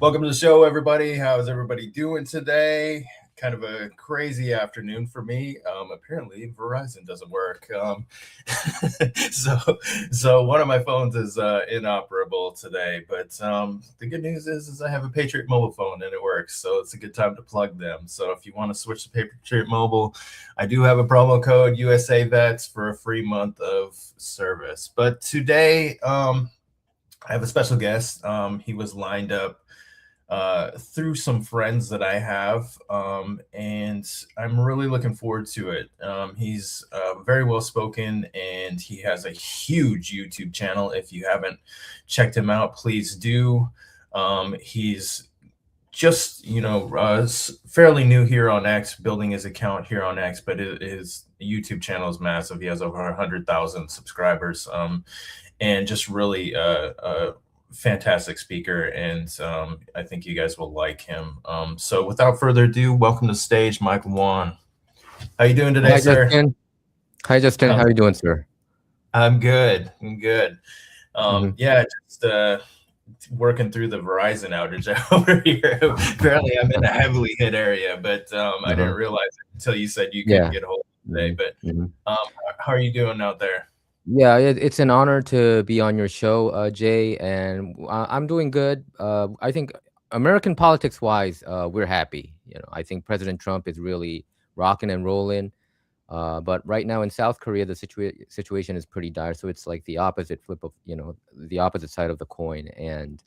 Welcome to the show, everybody. How's everybody doing today? Kind of a crazy afternoon for me. Apparently, Verizon doesn't work. So one of my phones is inoperable today. But the good news is I have a Patriot mobile phone and it works. So it's a good time to plug them. So if you want to switch to Patriot Mobile, I do have a promo code USA Vets for a free month of service. But today, I have a special guest. He was lined up through some friends that I have, and I'm really looking forward to it. He's very well spoken, and he has a huge YouTube channel. If you haven't checked him out, please do. He's just fairly new here on X, building his account here on X, but his YouTube channel is massive. He has over 100,000 subscribers, and just really fantastic speaker, and I think you guys will like him. So without further ado, welcome to the stage, Michael Wan. How you doing today, Hi, sir? Justin. Hi, Justin. How are you doing, sir? I'm good. Yeah, just working through the Verizon outage over here. Apparently, I'm in a heavily hit area, but I didn't realize it until you said you couldn't get hold of it today. But how are you doing out there? Yeah, it's an honor to be on your show, Jay, and I'm doing good. I think American politics-wise, we're happy. I think President Trump is really rocking and rolling. But right now in South Korea, the situation is pretty dire. So it's like the opposite flip of, the opposite side of the coin. And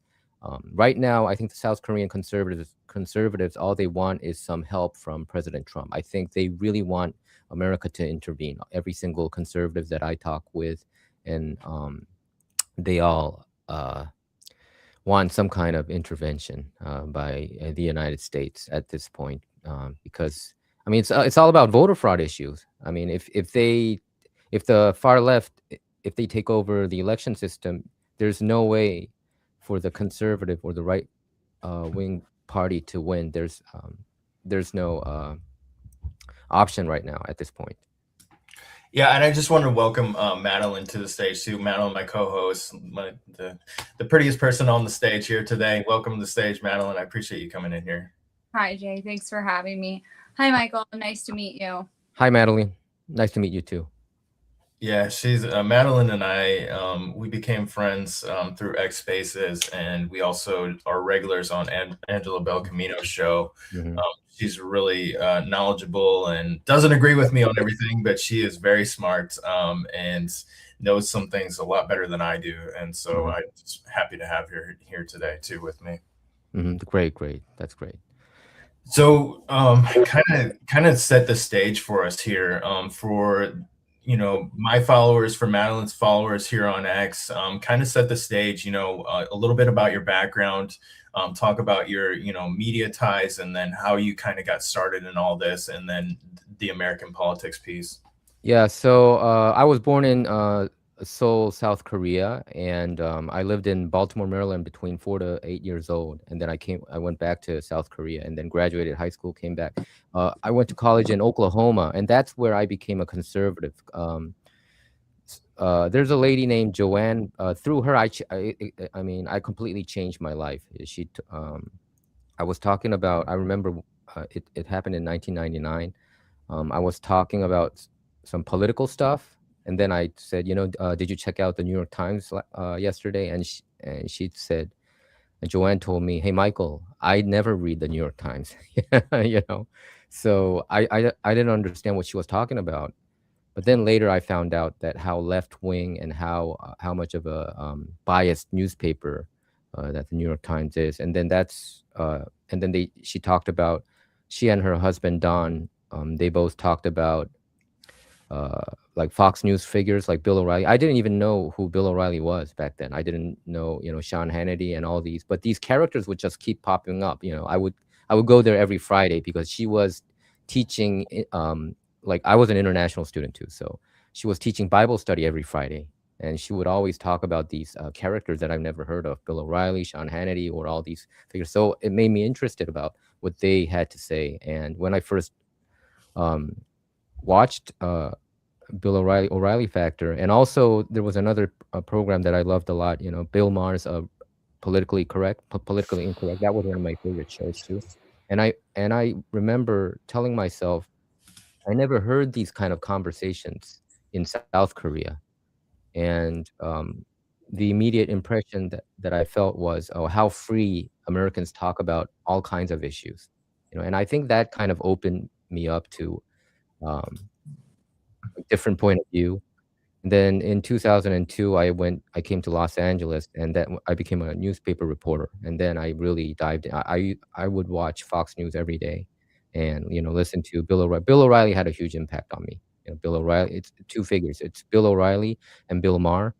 right now, I think the South Korean conservatives, all they want is some help from President Trump. I think they really want America to intervene. Every single conservative that I talk with, and they all want some kind of intervention by the United States at this point, because I mean it's all about voter fraud issues. I mean, if they If the far left, if they take over the election system, there's no way for the conservative or the right wing party to win. There's no option right now at this point. Yeah, and I just want to welcome Madeline to the stage too. Madeline, my co-host, the prettiest person on the stage here today. Welcome to the stage, Madeline. I appreciate you coming in here. Hi, Jay. Thanks for having me. Hi, Michael. Nice to meet you. Hi, Madeline. Nice to meet you too. Yeah, she's Madeline and I. We became friends through X Spaces, and we also are regulars on Angela Bel Camino's show. Hmm. She's really knowledgeable and doesn't agree with me on everything, but she is very smart and knows some things a lot better than I do. And so Hmm. I'm just happy to have her here today too with me. Hmm. Great, great. That's great. So, kind of set the stage for us here, for my followers, for Madeline's followers here on X. Kind of set the stage. A little bit about your background. Talk about your media ties, and then how you kind of got started in all this, and then the American politics piece. Yeah, so I was born in Seoul, South Korea, and I lived in Baltimore, Maryland between 4 to 8 years old. And then I went back to South Korea and then graduated high school, came back. I went to college in Oklahoma, and that's where I became a conservative. There's a lady named Joanne. Through her, I mean, I completely changed my life. I was talking about, I remember it happened in 1999. I was talking about some political stuff, and then I said, did you check out the New York Times yesterday? And she said, and Joanne told me, hey, Michael, I never read the New York Times, you know. So I didn't understand what she was talking about. But then later I found out that how left wing and how much of a biased newspaper that the New York Times is, and then she talked about, she and her husband Don, they both talked about uh, like Fox News figures like Bill O'Reilly. I didn't even know who Bill O'Reilly was back then. I didn't know, Sean Hannity and all these, but these characters would just keep popping up. I would go there every Friday because she was teaching. Like I was an international student too, so she was teaching Bible study every Friday, and she would always talk about these characters that I've never heard of, Bill O'Reilly, Sean Hannity, or all these figures. So it made me interested about what they had to say. And when I first um, watched Bill O'Reilly Factor, and also there was another program that I loved a lot. Bill Maher's Politically Incorrect. That was one of my favorite shows too. And I remember telling myself, I never heard these kind of conversations in South Korea, and the immediate impression that I felt was, oh, how free Americans talk about all kinds of issues. And I think that kind of opened me up to um, a different point of view. And then in 2002, I came to Los Angeles, and then I became a newspaper reporter. And then I really dived in. I would watch Fox News every day, and listen to Bill O'Reilly. Bill O'Reilly had a huge impact on me. Bill O'Reilly. It's two figures. It's Bill O'Reilly and Bill Maher.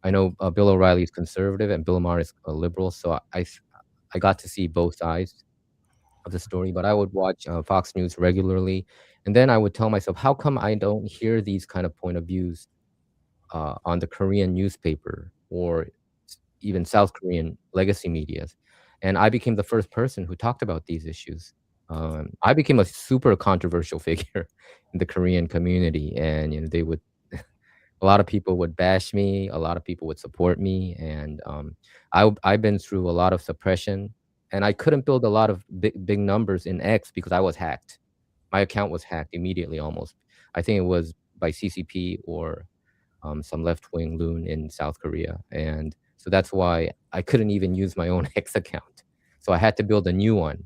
I know Bill O'Reilly is conservative and Bill Maher is a liberal, so I got to see both sides of the story. But I would watch Fox News regularly, and then I would tell myself, how come I don't hear these kind of point of views on the Korean newspaper or even South Korean legacy medias? And I became the first person who talked about these issues. I became a super controversial figure in the Korean community, and they would a lot of people would bash me, a lot of people would support me, and I've been through a lot of suppression, and I couldn't build a lot of big numbers in X because I was hacked. My account was hacked immediately, almost. I think it was by CCP or some left wing loon in South Korea, and so that's why I couldn't even use my own X account. So I had to build a new one,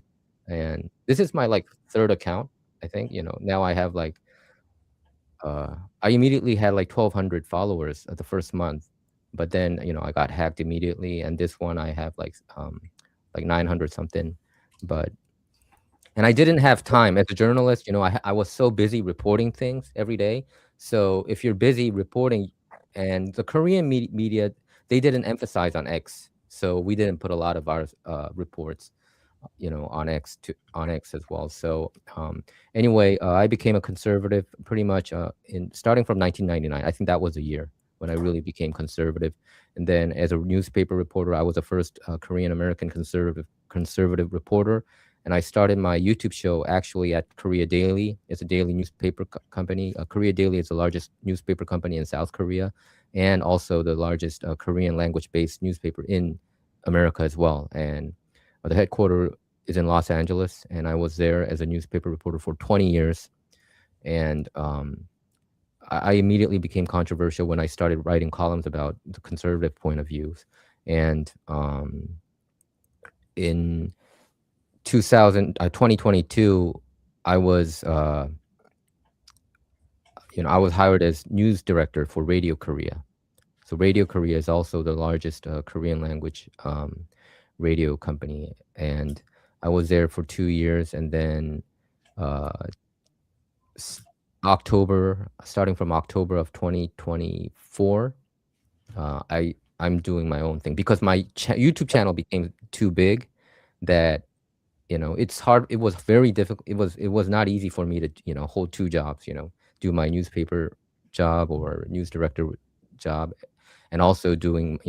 and this is my like third account. I think now I have like I immediately had like 1,200 followers the first month, but then I got hacked immediately, and this one I have like 900 something, but and I didn't have time as a journalist. I was so busy reporting things every day. So if you're busy reporting, and the Korean media, they didn't emphasize on X, so we didn't put a lot of our reports on X as well. So anyway, I became a conservative pretty much in starting from 1999. I think that was the year when I really became conservative. And then as a newspaper reporter, I was the first Korean American conservative reporter. And I started my YouTube show actually at Korea Daily. It's a daily newspaper company. Korea Daily is the largest newspaper company in South Korea, and also the largest Korean language-based newspaper in America as well. And the headquarters is in Los Angeles, and I was there as a newspaper reporter for 20 years. And I immediately became controversial when I started writing columns about the conservative point of views. And in 2022, I was, I was hired as news director for Radio Korea. So Radio Korea is also the largest Korean language radio company, and I was there for 2 years, and then starting from October of 2024, I'm doing my own thing because my YouTube channel became too big that it's hard. It was very difficult. It was not easy for me to hold two jobs. Do my newspaper job or news director job, and also doing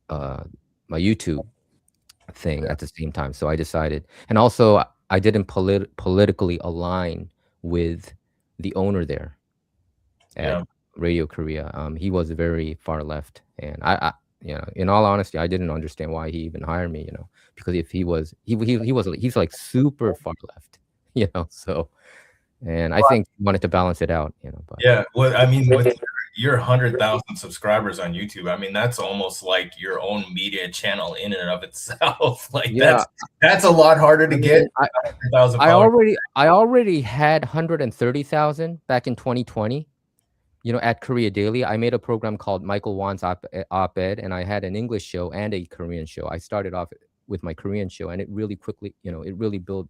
my YouTube thing at the same time. So I decided, and also I didn't politically align with the owner there at Radio Korea. He was very far left, and I in all honesty, I didn't understand why he even hired me. Because if he's like super far left, So, and I think he wanted to balance it out, But yeah, well, I mean, with your 100,000 subscribers on YouTube, I mean, that's almost like your own media channel in and of itself. Like that's a lot harder to get. I already had 130,000 back in 2020. At Korea Daily, I made a program called Michael Wan's Op-Ed, and I had an English show and a Korean show. I started off with my Korean show, and it really quickly, it really built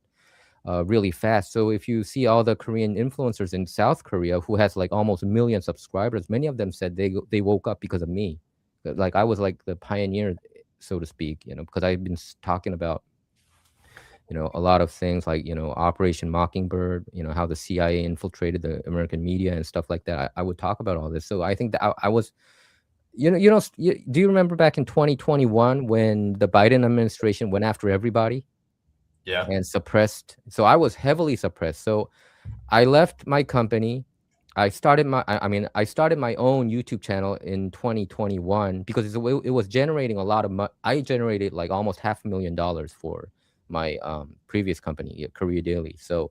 really fast. So if you see all the Korean influencers in South Korea who has like almost 1 million subscribers, many of them said they woke up because of me. Like I was like the pioneer, so to speak, because I've been talking about a lot of things like, Operation Mockingbird, how the CIA infiltrated the American media and stuff like that. I would talk about all this. So I think that I was, do you remember back in 2021 when the Biden administration went after everybody? Yeah. And suppressed. So I was heavily suppressed. So I left my company. I started my own YouTube channel in 2021 because it was generating a lot of money. I generated like almost $500,000 for my previous company, Korea Daily. So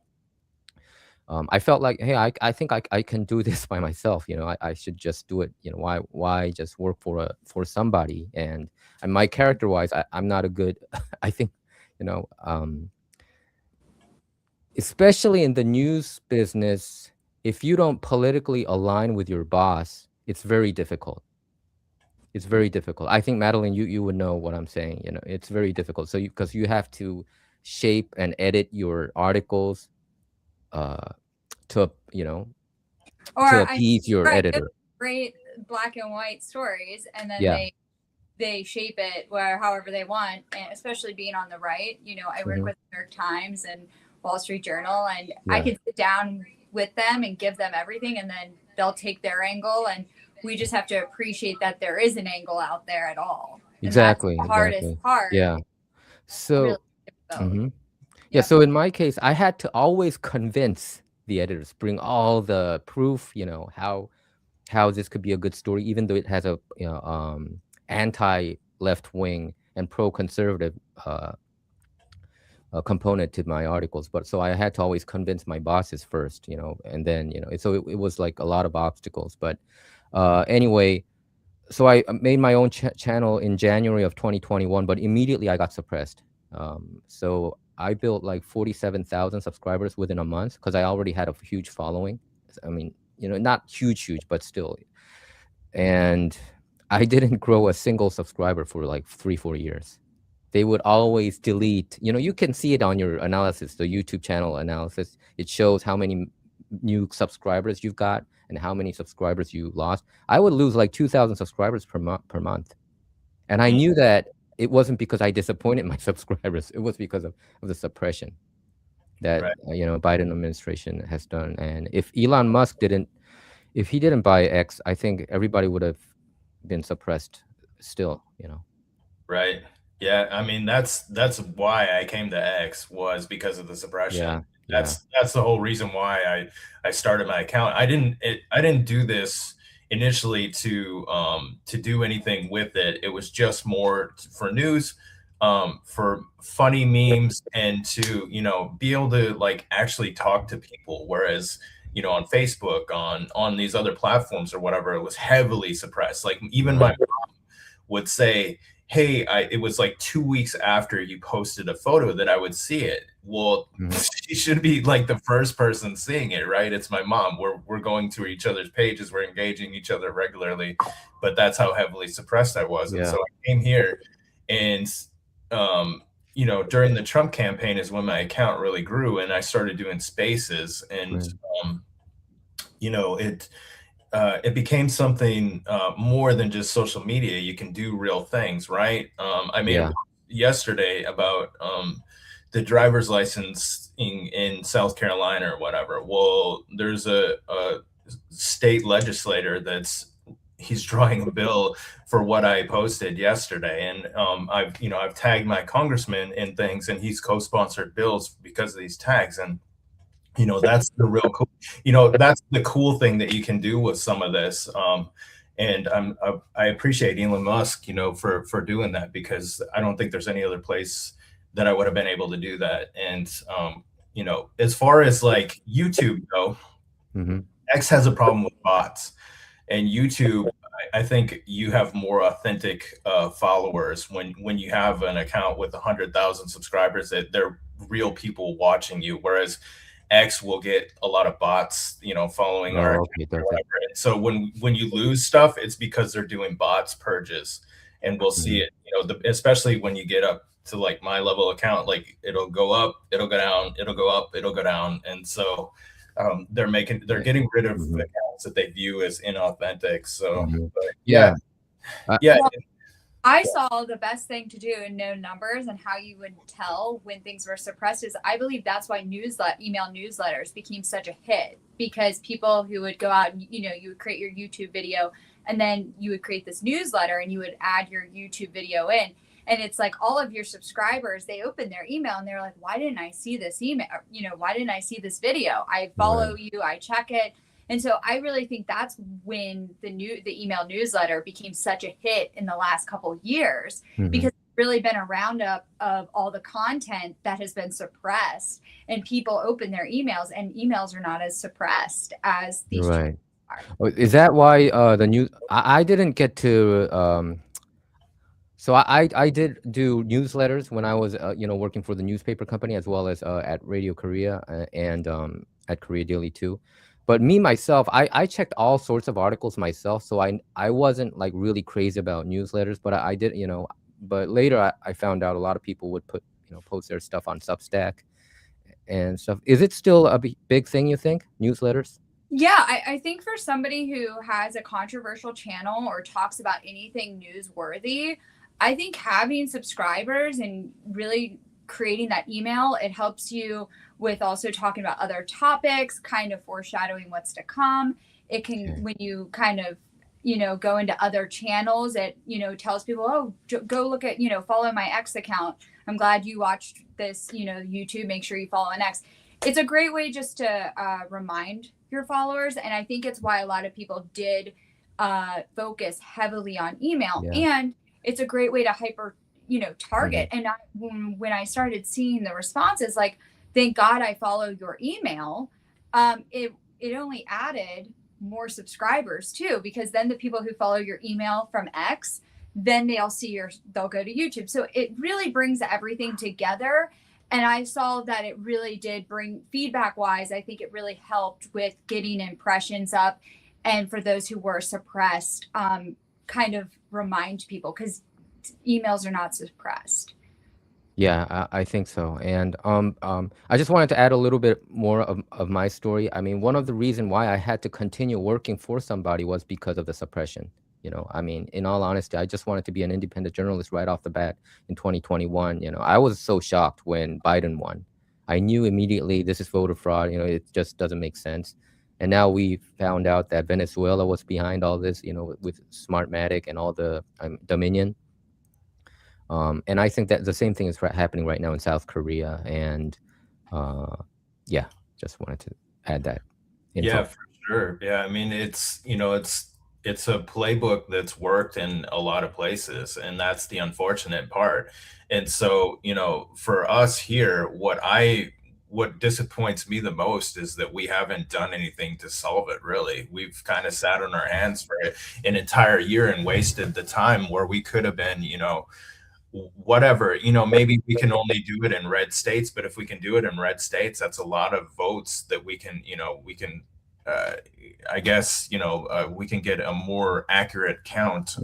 I felt like, hey, I think I can do this by myself. I should just do it. Why just work for somebody? And my character wise, I'm not a good. I think, especially in the news business, if you don't politically align with your boss, it's very difficult. It's very difficult. I think, Madeline, you would know what I'm saying. It's very difficult. So because you have to shape and edit your articles to appease your editor. Great black and white stories, and then they shape it however they want, and especially being on the right. I work with New York Times and Wall Street Journal, and I could sit down with them and give them everything, and then they'll take their angle, and we just have to appreciate that there is an angle out there at all. Exactly. That's the hardest part. Yeah. So, so in my case, I had to always convince the editors, bring all the proof, how this could be a good story, even though it has a anti-left wing and pro-conservative component to my articles. But so I had to always convince my bosses first, and then so it was like a lot of obstacles. But anyway, so I made my own channel in January of 2021, but immediately I got suppressed. So I built like 47,000 subscribers within a month because I already had a huge following. I mean, not huge, but still. And I didn't grow a single subscriber for like 3-4 years. They would always delete. You can see it on your analysis, the YouTube channel analysis. It shows how many new subscribers you've got and how many subscribers you lost. I would lose like 2,000 subscribers per month. And I knew that it wasn't because I disappointed my subscribers. It was because of the suppression that Biden administration has done. And if Elon Musk if he didn't buy X, I think everybody would have been suppressed still. Right. Yeah. I mean, that's why I came to X, was because of the suppression. That's the whole reason why I started my account. I didn't do this initially to do anything with it. It was just more for news, for funny memes, and to, be able to like actually talk to people. Whereas, on Facebook, on these other platforms or whatever, it was heavily suppressed. Like even my mom would say, hey, it was like 2 weeks after you posted a photo that I would see it. Well, she should be like the first person seeing it, right? It's my mom. We're going to each other's pages. We're engaging each other regularly, but that's how heavily suppressed I was. And so I came here, and, during the Trump campaign is when my account really grew, and I started doing spaces, and, it became something more than just social media. You can do real things, right? I made a post yesterday about the driver's license in South Carolina or whatever. Well, there's a state legislator he's drawing a bill for what I posted yesterday, and I've tagged my congressman in things, and he's co-sponsored bills because of these tags. And that's the real cool, that's the cool thing that you can do with some of this. And I appreciate Elon Musk, for doing that, because I don't think there's any other place that I would have been able to do that. And, as far as like YouTube though, X has a problem with bots, and YouTube, I think you have more authentic followers when you have an account with 100,000 subscribers, that they're real people watching you. Whereas X will get a lot of bots, following our account or whatever. And so when you lose stuff, it's because they're doing bots purges, and we'll see it, especially when you get up to like my level account, like it'll go up, it'll go down, it'll go up, it'll go down. And so they're getting rid of accounts that they view as inauthentic. So Well, I saw the best thing to do in no numbers and how you would tell when things were suppressed is, I believe that's why email newsletters became such a hit, because people who would go out and, you would create your YouTube video, and then you would create this newsletter, and you would add your YouTube video in. And it's like all of your subscribers, they open their email and they're like, why didn't I see this email? Why didn't I see this video? I follow you, I check it. And so I really think that's when the email newsletter became such a hit in the last couple of years, because it's really been a roundup of all the content that has been suppressed, and people open their emails, and emails are not as suppressed as these are. Is that why the news? I didn't get to. So I did do newsletters when I was working for the newspaper company, as well as at Radio Korea and at Korea Daily too. But me myself, I checked all sorts of articles myself, so I wasn't like really crazy about newsletters, but I did, but later I found out a lot of people would post their stuff on Substack and stuff. Is it still a big thing, you think, newsletters? Yeah, I think for somebody who has a controversial channel or talks about anything newsworthy, I think having subscribers and really creating that email, it helps you with also talking about other topics, kind of foreshadowing what's to come. It can, when you kind of, go into other channels, it, tells people, oh, go look at, follow my X account. I'm glad you watched this, YouTube, make sure you follow an X. It's a great way just to remind your followers. And I think it's why a lot of people did focus heavily on email. And it's a great way to target. And when I started seeing the responses, like, thank God I follow your email, it only added more subscribers too, because then the people who follow your email from X, then they'll go to YouTube. So it really brings everything together. And I saw that it really did bring, feedback wise, I think it really helped with getting impressions up. And for those who were suppressed, kind of remind people, because emails are not suppressed. Yeah, I think so. And I just wanted to add a little bit more of my story. I mean, one of the reasons why I had to continue working for somebody was because of the suppression. I mean, in all honesty, I just wanted to be an independent journalist right off the bat in 2021. I was so shocked when Biden won. I knew immediately this is voter fraud. It just doesn't make sense. And now we found out that Venezuela was behind all this, with Smartmatic and all the Dominion. And I think that the same thing is happening right now in South Korea. And yeah, just wanted to add that info. Yeah, for sure. Yeah, I mean, it's a playbook that's worked in a lot of places, and that's the unfortunate part. And so, for us here, what disappoints me the most is that we haven't done anything to solve it, really. We've kind of sat on our hands for an entire year and wasted the time where we could have been, whatever, maybe we can only do it in red states, but if we can do it in red states, that's a lot of votes that we can, I guess, we can get a more accurate count.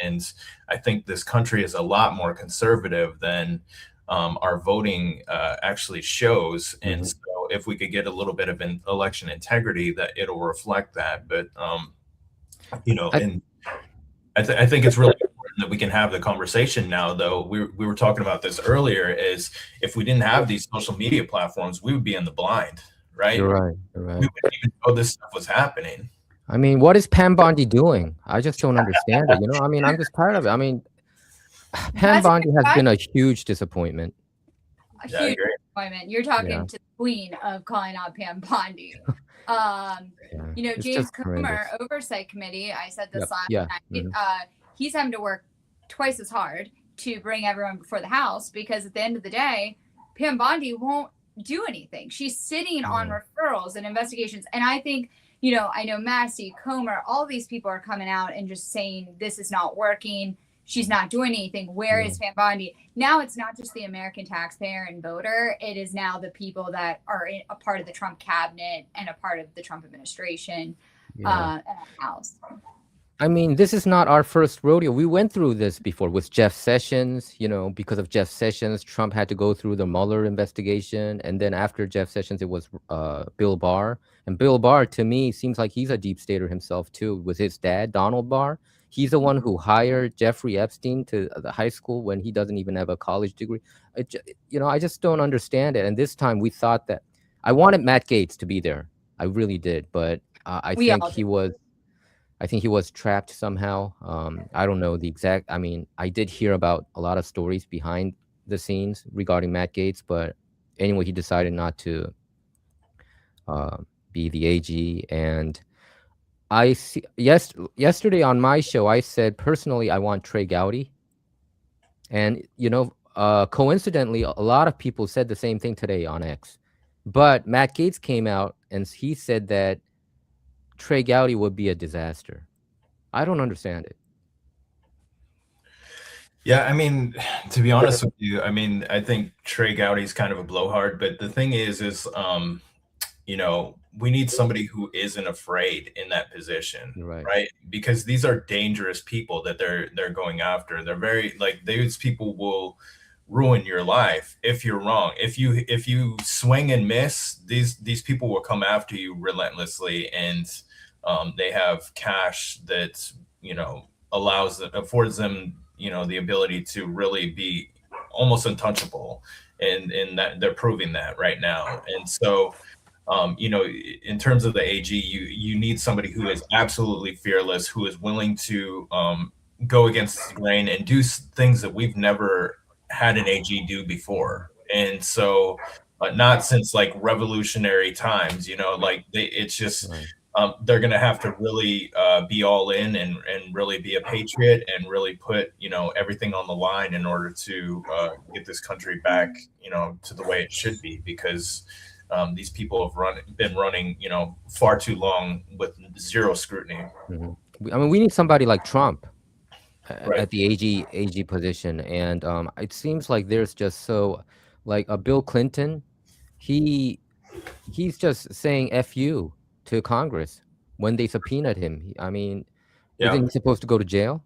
And I think this country is a lot more conservative than our voting actually shows. And so if we could get a little bit of an election integrity, that it'll reflect that. But, and I think it's really important that we can have the conversation now, though. We were talking about this earlier, is if we didn't have these social media platforms, we would be in the blind, right? You're right. We wouldn't even know this stuff was happening. I mean, what is Pam Bondi doing? I just don't understand it. I mean, I'm just tired of it. I mean, Pam Bondi has been a huge disappointment. A huge disappointment. You're talking to the queen of calling out Pam Bondi. James Comer, Oversight Committee, I said this last night, he's having to work twice as hard to bring everyone before the House, because at the end of the day, Pam Bondi won't do anything. She's sitting on referrals and investigations. And I think, I know Massey, Comer, all these people are coming out and just saying, this is not working. She's not doing anything. Where is Pam Bondi? Now it's not just the American taxpayer and voter. It is now the people that are a part of the Trump cabinet and a part of the Trump administration and the House. I mean, this is not our first rodeo. We went through this before with Jeff Sessions. Because of Jeff Sessions, Trump had to go through the Mueller investigation. And then after Jeff Sessions, it was Bill Barr. And Bill Barr, to me, seems like he's a deep stater himself, too, with his dad, Donald Barr. He's the one who hired Jeffrey Epstein to the high school when he doesn't even have a college degree. I just don't understand it. And this time we thought that I wanted Matt Gaetz to be there. I really did. But I think he was trapped somehow. I don't know the exact. I mean, I did hear about a lot of stories behind the scenes regarding Matt Gaetz. But anyway, he decided not to be the AG. And yesterday on my show, I said personally I want Trey Gowdy, and coincidentally, a lot of people said the same thing today on X. But Matt Gaetz came out and he said that Trey Gowdy would be a disaster. I don't understand it. Yeah, I mean, to be honest with you, I mean, I think Trey Gowdy's kind of a blowhard, but the thing is we need somebody who isn't afraid in that position, right? Because these are dangerous people that they're going after. They're very, these people will ruin your life if you're wrong. If you swing and miss, these people will come after you relentlessly, and they have cash that affords them the ability to really be almost untouchable, and that they're proving that right now. And so in terms of the AG, you need somebody who is absolutely fearless, who is willing to go against the grain and do things that we've never had an AG do before. And so not since revolutionary times, it's just they're going to have to really be all in and really be a patriot and really put everything on the line in order to get this country back to the way it should be, because these people have been running far too long with zero scrutiny. I mean, we need somebody like Trump at the AG position, and it seems like there's just a Bill Clinton, he's just saying "F you" to Congress when they subpoenaed him. I mean, isn't he supposed to go to jail?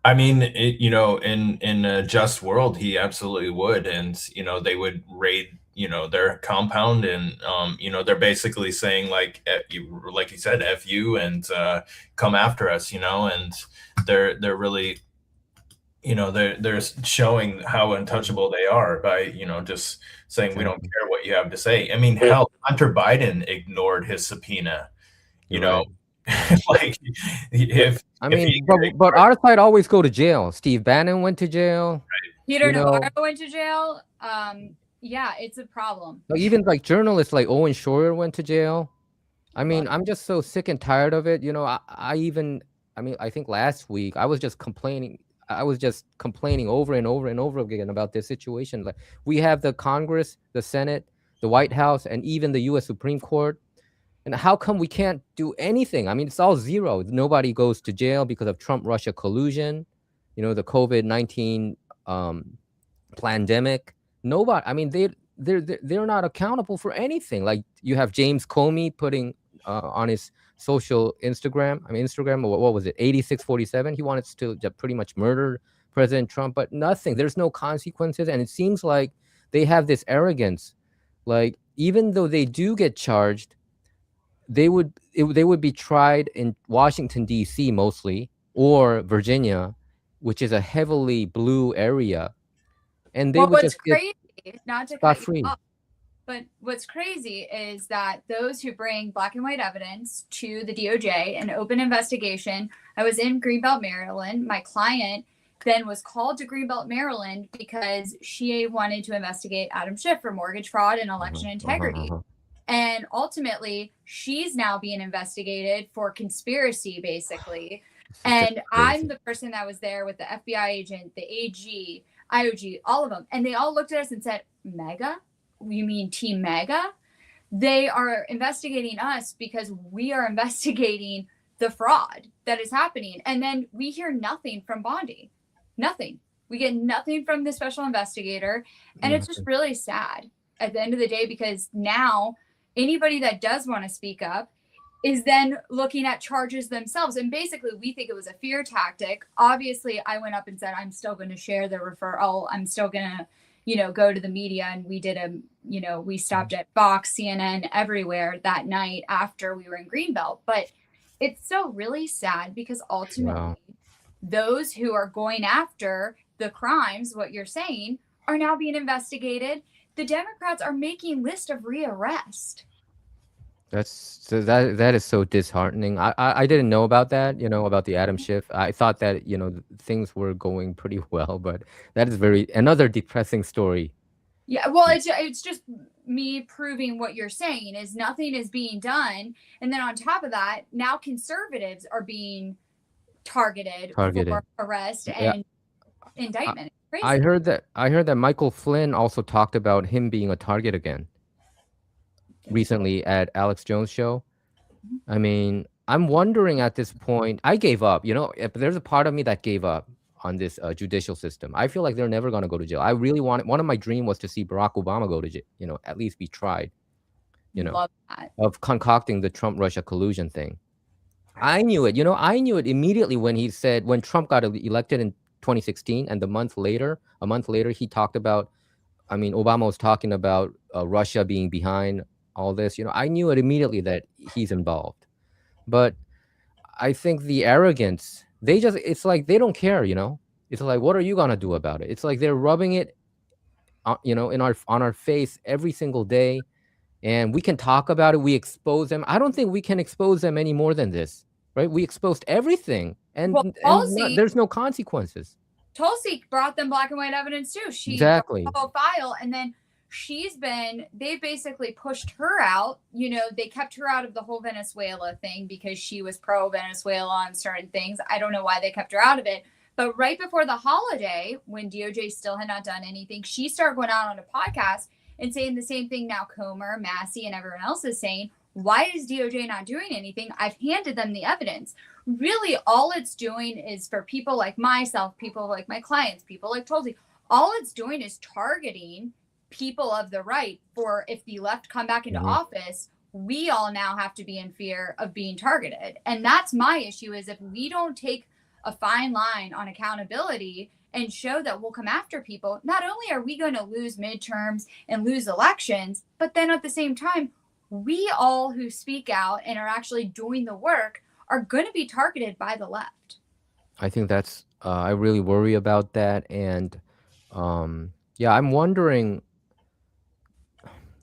I mean, in a just world, he absolutely would, and they would raid their compound, and they're basically saying like you said, F you, and come after us, and they're really, they're showing how untouchable they are by, just saying, we don't care what you have to say. I mean, hell, Hunter Biden ignored his subpoena, Right. like but our side always go to jail. Steve Bannon went to jail. Peter Navarro went to jail. Yeah, it's a problem. Even like journalists like Owen Schroyer went to jail. I mean, I'm just so sick and tired of it. I think last week I was just complaining. Over and over and over again about this situation. Like, we have the Congress, the Senate, the White House, and even the U.S. Supreme Court. And how come we can't do anything? I mean, it's all zero. Nobody goes to jail because of Trump-Russia collusion, the COVID-19 pandemic. Nobody. I mean, they're not accountable for anything. Like, you have James Comey putting on his social Instagram. What was it? 8647. He wanted to pretty much murder President Trump, but nothing. There's no consequences, and it seems like they have this arrogance. Like, even though they do get charged, they would be tried in Washington, D.C. mostly, or Virginia, which is a heavily blue area, and they would just crazy, not to cut free. But what's crazy is that those who bring black and white evidence to the DOJ, an open investigation. I was in Greenbelt, Maryland. My client then was called to Greenbelt, Maryland, because she wanted to investigate Adam Schiff for mortgage fraud and election integrity. And ultimately, she's now being investigated for conspiracy, basically. And I'm the person that was there with the FBI agent, the AG, IOG, all of them. And they all looked at us and said, MEGA? You mean Team MEGA? They are investigating us because we are investigating the fraud that is happening. And then we hear nothing from Bondi. Nothing. We get nothing from the special investigator. And it's just really sad at the end of the day, because now anybody that does want to speak up is then looking at charges themselves. And basically, we think it was a fear tactic. Obviously, I went up and said, I'm still going to share the referral. I'm still going to, go to the media. And we did we stopped at Fox, CNN, everywhere that night after we were in Greenbelt. But it's so really sad, because ultimately, those who are going after the crimes, what you're saying, are now being investigated. The Democrats are making list of rearrest. That is so disheartening. I didn't know about that, about the Adam Schiff. I thought that, things were going pretty well, but that is another depressing story. Yeah, well, it's just me proving what you're saying is nothing is being done. And then on top of that, now conservatives are being targeted. For arrest and indictment. Crazy. I heard that Michael Flynn also talked about him being a target again recently at Alex Jones' show. I mean, I'm wondering at this point, I gave up, if there's a part of me that gave up on this judicial system. I feel like they're never going to go to jail. I really one of my dreams was to see Barack Obama go to jail, at least be tried, Love that. Of concocting the Trump-Russia collusion thing. I knew it, immediately when Trump got elected in 2016, and a month later, he talked about, Obama was talking about Russia being behind all this. I knew it immediately that he's involved. But I think the arrogance, it's like they don't care, It's like, what are you gonna do about it? It's like they're rubbing it, on our face every single day, and we can talk about it. We expose them. I don't think we can expose them any more than this, right? We exposed everything, and there's no consequences. Tulsi brought them black and white evidence too. She exactly brought the whole file, and then they basically pushed her out. They kept her out of the whole Venezuela thing because she was pro Venezuela on certain things. I don't know why they kept her out of it. But right before the holiday, when DOJ still had not done anything, she started going out on a podcast and saying the same thing now Comer, Massey, and everyone else is saying. Why is DOJ not doing anything? I've handed them the evidence. Really, all it's doing is for people like myself, people like my clients, people like Tulsi, all it's doing is targeting people of the right for if the left come back into office, we all now have to be in fear of being targeted. And that's my issue is if we don't take a fine line on accountability and show that we'll come after people, not only are we going to lose midterms and lose elections, but then at the same time, we all who speak out and are actually doing the work are going to be targeted by the left. I think that's, I really worry about that. And yeah, I'm wondering,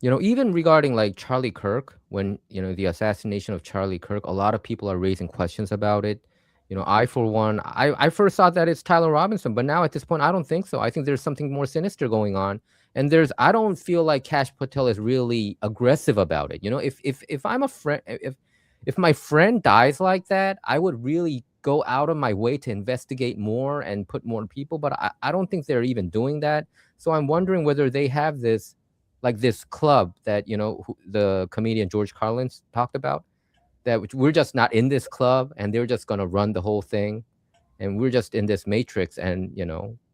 even regarding like Charlie Kirk, when, the assassination of Charlie Kirk, a lot of people are raising questions about it. I, for one, I first thought that it's Tyler Robinson, but now at this point, I don't think so. I think there's something more sinister going on. And I don't feel like Kash Patel is really aggressive about it. If I'm a friend, if my friend dies like that, I would really go out of my way to investigate more and put more people. But I don't think they're even doing that. So I'm wondering whether they have this club that, the comedian George Carlin talked about, that we're just not in this club and they're just going to run the whole thing. And we're just in this matrix and,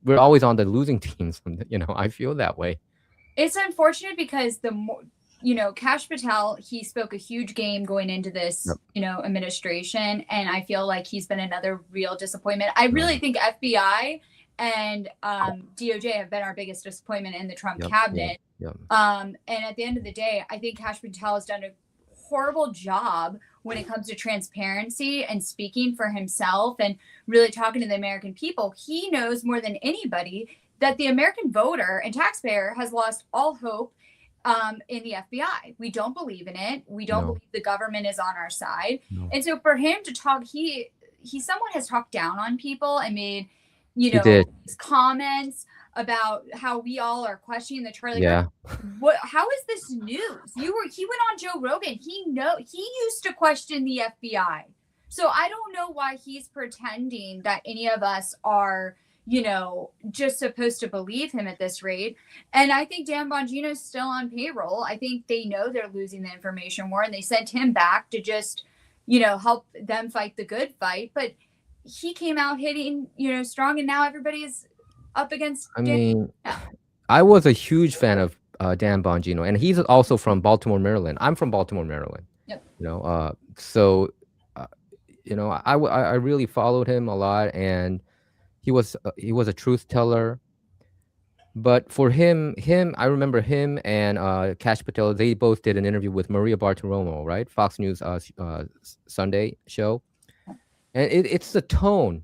we're always on the losing teams. I feel that way. It's unfortunate because the more, Kash Patel, he spoke a huge game going into this, administration. And I feel like he's been another real disappointment. I really think FBI and DOJ have been our biggest disappointment in the Trump cabinet. And at the end of the day, I think Kash Patel has done a horrible job when it comes to transparency and speaking for himself and really talking to the American people. He knows more than anybody that the American voter and taxpayer has lost all hope in the FBI. We don't believe in it. We don't believe the government is on our side. And so for him to talk, he somewhat has talked down on people and made, comments about how we all are questioning the Charlie. How is this news? He went on Joe Rogan. He used to question the FBI. So I don't know why he's pretending that any of us are, just supposed to believe him at this rate. And I think Dan Bongino's still on payroll. I think they know they're losing the information war, and they sent him back to just, help them fight the good fight. But he came out hitting, strong, and now everybody's up against. I was a huge fan of Dan Bongino, and he's also from Baltimore, Maryland. I'm from Baltimore, Maryland. Yep. I really followed him a lot, and he was a truth teller. But for him, I remember him and Kash Patel. They both did an interview with Maria Bartiromo, right? Fox News Sunday show, and it's the tone.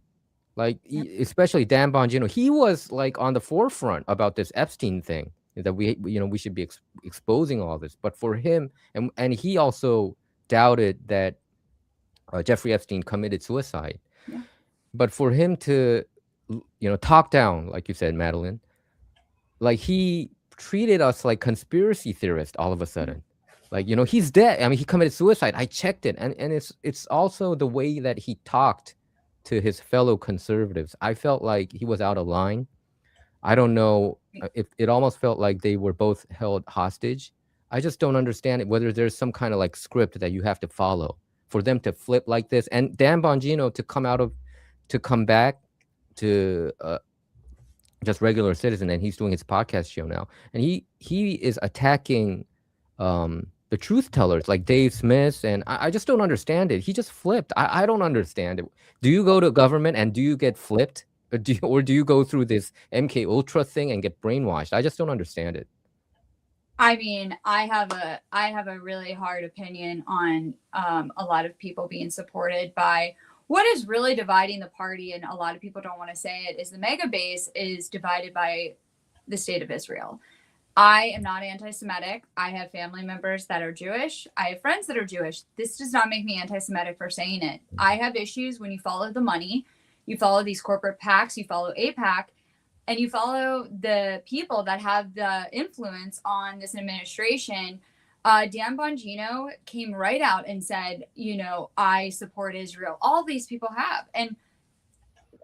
Especially Dan Bongino, he was like on the forefront about this Epstein thing, that we should be exposing all this. But for him, and he also doubted that Jeffrey Epstein committed suicide. Yeah. But for him to, talk down, like you said, Madeline, like he treated us like conspiracy theorists all of a sudden. Like, he's dead. He committed suicide. I checked it. And it's also the way that he talked to his fellow conservatives. I felt like he was out of line. I don't know if it almost felt like they were both held hostage. I just don't understand whether there's some kind of like script that you have to follow for them to flip like this. And Dan Bongino to come back to just regular citizen, and he's doing his podcast show now. And he is attacking the truth tellers like Dave Smith, and I just don't understand it. He just flipped. I don't understand it. Do you go to government and do you get flipped? Or do you go through this MK Ultra thing and get brainwashed? I just don't understand it. I have a really hard opinion on a lot of people being supported by what is really dividing the party, and a lot of people don't want to say it, is the mega base is divided by the state of Israel. I am not anti-Semitic. I have family members that are Jewish. I have friends that are Jewish. This does not make me anti-Semitic for saying it. I have issues when you follow the money, you follow these corporate PACs, you follow AIPAC, and you follow the people that have the influence on this administration. Dan Bongino came right out and said, I support Israel. All these people have. And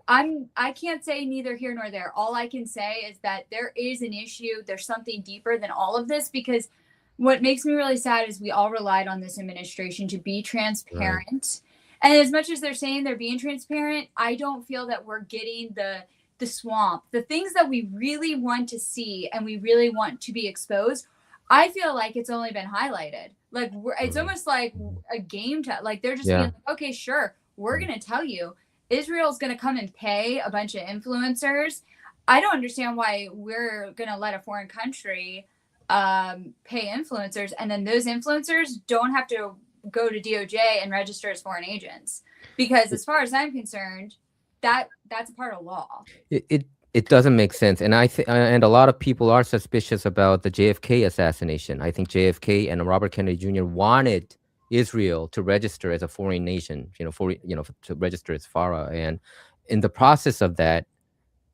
I can't say neither here nor there. All I can say is that there is an issue. There's something deeper than all of this, because what makes me really sad is we all relied on this administration to be transparent. Right. And as much as they're saying they're being transparent, I don't feel that we're getting the swamp, the things that we really want to see and we really want to be exposed. I feel like it's only been highlighted. It's almost like a game like they're just being like, okay, sure, we're going to tell you. Israel's going to come and pay a bunch of influencers. I don't understand why we're going to let a foreign country pay influencers, and then those influencers don't have to go to DOJ and register as foreign agents. Because as far as I'm concerned, that's a part of law. It doesn't make sense, and and a lot of people are suspicious about the JFK assassination. I think JFK and Robert Kennedy Jr. wanted Israel to register as a foreign nation, to register as FARA, and in the process of that,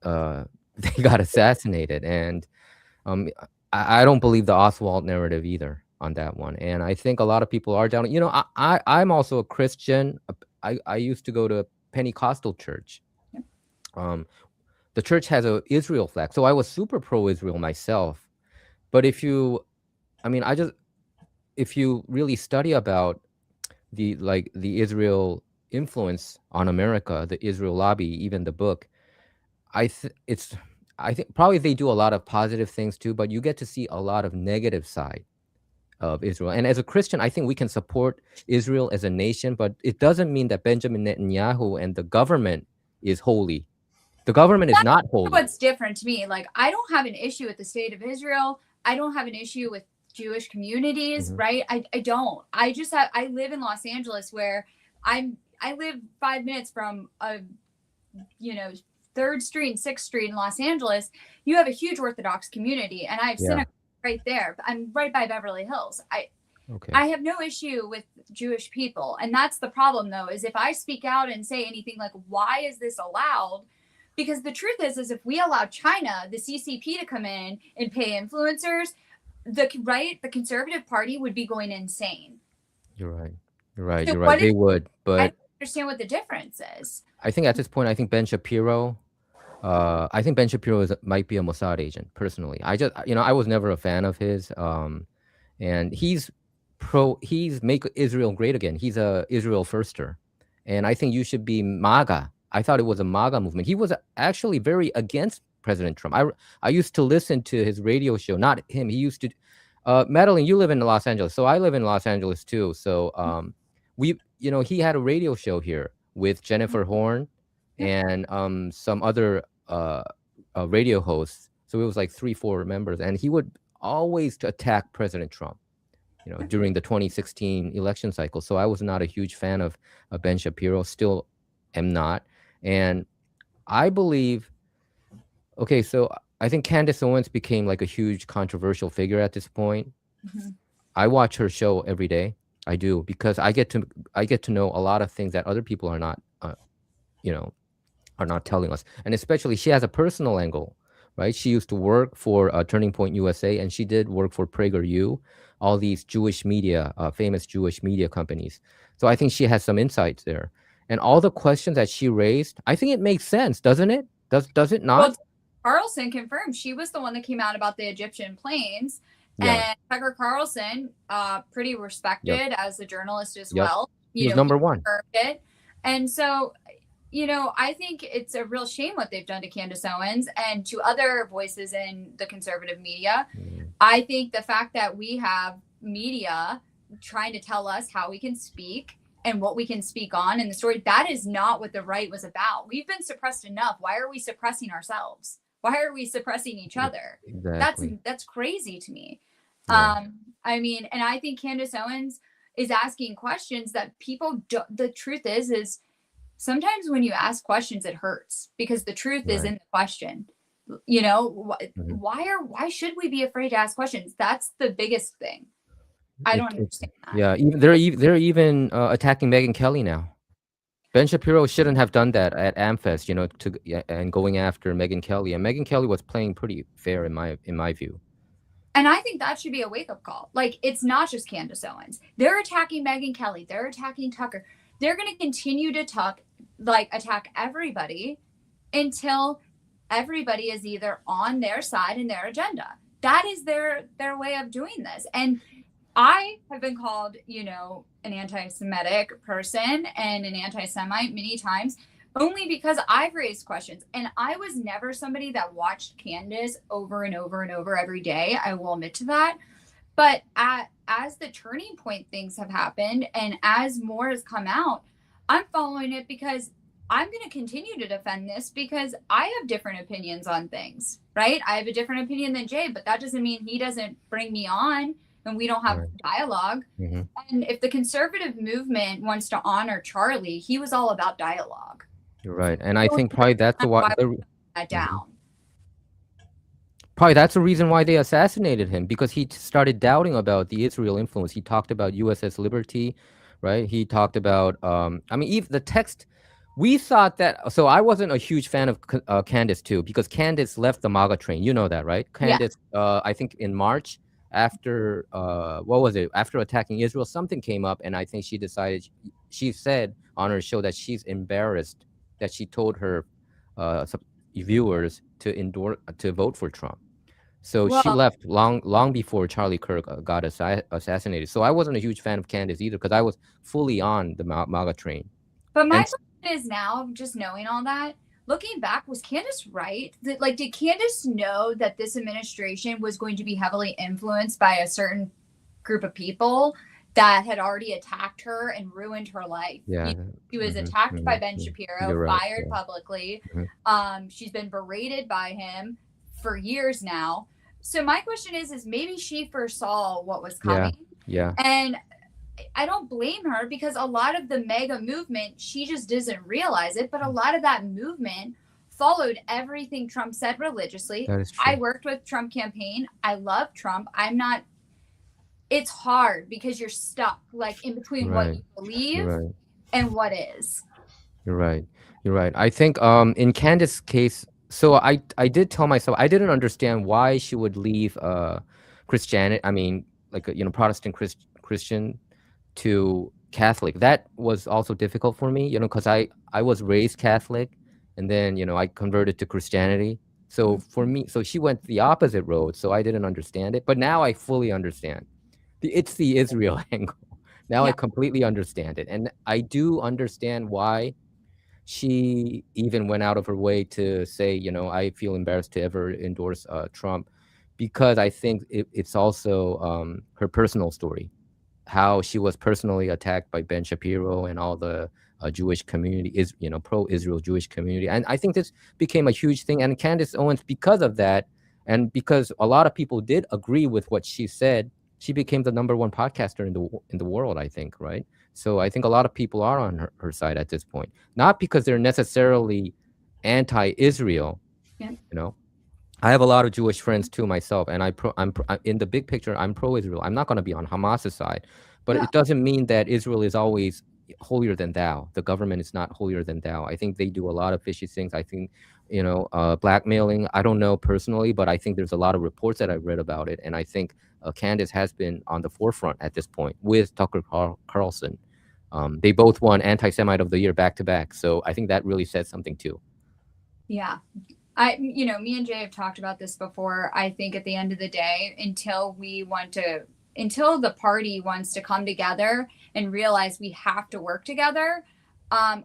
they got assassinated. And I don't believe the Oswald narrative either on that one. And I think a lot of people are down. I'm also a Christian. I used to go to a Pentecostal church. The church has a Israel flag, so I was super pro-Israel myself. But if you really study about the Israel influence on America, the Israel lobby, even the book, I think probably they do a lot of positive things too, but you get to see a lot of negative side of Israel. And as a Christian, I think we can support Israel as a nation, but it doesn't mean that Benjamin Netanyahu and the government is holy. The government is not holy. What's different to me, like, I don't have an issue with the state of Israel. I don't have an issue with Jewish communities, right? I don't. I live in Los Angeles, where I live 5 minutes from 3rd Street and 6th Street in Los Angeles. You have a huge Orthodox community, and I have synagogue right there. I'm right by Beverly Hills. I have no issue with Jewish people. And that's the problem, though, is if I speak out and say anything like, why is this allowed? Because the truth is if we allow China, the CCP, to come in and pay influencers, the Conservative Party would be going insane. You're right. So they would, but I don't understand what the difference is. I think at this point, Ben Shapiro might be a Mossad agent. Personally, I was never a fan of his, and he's make Israel great again. He's a Israel firster, and I think you should be MAGA. I thought it was a MAGA movement. He was actually very against President Trump. I used to listen to his radio show, not him. He used to, Madeline, you live in Los Angeles, so I live in Los Angeles too. So he had a radio show here with Jennifer Horn and some other radio hosts. So it was like 3-4 members, and he would always attack President Trump, during the 2016 election cycle. So I was not a huge fan of Ben Shapiro. Still am not. And I believe, so I think Candace Owens became like a huge controversial figure at this point. I watch her show every day. I do, because I get to know a lot of things that other people are not, are not telling us. And especially, she has a personal angle, right? She used to work for Turning Point USA, and she did work for PragerU, all these Jewish media, famous Jewish media companies. So I think she has some insights there. And all the questions that she raised, I think it makes sense, doesn't it? Does it not? Well, Carlson confirmed. She was the one that came out about the Egyptian planes. And Tucker Carlson, pretty respected as a journalist as well. He was number one. And so, I think it's a real shame what they've done to Candace Owens and to other voices in the conservative media. I think the fact that we have media trying to tell us how we can speak and what we can speak on in the story, that is not what the right was about. We've been suppressed enough. Why are we suppressing ourselves? Why are we suppressing each other? Exactly. That's crazy to me. And I think Candace Owens is asking questions that people don't. The truth is sometimes when you ask questions, it hurts, because the truth is in the question. Why should we be afraid to ask questions? That's the biggest thing. I don't understand that. Yeah, they're even attacking Megyn Kelly now. Ben Shapiro shouldn't have done that at AmFest, and going after Megyn Kelly. And Megyn Kelly was playing pretty fair in my view. And I think that should be a wake-up call. Like, it's not just Candace Owens. They're attacking Megyn Kelly. They're attacking Tucker. They're going to continue to attack everybody until everybody is either on their side in their agenda. That is their way of doing this. And I have been called, an anti-Semitic person and an anti-Semite many times, only because I've raised questions. And I was never somebody that watched Candace over and over and over every day. I will admit to that. But as the Turning Point things have happened and as more has come out, I'm following it because I'm going to continue to defend this because I have different opinions on things, right? I have a different opinion than Jay, but that doesn't mean he doesn't bring me on and we don't have dialogue. Mm-hmm. And if the conservative movement wants to honor Charlie, he was all about dialogue. You're right. And I think probably that's why that down. Probably that's the reason why they assassinated him, because he started doubting about the Israel influence. He talked about USS Liberty, right? He talked about, I mean, even the text, we thought that, so I wasn't a huge fan of Candace too, because Candace left the MAGA train. You know that, right? Candace, I think in March, after, what was it? After attacking Israel, something came up, and I think she decided, she said on her show that she's embarrassed that she told her viewers to vote for Trump. So she left long before Charlie Kirk got assassinated. So I wasn't a huge fan of Candace either, because I was fully on the MAGA train. But my question is now, just knowing all that, looking back, was Candace right? Like, did Candace know that this administration was going to be heavily influenced by a certain group of people that had already attacked her and ruined her life? Yeah. She was attacked by Ben Shapiro, fired publicly. She's been berated by him for years now. So my question is maybe she foresaw what was coming. Yeah. And I don't blame her, because a lot of the mega movement, she just doesn't realize it, but a lot of that movement followed everything Trump said religiously. That is true. I worked with Trump campaign. I love Trump. It's hard because you're stuck like in between what you believe and what is. You're right. I think in Candace's case, so I did tell myself I didn't understand why she would leave Christianity. I mean, like Protestant Christian to Catholic. That was also difficult for me, because I was raised Catholic, and then I converted to Christianity. So for me, so she went the opposite road. So I didn't understand it, but now I fully understand. It's the Israel angle. Now I completely understand it, and I do understand why she even went out of her way to say, I feel embarrassed to ever endorse Trump, because I think it's also her personal story, how she was personally attacked by Ben Shapiro and all the Jewish community, is pro-Israel Jewish community. And I think this became a huge thing. And Candace Owens, because of that, and because a lot of people did agree with what she said, she became the #1 podcaster in the world, I think, right? So I think a lot of people are on her side at this point, not because they're necessarily anti-Israel. I have a lot of Jewish friends too myself, and I'm in the big picture, I'm pro-Israel. I'm not going to be on Hamas's side, but it doesn't mean that Israel is always holier than thou. The government is not holier than thou. I think they do a lot of fishy things. I think, blackmailing, I don't know personally, but I think there's a lot of reports that I've read about it, and I think Candace has been on the forefront at this point with Tucker Carlson. They both won Anti-Semite of the Year back-to-back, so I think that really says something too. Yeah. Me and Jay have talked about this before. I think at the end of the day, until the party wants to come together and realize we have to work together,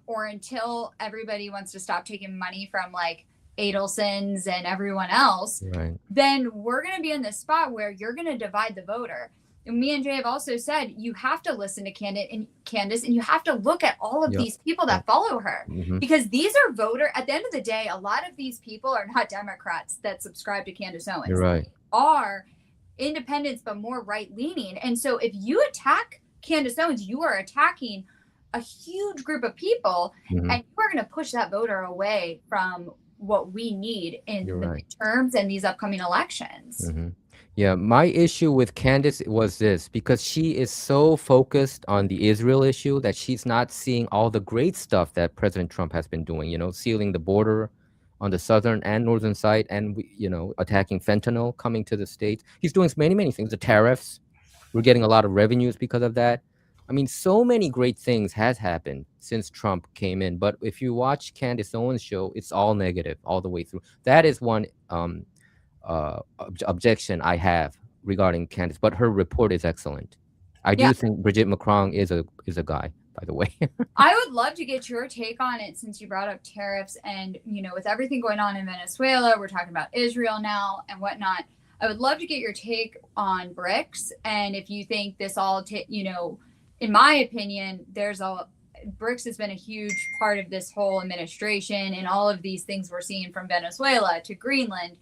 or until everybody wants to stop taking money from like Adelson's and everyone else, then we're going to be in this spot where you're going to divide the voter. And me and Jay have also said you have to listen to Candace, and you have to look at all of these people that follow her, because these are at the end of the day, a lot of these people are not Democrats that subscribe to Candace Owens. You're right. They are independents, but more right-leaning. And so if you attack Candace Owens, you are attacking a huge group of people, and you are going to push that voter away from what we need in the midterms and these upcoming elections. Yeah, my issue with Candace was this, because she is so focused on the Israel issue that she's not seeing all the great stuff that President Trump has been doing, sealing the border on the southern and northern side, and, attacking fentanyl coming to the States. He's doing many, many things. The tariffs, we're getting a lot of revenues because of that. I mean, so many great things has happened since Trump came in. But if you watch Candace Owens' show, it's all negative all the way through. That is one objection I have regarding Candace, but her report is excellent. I do think Brigitte Macron is a guy, by the way. I would love to get your take on it, since you brought up tariffs and, with everything going on in Venezuela, we're talking about Israel now and whatnot. I would love to get your take on BRICS, and if you think this all, in my opinion, there's BRICS has been a huge part of this whole administration, and all of these things we're seeing from Venezuela to Greenland.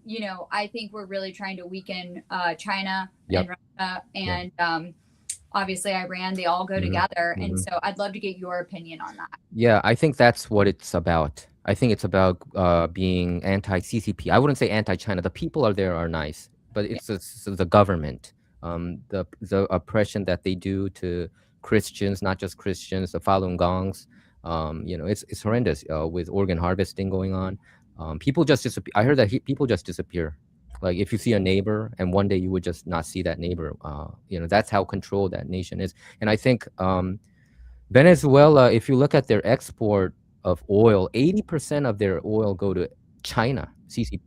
You know, I think we're really trying to weaken China and Russia and obviously Iran. They all go together. And so I'd love to get your opinion on that. Yeah, I think that's what it's about. I think it's about being anti-CCP. I wouldn't say anti-China. The people there are nice, but it's the government, the oppression that they do to Christians, not just Christians, the Falun Gongs. You know, it's horrendous with organ harvesting going on. People just disappear. I heard that people just disappear. Like if you see a neighbor and one day you would just not see that neighbor. You know, that's how controlled that nation is. And I think Venezuela, if you look at their export of oil, 80% of their oil go to China, CCP.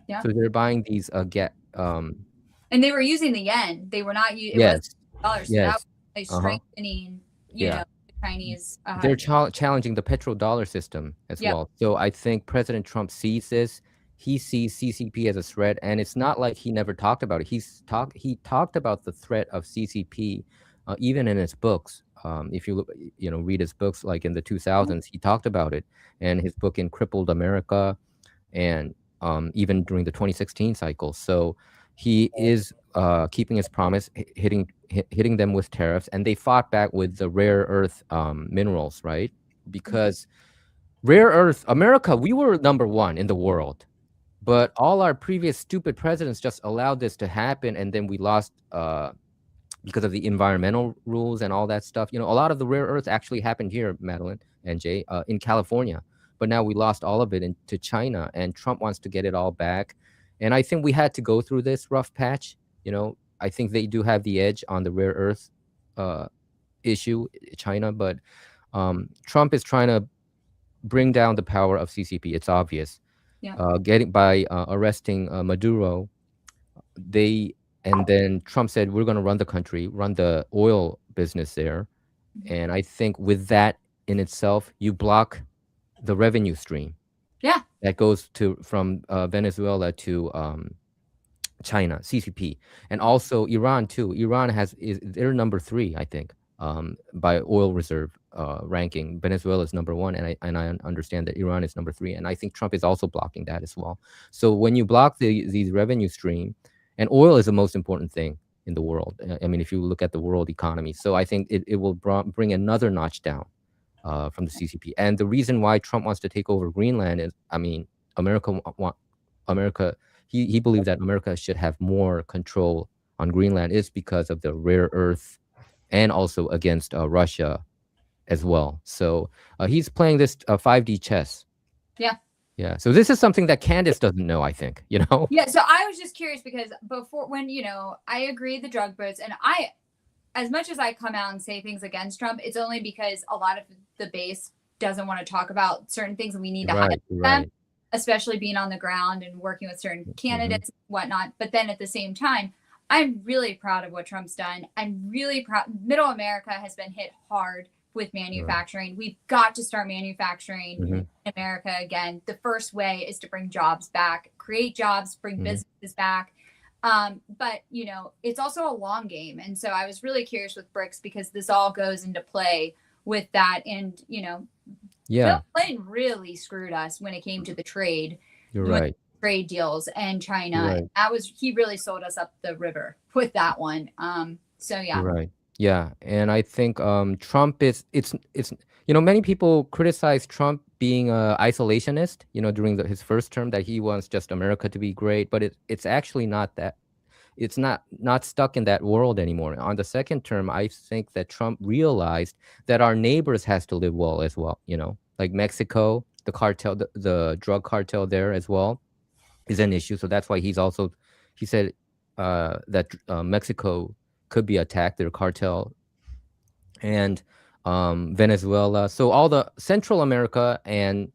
Yeah. So they're buying these and they were using the yen. They were not using dollars. So that was strengthening, you know, the Chinese. They're challenging the petrodollar system as well. So I think President Trump sees this. He sees CCP as a threat, and it's not like he never talked about it. He talked about the threat of CCP, even in his books. If you look, you know, read his books, like in the 2000s, he talked about it, and his book in Crippled America, and even during the 2016 cycle. So he is keeping his promise, hitting them with tariffs, and they fought back with the rare earth minerals, right? Because rare earth, America, we were #1 in the world. But all our previous stupid presidents just allowed this to happen, and then we lost because of the environmental rules and all that stuff. You know, a lot of the rare earth actually happened here, Madeline and Jay, in California. But now we lost all of it into China, and Trump wants to get it all back. And I think we had to go through this rough patch. You know, I think they do have the edge on the rare earth issue, China. But Trump is trying to bring down the power of CCP. It's obvious. Getting by arresting Maduro, and then Trump said, we're going to run the country, run the oil business there. And I think with that in itself, you block the revenue stream. Yeah. That goes from Venezuela to China, CCP, and also Iran too. Iran they're #3, I think, by oil reserve ranking. Venezuela is #1, and I understand that Iran is #3, and I think Trump is also blocking that as well. So when you block these revenue stream, and oil is the most important thing in the world. I mean, if you look at the world economy, so I think it will bring another notch down from the CCP. And the reason why Trump wants to take over Greenland is, I mean, America. He believed that America should have more control on Greenland is because of the rare earth, and also against Russia as well. So he's playing this 5D chess. Yeah. So this is something that Candace doesn't know, I think, you know? Yeah. So I was just curious because when, you know, I agree the drug boats, and as much as I come out and say things against Trump, it's only because a lot of the base doesn't want to talk about certain things, and we need to hide them, especially being on the ground and working with certain candidates and whatnot. But then at the same time, I'm really proud of what Trump's done. I'm really proud. Middle America has been hit hard with manufacturing. We've got to start manufacturing in America again. The first way is to bring jobs back, create jobs, bring businesses back. But, you know, it's also a long game. And so I was really curious with BRICS because this all goes into play with that. And, you know, Bill Clinton really screwed us when it came to the trade. You're right. Trade deals and China. He really sold us up the river with that one. So yeah. Right. Yeah. And I think Trump it's you know, many people criticize Trump being an isolationist, you know, during his first term, that he wants just America to be great, but it's actually not that. It's not stuck in that world anymore. On the second term, I think that Trump realized that our neighbors has to live well as well, you know, like Mexico, the cartel, the drug cartel there as well is an issue. So that's why he said that Mexico could be attacked, their cartel, and Venezuela. So all the Central America and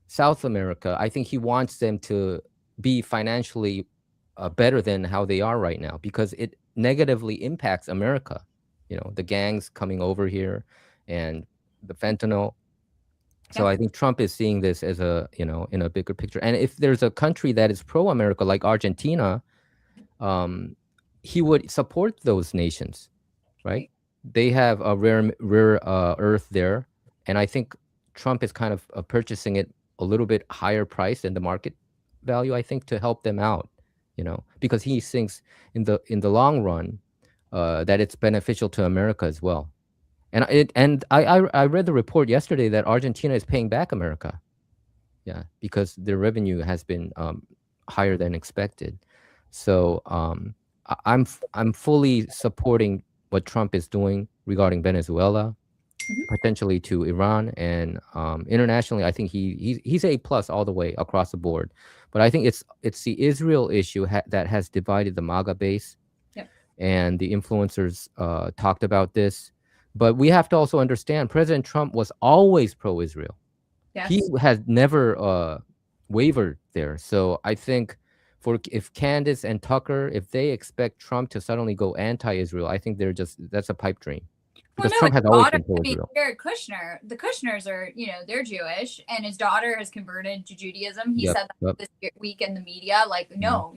South America, I think he wants them to be financially better than how they are right now, because it negatively impacts America. You know, the gangs coming over here and the fentanyl. So I think Trump is seeing this as in a bigger picture. And if there's a country that is pro-America like Argentina, he would support those nations, right? they have a rare earth there, and I think Trump is kind of purchasing it a little bit higher price than the market value, I think, to help them out, because he thinks in the long run that it's beneficial to America as well. And I read the report yesterday that Argentina is paying back America, because their revenue has been higher than expected. So I'm fully supporting what Trump is doing regarding Venezuela, potentially to Iran, and internationally, I think he's A+ all the way across the board. But I think it's the Israel issue that has divided the MAGA base, and the influencers talked about this. But we have to also understand President Trump was always pro-Israel. Yes. He has never wavered there. So I think if Candace and Tucker, if they expect Trump to suddenly go anti-Israel, I think that's a pipe dream. Because Trump has always been pro-Israel. Jared Kushner, the Kushners are, they're Jewish, and his daughter has converted to Judaism. He said that this week in the media, like, no,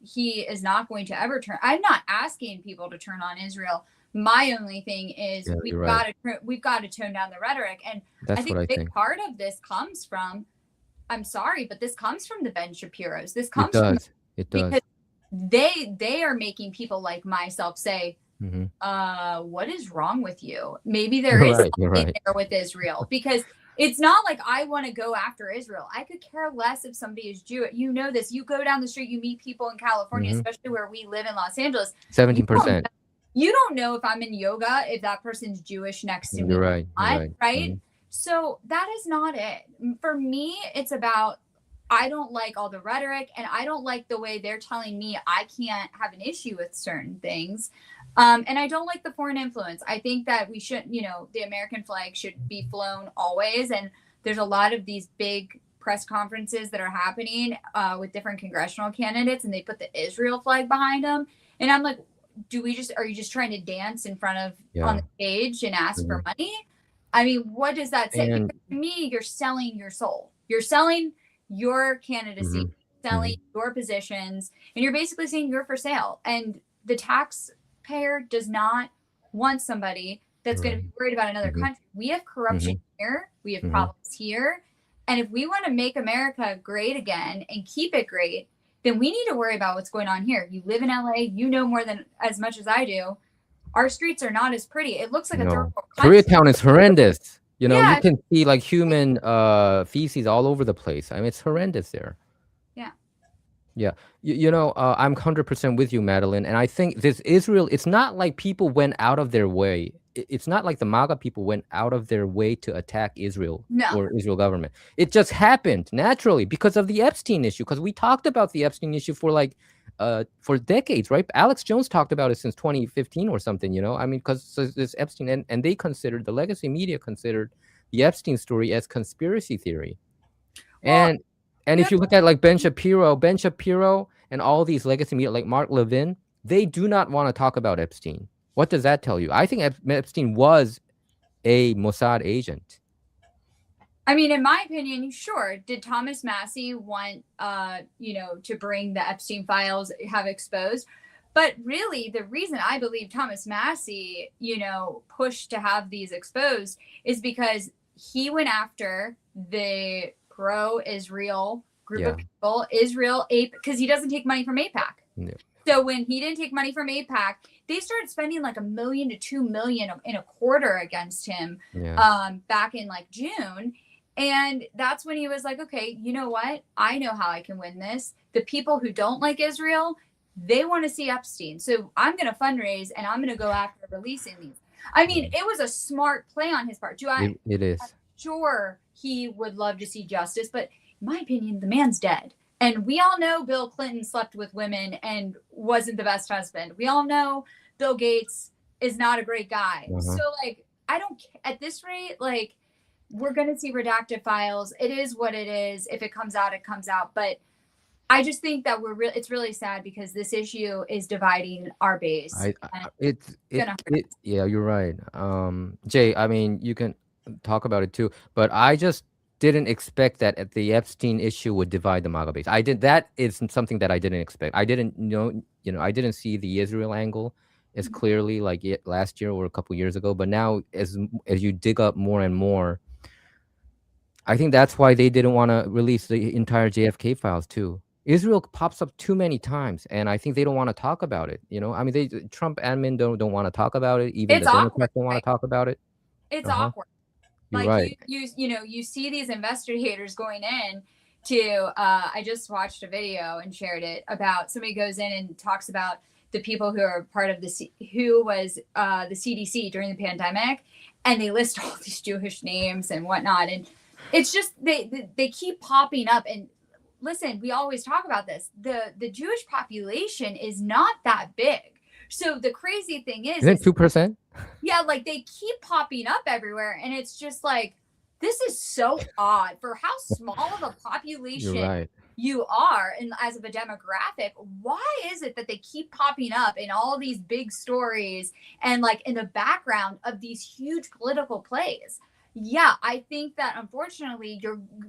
he is not going to ever turn. I'm not asking people to turn on Israel. My only thing is we've got to tone down the rhetoric, and I think a big part of this comes from. I'm sorry, but this comes from the Ben Shapiros. This comes from because they are making people like myself say, what is wrong with you? Maybe there is something there with Israel, because it's not like I want to go after Israel. I could care less if somebody is Jewish. You know this. You go down the street, you meet people in California, especially where we live in Los Angeles. 17%. You don't know if I'm in yoga, if that person's Jewish next to me. You're right. Right? So that is not it. For me, it's about, I don't like all the rhetoric, and I don't like the way they're telling me I can't have an issue with certain things. And I don't like the foreign influence. I think that we should, the American flag should be flown always. And there's a lot of these big press conferences that are happening with different congressional candidates, and they put the Israel flag behind them. And I'm like, are you just trying to dance in front of on the stage and ask for money? I mean, what does that say? Because to me, you're selling your soul. You're selling your candidacy, selling your positions, and you're basically saying you're for sale. And the taxpayer does not want somebody that's going to be worried about another country. We have corruption here. We have problems here. And if we want to make America great again and keep it great, then we need to worry about what's going on here. You live in LA, you know more than as much as I do. Our streets are not as pretty. It looks like a third world country. Koreatown is horrendous. You can see like human feces all over the place. I mean, it's horrendous there. Yeah. I'm 100% with you, Madeline. And I think this Israel, it's not like people went out of their way. It's not like the MAGA people went out of their way to attack Israel or Israel government. It just happened naturally because of the Epstein issue. Because we talked about the Epstein issue for decades, right? Alex Jones talked about it since 2015 or something, I mean, because this Epstein, and they considered, the legacy media considered the Epstein story as conspiracy theory. Well, and if you look at like Ben Shapiro and all these legacy media like Mark Levin, they do not want to talk about Epstein. What does that tell you? I think Epstein was a Mossad agent. I mean, in my opinion, sure. Did Thomas Massie want, to bring the Epstein files, have exposed? But really, the reason I believe Thomas Massie, pushed to have these exposed is because he went after the pro-Israel group of people, because he doesn't take money from AIPAC. Yeah. So when he didn't take money from AIPAC, they started spending like $1 million to $2 million in a quarter against him back in like June. And that's when he was like, okay, you know what? I know how I can win this. The people who don't like Israel, they want to see Epstein. So I'm going to fundraise and I'm going to go after releasing these. I mean, it was a smart play on his part. It is. I'm sure he would love to see justice, but in my opinion, the man's dead. And we all know Bill Clinton slept with women and wasn't the best husband. We all know Bill Gates is not a great guy. So like, I don't, at this rate, like, we're going to see redacted files. It is what it is. If it comes out, it comes out. But I just think that it's really sad because this issue is dividing our base. Yeah, you're right. Jay, I mean, you can talk about it too, but I just didn't expect that the Epstein issue would divide the MAGA base. That is something that I didn't expect. I didn't know, I didn't see the Israel angle as clearly like last year or a couple years ago. But now, as you dig up more and more, I think that's why they didn't want to release the entire JFK files too. Israel pops up too many times, and I think they don't want to talk about it. I mean, Trump admin don't want to talk about it. Even it's the awkward. Democrats don't want to talk about it. It's awkward. You're like right. you see these investigators going in to I just watched a video and shared it about somebody goes in and talks about the people who are part of who was the CDC during the pandemic, and they list all these Jewish names and whatnot, and it's just they keep popping up. And listen, we always talk about this. The Jewish population is not that big. So the crazy thing is 2%? Yeah, like they keep popping up everywhere, and it's just like, this is so odd for how small of a population you are, and as of a demographic. Why is it that they keep popping up in all these big stories and like in the background of these huge political plays? Yeah, I think that unfortunately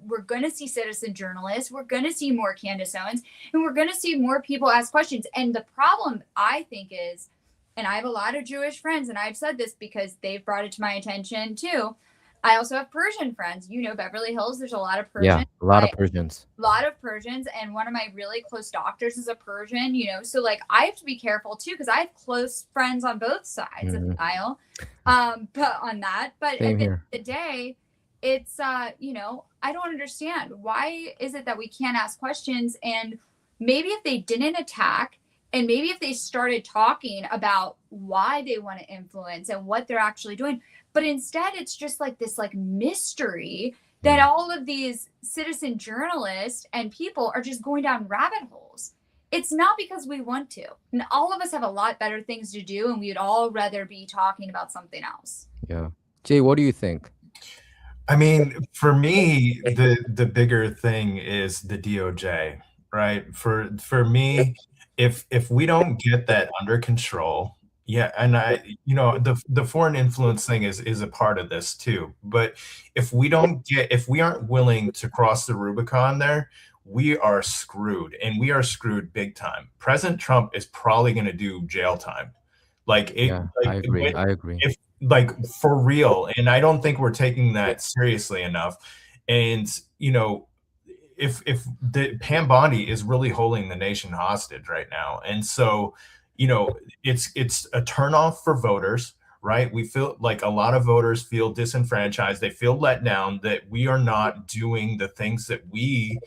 we're going to see citizen journalists, we're going to see more Candace Owens, and we're going to see more people ask questions. And the problem, I think, is, and I have a lot of Jewish friends, and I've said this because they've brought it to my attention too. I also have Persian friends. Beverly Hills, there's a lot of Persians. Yeah, a lot of Persians. A lot of Persians. And one of my really close doctors is a Persian, So like I have to be careful too, because I have close friends on both sides of the aisle. But on that, but Same at the here. end of the day, it's I don't understand. Why is it that we can't ask questions? And maybe if they didn't attack, and maybe if they started talking about why they want to influence and what they're actually doing, but instead it's just like this like mystery that all of these citizen journalists and people are just going down rabbit holes. It's not because we want to. And all of us have a lot better things to do, and we'd all rather be talking about something else. Yeah. Jay, what do you think? I mean, for me, the bigger thing is the DOJ, right? For me, if we don't get that under control, yeah, and the foreign influence thing is a part of this too. But if we aren't willing to cross the Rubicon there, we are screwed, and we are screwed big time. President Trump is probably going to do jail time. I agree. If for real, and I don't think we're taking that seriously enough. And if the Pam Bondi is really holding the nation hostage right now, and so it's a turnoff for voters, right? We feel like a lot of voters feel disenfranchised. They feel let down that we are not doing the things that we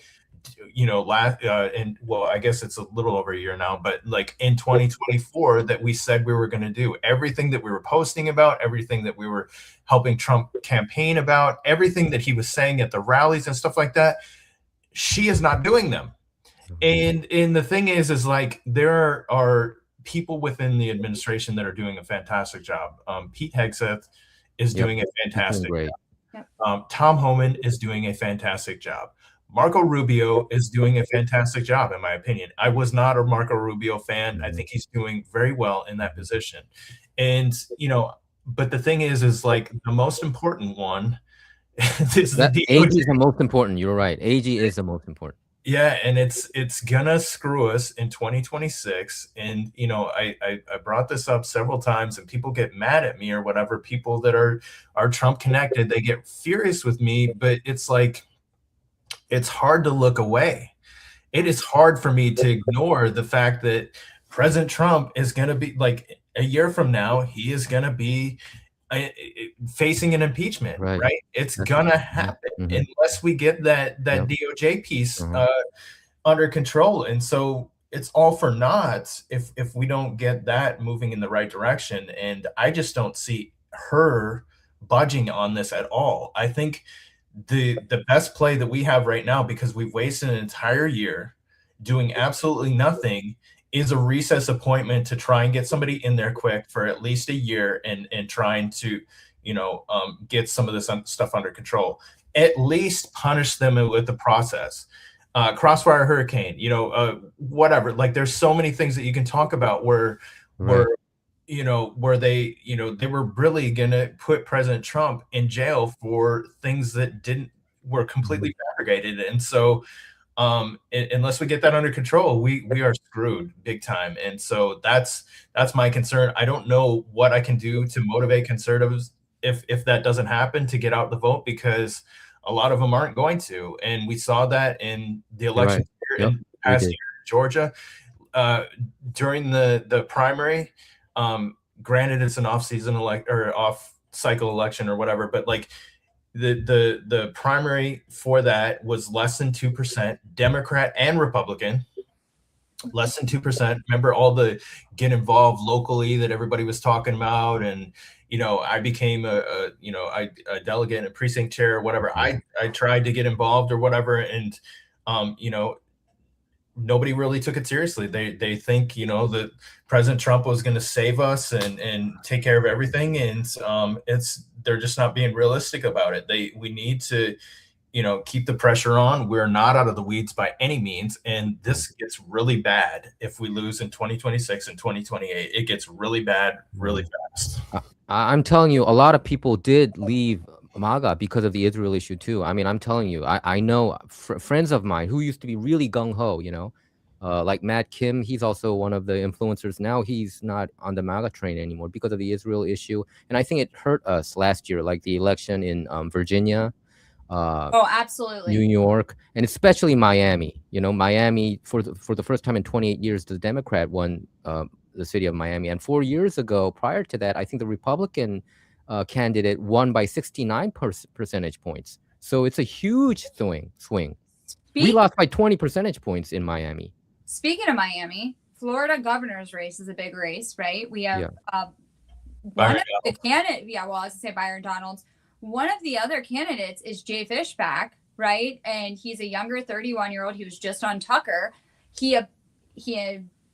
I guess it's a little over a year now, but like in 2024 that we said we were going to do everything that we were posting about, everything that we were helping Trump campaign about, everything that he was saying at the rallies and stuff like that. She is not doing them. And the thing is like there are people within the administration that are doing a fantastic job. Pete Hegseth is doing a fantastic job. Tom Homan is doing a fantastic job. Marco Rubio is doing a fantastic job, in my opinion. I was not a Marco Rubio fan. I think he's doing very well in that position. And, but the thing is like the most important one is the DOJ. AG is the most important. You're right. AG is the most important. Yeah, and it's gonna screw us in 2026. And I brought this up several times, and people get mad at me or whatever. People that are Trump connected, they get furious with me, but it's like, it's hard to look away. It is hard for me to ignore the fact that President Trump is going to be, like, a year from now, he is going to be facing an impeachment, right? It's going to happen unless we get that DOJ piece under control. And so it's all for naught if we don't get that moving in the right direction. And I just don't see her budging on this at all. I think the best play that we have right now, because we've wasted an entire year doing absolutely nothing, is a recess appointment to try and get somebody in there quick for at least a year and trying to get some of this stuff under control. At least punish them with the process. Crossfire Hurricane, whatever. Like, there's so many things that you can talk about where they were really gonna put President Trump in jail for things that were completely fabricated. And so unless we get that under control, we are screwed big time. And so that's my concern. I don't know what I can do to motivate conservatives if that doesn't happen, to get out the vote, because a lot of them aren't going to. And we saw that in the election in past year in Georgia, during the primary. Granted, it's an off-season off-cycle election or whatever, but like the primary for that was less than 2%, Democrat and Republican, less than 2%. Remember all the get involved locally that everybody was talking about, and I became a delegate and a precinct chair or whatever. I tried to get involved or whatever, and nobody really took it seriously. They think that President Trump was going to save us and take care of everything, and they're just not being realistic about it. We need to keep the pressure on. We're not out of the weeds by any means, and this gets really bad if we lose in 2026 and 2028. It gets really bad really fast. I'm telling you, a lot of people did leave MAGA because of the Israel issue too. I mean, I'm telling you, I know friends of mine who used to be really gung-ho, like Matt Kim. He's also one of the influencers now. He's not on the MAGA train anymore because of the Israel issue. And I think it hurt us last year, like the election in Virginia, absolutely, New York, and especially Miami. Miami, for the first time in 28 years, the Democrat won the city of Miami. And 4 years ago, prior to that, I think the Republican candidate won by 69 percentage points. So it's a huge swing. We lost by 20 percentage points in Miami. Speaking of Miami, Florida governor's race is a big race, right? We have one of the candidates. Yeah, well, I was going to say Byron Donalds. One of the other candidates is Jay Fishback, right? And he's a younger 31-year-old. He was just on Tucker. He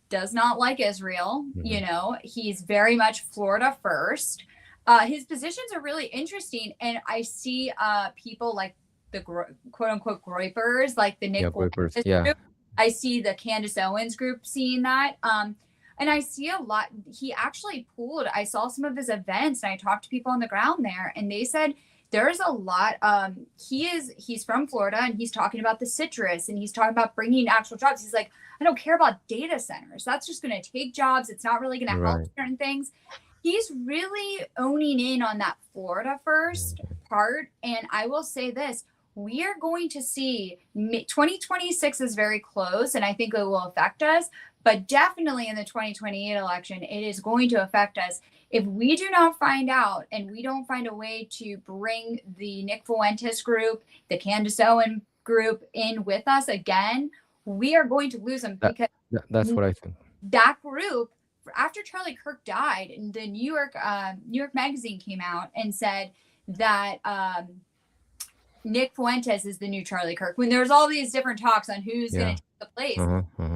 does not like Israel. Mm-hmm. He's very much Florida first. His positions are really interesting, and I see people like the quote unquote Groypers, like the Nick Groypers, group. I see the Candace Owens group seeing that. And I see a lot. He actually pulled, I saw some of his events, and I talked to people on the ground there, and they said there's a lot. He's from Florida, and he's talking about the citrus, and he's talking about bringing actual jobs. He's like, I don't care about data centers. That's just going to take jobs. It's not really going to help certain things. He's really owning in on that Florida first part. And I will say this, we are going to see 2026 is very close, and I think it will affect us, but definitely in the 2028 election, it is going to affect us. If we do not find out and we don't find a way to bring the Nick Fuentes group, the Candace Owens group in with us again, we are going to lose them, because that's what I think. That group, after Charlie Kirk died, and the New York Magazine came out and said that Nick Fuentes is the new Charlie Kirk. When there was all these different talks on who's going to take the place,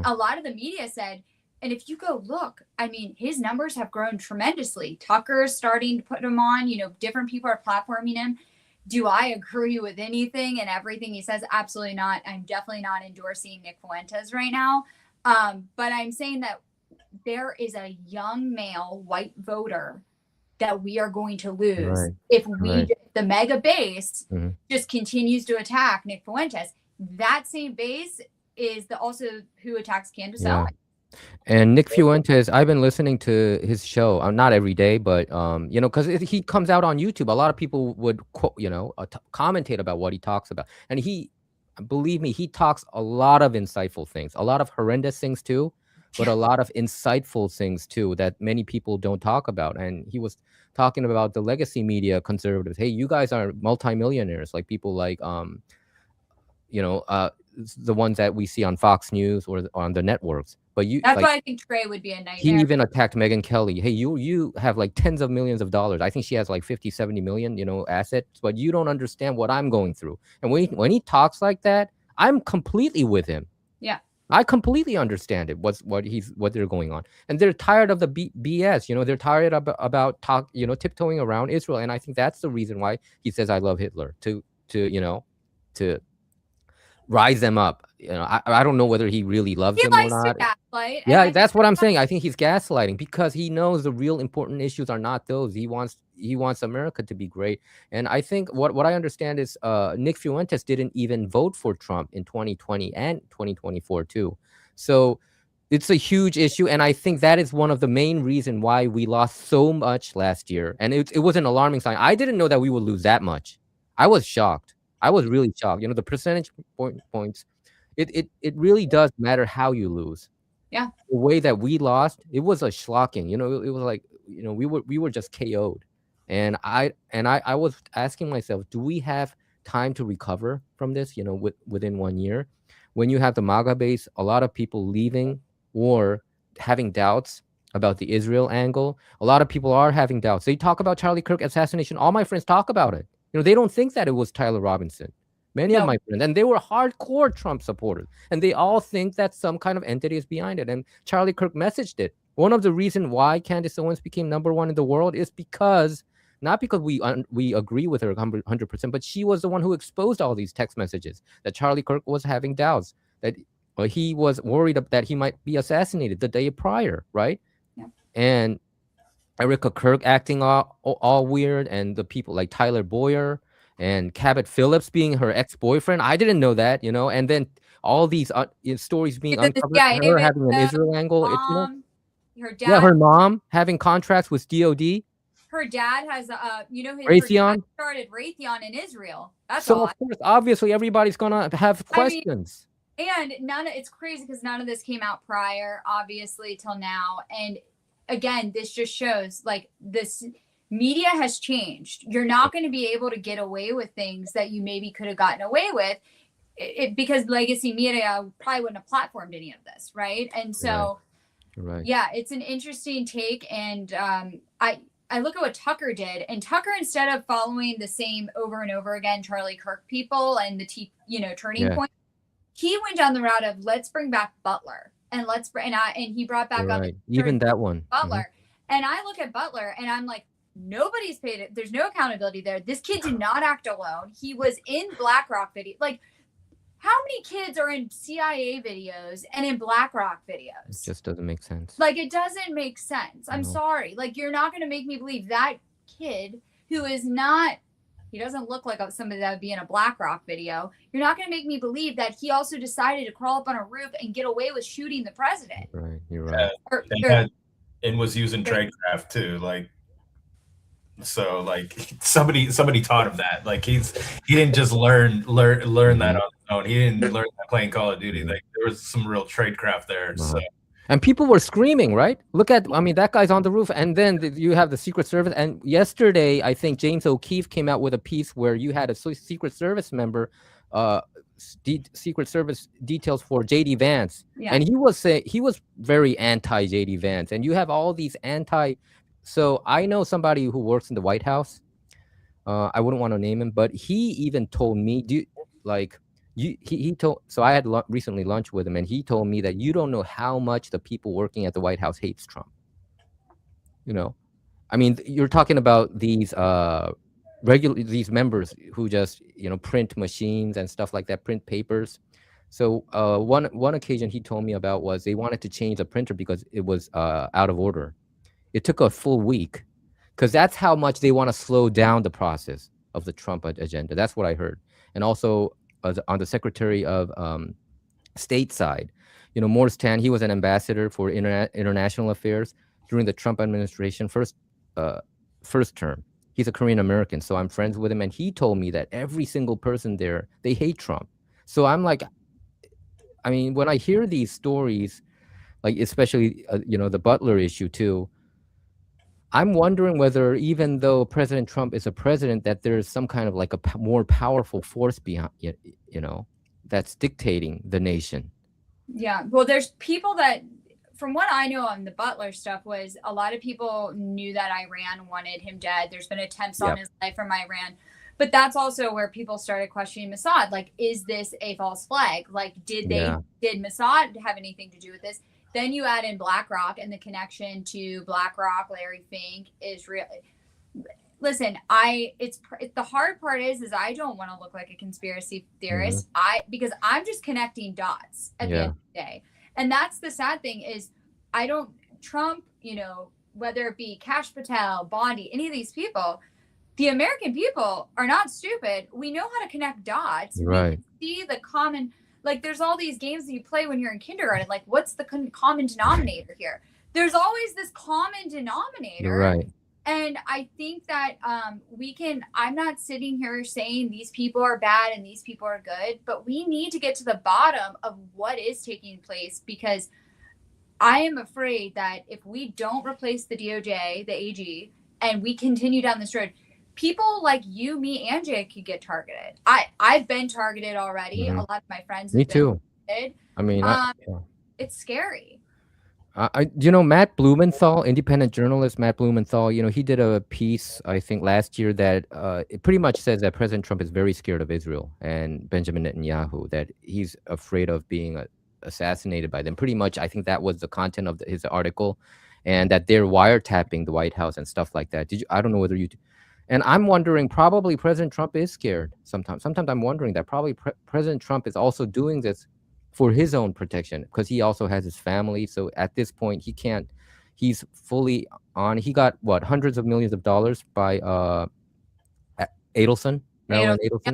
a lot of the media said, and if you go look, I mean, his numbers have grown tremendously. Tucker's starting to put him on, different people are platforming him. Do I agree with anything and everything he says? Absolutely not. I'm definitely not endorsing Nick Fuentes right now. But I'm saying that there is a young male white voter that we are going to lose if the mega base just continues to attack Nick Fuentes. That same base is also who attacks Candace Owens. And Nick Fuentes, I've been listening to his show, not every day, but because he comes out on YouTube. A lot of people would commentate about what he talks about, and believe me, he talks a lot of insightful things, a lot of horrendous things too, but a lot of insightful things too that many people don't talk about. And he was talking about the legacy media conservatives. Hey, you guys are multimillionaires, like people like the ones that we see on Fox News or on the networks. But that's why I think Trey would be a nightmare. He even attacked Megyn Kelly. Hey, you have like tens of millions of dollars. I think she has like 50, 70 million, assets, but you don't understand what I'm going through. And when he talks like that, I'm completely with him. Yeah. I completely understand it. What they're going on, and they're tired of the BS. They're tired about tiptoeing around Israel, and I think that's the reason why he says I love Hitler to rise them up. I don't know whether he really loves them or not. Gaslight, yeah, that's what I'm saying. I think he's gaslighting because he knows the real important issues are not those. He wants he wants America to be great. And I think what I understand is Nick Fuentes didn't even vote for Trump in 2020 and 2024 too. So it's a huge issue, and I think that is one of the main reason why we lost so much last year. And it was an alarming sign. I didn't know that we would lose that much. I was shocked. I was really shocked. You know, the percentage points, it really does matter how you lose. Yeah. The way that we lost, it was a shocking. You know, it was like, you know, we were just KO'd. And I was asking myself, do we have time to recover from this, you know, within 1 year? When you have the MAGA base, a lot of people leaving or having doubts about the Israel angle. A lot of people are having doubts. They talk about Charlie Kirk assassination. All my friends talk about it. You know, they don't think that it was Tyler Robinson. Many of my friends, and they were hardcore Trump supporters, and they all think that some kind of entity is behind it. And Charlie Kirk messaged it. One of the reasons why Candace Owens became #1 in the world is because, not because we agree with her 100%, but she was the one who exposed all these text messages that Charlie Kirk was having doubts, that he was worried that he might be assassinated the day prior, right? Yeah. And Erica Kirk acting all weird, and the people like Tyler Boyer and Cabot Phillips being her ex-boyfriend. I didn't know that, you know. And then all these stories being uncovered, her having an Israel angle. Her dad, yeah, her mom having contracts with DOD. Her dad has Raytheon started Raytheon in Israel. That's so of course, obviously, everybody's gonna have questions. And it's crazy because none of this came out prior, obviously, till now. And again, this just shows like this media has changed. You're not going to be able to get away with things that you maybe could have gotten away with because legacy media probably wouldn't have platformed any of this, right? And so, yeah, it's an interesting take. And I look at what Tucker did, and Tucker, instead of following the same over and over again Charlie Kirk people and the turning point, he went down the route of let's bring back Butler, and he brought back up even that one Butler. And I look at Butler and I'm like, nobody's paid it. There's no accountability there. This kid did not act alone. He was in BlackRock video. Like, how many kids are in CIA videos and in BlackRock videos? It just doesn't make sense. Like, it doesn't make sense. I'm sorry. Like, you're not going to make me believe that kid who is not, he doesn't look like somebody that would be in a BlackRock video. You're not going to make me believe that he also decided to crawl up on a roof and get away with shooting the president. Right. You're right. And was using tradecraft too. Like, so like somebody taught him that. Like he didn't just learn that on his own. He didn't learn that playing Call of Duty. Like there was some real tradecraft there. So. And people were screaming, right? Look at, I mean, that guy's on the roof. And then you have the Secret Service. And yesterday, I think James O'Keefe came out with a piece where you had a Secret Service member, Secret Service details for J.D. Vance. Yeah. And he was very anti J.D. Vance. And you have all these so I know somebody who works in the White House. I wouldn't want to name him, but he even told me, so I had recently lunch with him, and he told me that you don't know how much the people working at the White House hates Trump. You know, I mean, you're talking about these these members who just print machines and stuff like that, print papers. So one occasion he told me about was they wanted to change the printer because it was out of order. It took a full week because that's how much they want to slow down the process of the Trump agenda. That's what I heard. And also, on the Secretary of State side, Morris Tan, he was an ambassador for international affairs during the Trump administration first term. He's a Korean American, so I'm friends with him, and he told me that every single person there, they hate Trump. So I'm like, I mean, when I hear these stories, like especially the Butler issue too, I'm wondering whether, even though President Trump is a president, that there's some kind of like a more powerful force behind, that's dictating the nation. Yeah. Well, there's people that, from what I know on the Butler stuff, was a lot of people knew that Iran wanted him dead. There's been attempts on his life from Iran. But that's also where people started questioning Mossad. Like, is this a false flag? Like, did Mossad have anything to do with this? Then you add in BlackRock and the connection to BlackRock, Larry Fink, Israel. Listen, the hard part is I don't want to look like a conspiracy theorist. Because I'm just connecting dots at the end of the day. And that's the sad thing is Trump, whether it be Kash Patel, Bondi, any of these people, the American people are not stupid. We know how to connect dots. Right. We can see the common, like there's all these games that you play when you're in kindergarten. Like, what's the common denominator here? There's always this common denominator. Right. And I think that I'm not sitting here saying these people are bad and these people are good, but we need to get to the bottom of what is taking place, because I am afraid that if we don't replace the DOJ, the AG, and we continue down this road, people like you, me, and Jay could get targeted. I've been targeted already. A lot of my friends have Me been too. targeted. I mean, it's scary. Matt Blumenthal, independent journalist Matt Blumenthal, he did a piece, I think last year, that it pretty much says that President Trump is very scared of Israel and Benjamin Netanyahu, that he's afraid of being assassinated by them. Pretty much, I think that was the content of his article, and that they're wiretapping the White House and stuff like that. I don't know whether you... And I'm wondering, probably President Trump is scared sometimes. Sometimes I'm wondering that probably President Trump is also doing this for his own protection, because he also has his family. So at this point, he's fully on. He got hundreds of millions of dollars by Marilyn Adelson,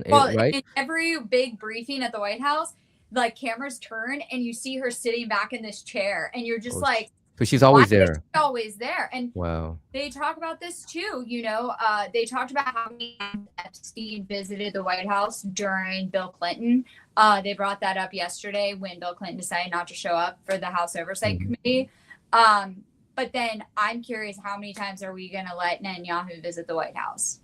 well, right? In every big briefing at the White House, like cameras turn and you see her sitting back in this chair, and you're just like, so she's always there. She's always there. And wow, they talk about this too. They talked about how many times Epstein visited the White House during Bill Clinton. They brought that up yesterday when Bill Clinton decided not to show up for the House Oversight Committee. But then I'm curious, how many times are we going to let Netanyahu visit the White House?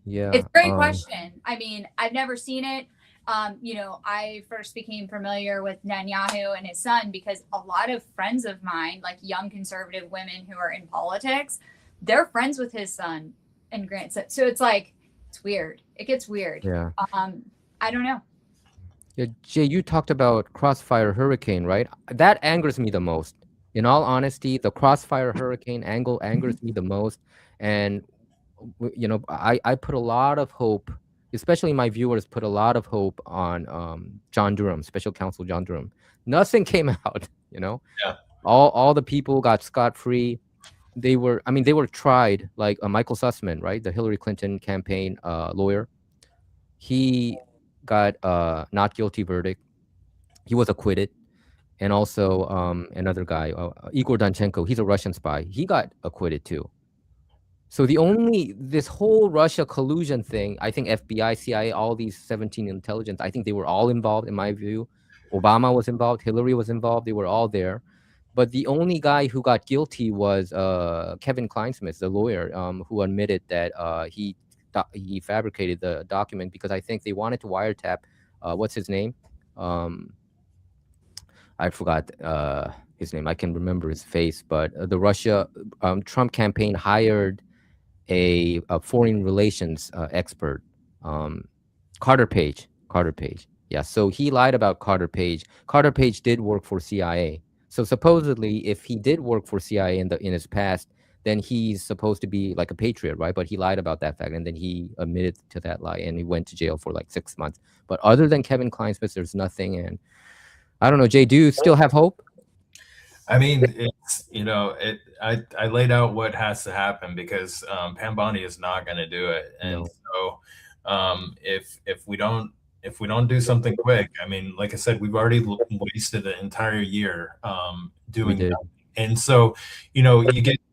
Yeah, it's a great question. I mean, I've never seen it. I first became familiar with Netanyahu and his son because a lot of friends of mine, like young conservative women who are in politics, they're friends with his son and grandson. So it's like, it's weird. It gets weird. Yeah. I don't know. Yeah, Jay, you talked about Crossfire Hurricane, right? That angers me the most. In all honesty, the Crossfire Hurricane angle angers me the most. And, I put a lot of hope, especially my viewers put a lot of hope on John Durham, Special Counsel John Durham. Nothing came out, Yeah. All the people got scot-free. They were tried, like Michael Sussman, right? The Hillary Clinton campaign lawyer. He got not guilty verdict. He was acquitted. And also another guy, Igor Danchenko, he's a Russian spy. He got acquitted too. So this whole Russia collusion thing, I think FBI, CIA, all these 17 intelligence, I think they were all involved in my view. Obama was involved, Hillary was involved, they were all there. But the only guy who got guilty was Kevin Kleinsmith, the lawyer, who admitted that he fabricated the document because I think they wanted to wiretap, what's his name? I forgot his name. I can remember his face, but the Russia Trump campaign hired a foreign relations expert, Carter Page. Yeah, so he lied about Carter Page. Carter Page did work for CIA. So supposedly, if he did work for CIA in his past, then he's supposed to be like a patriot, right? But he lied about that fact, and then he admitted to that lie, and he went to jail for like 6 months. But other than Kevin Kleinsmith, there's nothing. And I don't know, Jay, do you still have hope? I mean, it's, I laid out what has to happen because Pam Bondi is not going to do it. And so if we don't do something quick, I mean, like I said, we've already wasted an entire year doing that. And so,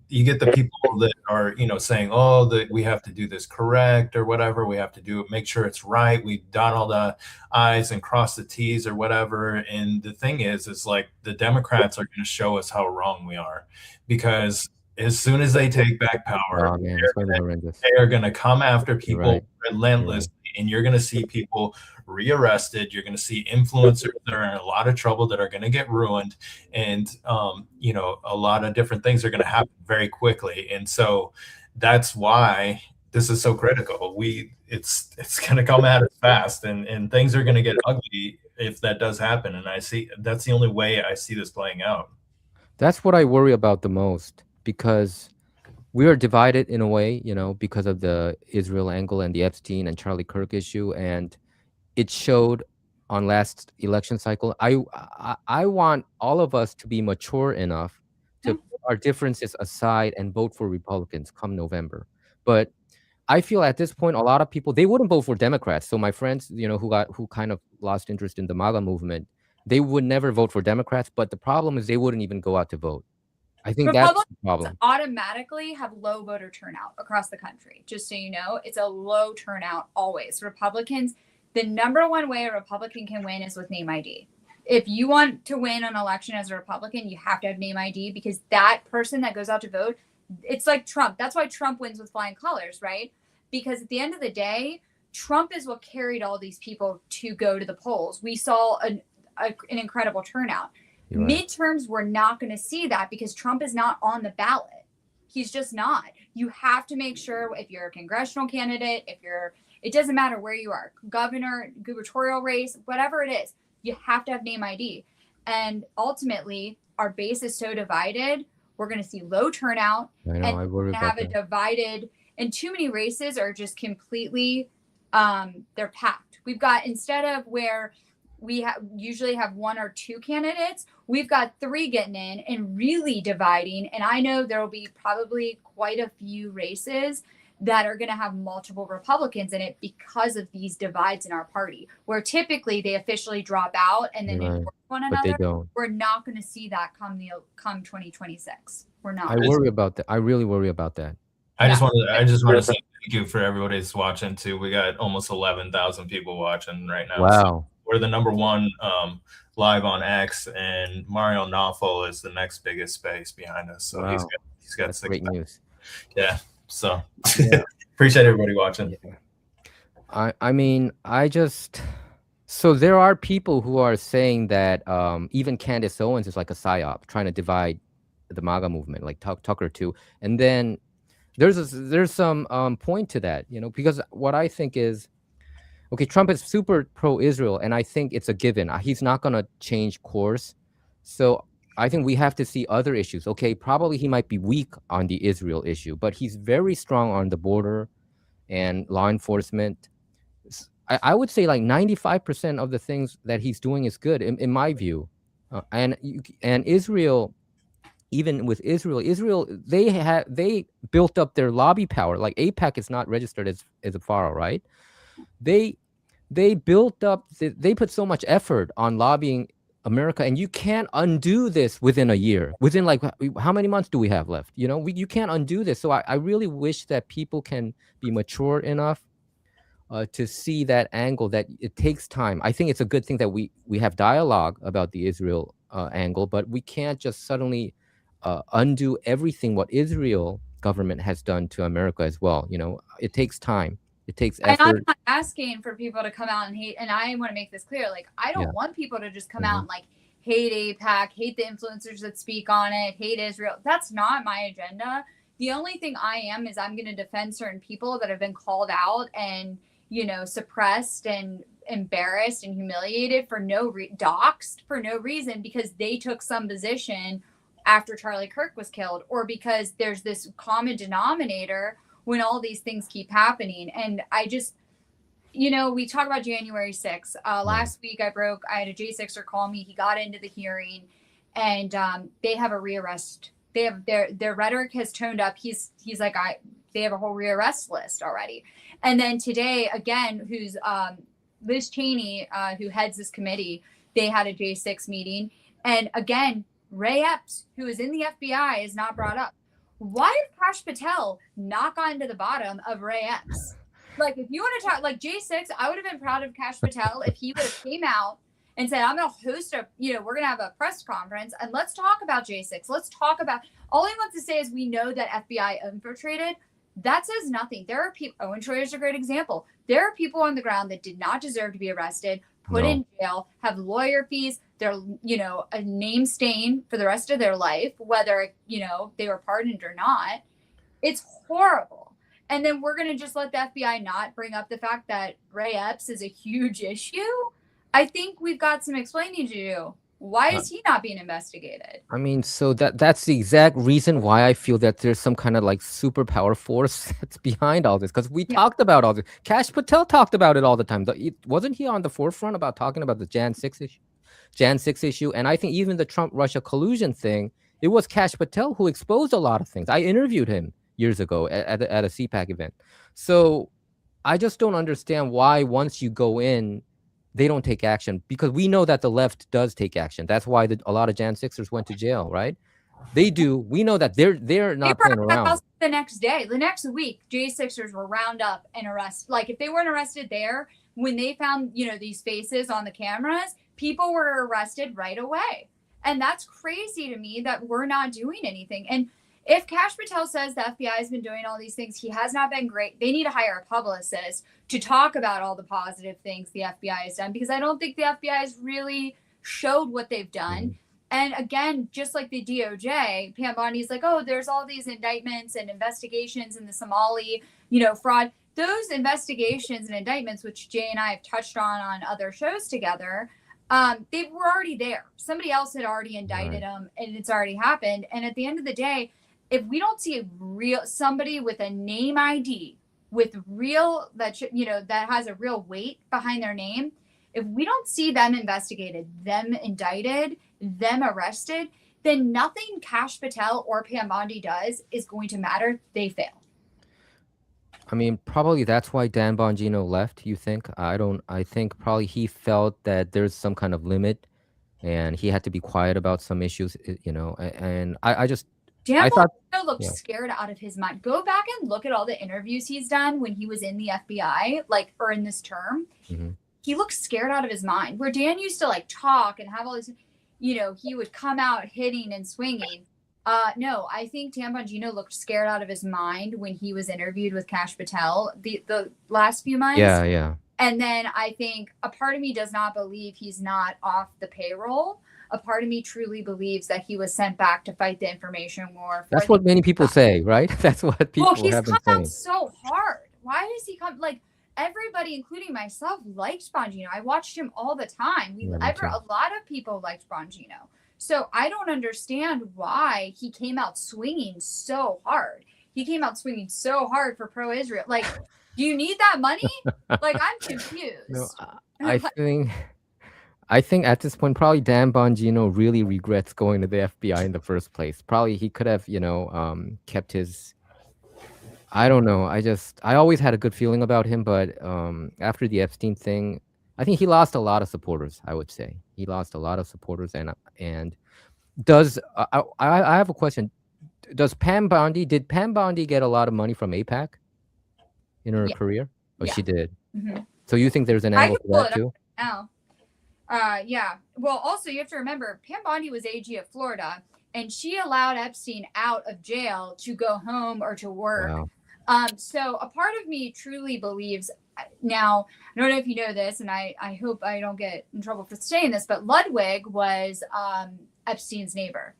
you get the people that are, saying, oh, that we have to do this correct or whatever. We have to do it, make sure it's right. We dot all the I's and cross the T's or whatever. And the thing is like the Democrats are going to show us how wrong we are, because as soon as they take back power, they are going to come after people relentlessly. And you're going to see people rearrested. You're going to see influencers that are in a lot of trouble that are going to get ruined. And, a lot of different things are going to happen very quickly. And so that's why this is so critical. It's going to come at us fast, and things are going to get ugly if that does happen. And that's the only way I see this playing out. That's what I worry about the most, because we are divided in a way, because of the Israel angle and the Epstein and Charlie Kirk issue. And it showed on last election cycle. I want all of us to be mature enough to our differences aside and vote for Republicans come November. But I feel at this point, a lot of people, they wouldn't vote for Democrats. So my friends, who kind of lost interest in the MAGA movement, they would never vote for Democrats. But the problem is they wouldn't even go out to vote. I think that's the problem. Automatically have low voter turnout across the country. Just so you know, it's a low turnout always. Republicans, the number one way a Republican can win is with name ID. If you want to win an election as a Republican, you have to have name ID, because that person that goes out to vote, it's like Trump. That's why Trump wins with flying colors, right? Because at the end of the day, Trump is what carried all these people to go to the polls. We saw an incredible turnout. Right. Midterms, we're not going to see that because Trump is not on the ballot. He's just not. You have to make sure, if you're a congressional candidate, it doesn't matter where you are, governor, gubernatorial race, whatever it is, you have to have name ID. And ultimately, our base is so divided, we're going to see low turnout. I know, I worry about have a divided, and too many races are just completely, they're packed. We've got, instead of where we usually have one or two candidates, we've got three getting in and really dividing. And I know there will be probably quite a few races that are going to have multiple Republicans in it because of these divides in our party, where typically they officially drop out and then endorse one another. But they don't. We're not going to see that come 2026. We're not. I worry about that. I really worry about that. I just want to say thank you for everybody that's watching too. We got almost 11,000 people watching right now. Wow. So we're the number one live on X, and Mario Nawfal is the next biggest space behind us. So wow. he's got That's great news. Yeah. So appreciate everybody watching. Yeah. I mean, so there are people who are saying that even Candace Owens is like a psyop, trying to divide the MAGA movement, like Tucker too. And then there's some point to that, because what I think is, okay, Trump is super pro-Israel, and I think it's a given. He's not going to change course. So I think we have to see other issues. Okay, probably he might be weak on the Israel issue, but he's very strong on the border and law enforcement. I would say like 95% of the things that he's doing is good, in my view. And Israel, even with Israel, they built up their lobby power. Like AIPAC is not registered as a FARA, right? They built up, they put so much effort on lobbying America, and you can't undo this within a year. Within like, how many months do we have left? You can't undo this. So I really wish that people can be mature enough to see that angle, that it takes time. I think it's a good thing that we have dialogue about the Israel angle, but we can't just suddenly undo everything what Israel government has done to America as well. It takes time. It takes effort. And I'm not asking for people to come out and hate. And I want to make this clear. Like, I don't want people to just come out and like hate AIPAC, hate the influencers that speak on it, hate Israel. That's not my agenda. The only thing I am is I'm going to defend certain people that have been called out and, suppressed and embarrassed and humiliated for doxxed for no reason, because they took some position after Charlie Kirk was killed, or because there's this common denominator when all these things keep happening. And I just, we talk about January 6th. Last week I had a J6er call me. He got into the hearing, and they have a rearrest. They have their rhetoric has toned up. He's like, they have a whole rearrest list already. And then today, again, who's Liz Cheney, who heads this committee, they had a J6 meeting. And again, Ray Epps, who is in the FBI, is not brought up. Why did Kash Patel not gotten to the bottom of Ray Epps? Like, if you want to talk like J6, I would have been proud of Kash Patel if he would have came out and said, I'm going to host we're going to have a press conference and let's talk about J6. Let's talk about, all he wants to say is we know that FBI infiltrated. That says nothing. There are people, Owen Schroyer is a great example. There are people on the ground that did not deserve to be arrested, put in jail, have lawyer fees. They're, a name stain for the rest of their life, whether, they were pardoned or not. It's horrible. And then we're going to just let the FBI not bring up the fact that Ray Epps is a huge issue. I think we've got some explaining to do. Why is he not being investigated? I mean, so that's the exact reason why I feel that there's some kind of like superpower force that's behind all this. Because we talked about all this. Kash Patel talked about it all the time. Wasn't he on the forefront about talking about the Jan 6 issue? And I think even the Trump-Russia collusion thing It was Kash Patel who exposed a lot of things. I interviewed him years ago at a CPAC event. So I just don't understand why once you go in, they don't take action, because we know that the left does take action. That's why a lot of Jan 6ers went to jail, right? They do. We know that they're not playing around. The next day, the next week, J6ers were round up and arrested. Like, if they weren't arrested there, when they found, these faces on the cameras, people were arrested right away. And that's crazy to me that we're not doing anything. And if Kash Patel says the FBI has been doing all these things, he has not been great. They need to hire a publicist to talk about all the positive things the FBI has done, because I don't think the FBI has really showed what they've done. Mm-hmm. And again, just like the DOJ, Pam Bondi's like, oh, there's all these indictments and investigations in the Somali, fraud. Those investigations and indictments, which Jay and I have touched on other shows together, they were already there. Somebody else had already indicted them, and it's already happened. And at the end of the day, if we don't see somebody with a name ID, with real, that has a real weight behind their name, if we don't see them investigated, them indicted, them arrested, then nothing Kash Patel or Pam Bondi does is going to matter. They fail. I mean, probably that's why Dan Bongino left, you think? I think probably he felt that there's some kind of limit and he had to be quiet about some issues, and I thought looked scared out of his mind. Go back and look at all the interviews he's done when he was in the FBI, or in this term. Mm-hmm. He looked scared out of his mind, where Dan used to talk and have all this, he would come out hitting and swinging. No, I think Dan Bongino looked scared out of his mind when he was interviewed with Kash Patel the last few months. Yeah. And then I think a part of me does not believe he's not off the payroll. A part of me truly believes that he was sent back to fight the information war. That's what many people say, right? That's what people have been saying. Well, he's come out so hard. Why does he come? Everybody, including myself, liked Bongino. I watched him all the time. A lot of people liked Bongino. So I don't understand why he came out swinging so hard. He came out swinging so hard for pro-Israel. Do you need that money? I'm confused. No, I think at this point, probably Dan Bongino really regrets going to the FBI in the first place. Probably he could have, kept his... I don't know. I always had a good feeling about him, but after the Epstein thing, I think he lost a lot of supporters. I would say he lost a lot of supporters, and does I have a question? Did Pam Bondi get a lot of money from AIPAC in her career? Oh, yeah. She did. Mm-hmm. So you think there's an angle for that too? Now, yeah. Well, also you have to remember Pam Bondi was AG of Florida, and she allowed Epstein out of jail to go home or to work. Wow. So a part of me truly believes, now, I don't know if you know this, and I hope I don't get in trouble for saying this, but Ludwig was Epstein's neighbor.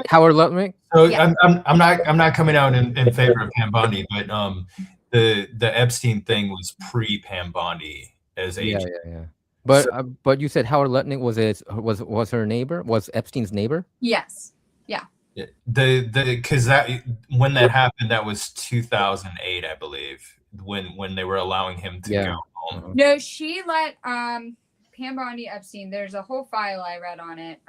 Howard Ludwig? So yeah. I'm not coming out in favor of Pam Bondi, but the Epstein thing was pre-Pam Bondi as agent. Yeah. But you said Howard Lutnick was her neighbor, was Epstein's neighbor? Yes. Yeah. Because when that happened, that was 2008, I believe, when they were allowing him to go home. No, she let Pam Bondi Epstein. There's a whole file I read on it.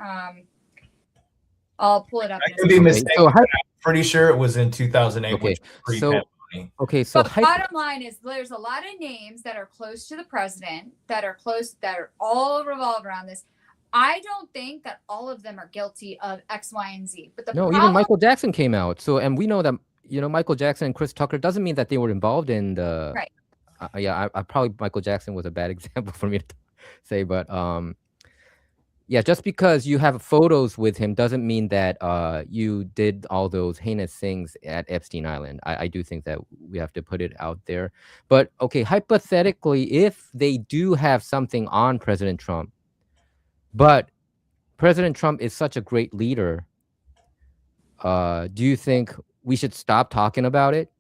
I'll pull it up. I could be mistaken. So I'm pretty sure it was in 2008. Okay. Which was pre-Pam Bondi. Okay, so but bottom line is there's a lot of names that are close to the president that are all revolve around this. I don't think that all of them are guilty of X, Y, and Z. But even Michael Jackson came out. So, and we know that Michael Jackson and Chris Tucker doesn't mean that they were involved in the right. I probably Michael Jackson was a bad example for me to say, but just because you have photos with him doesn't mean that you did all those heinous things at Epstein Island. I do think that we have to put it out there. But okay, hypothetically, if they do have something on President Trump, but President Trump is such a great leader, do you think we should stop talking about it?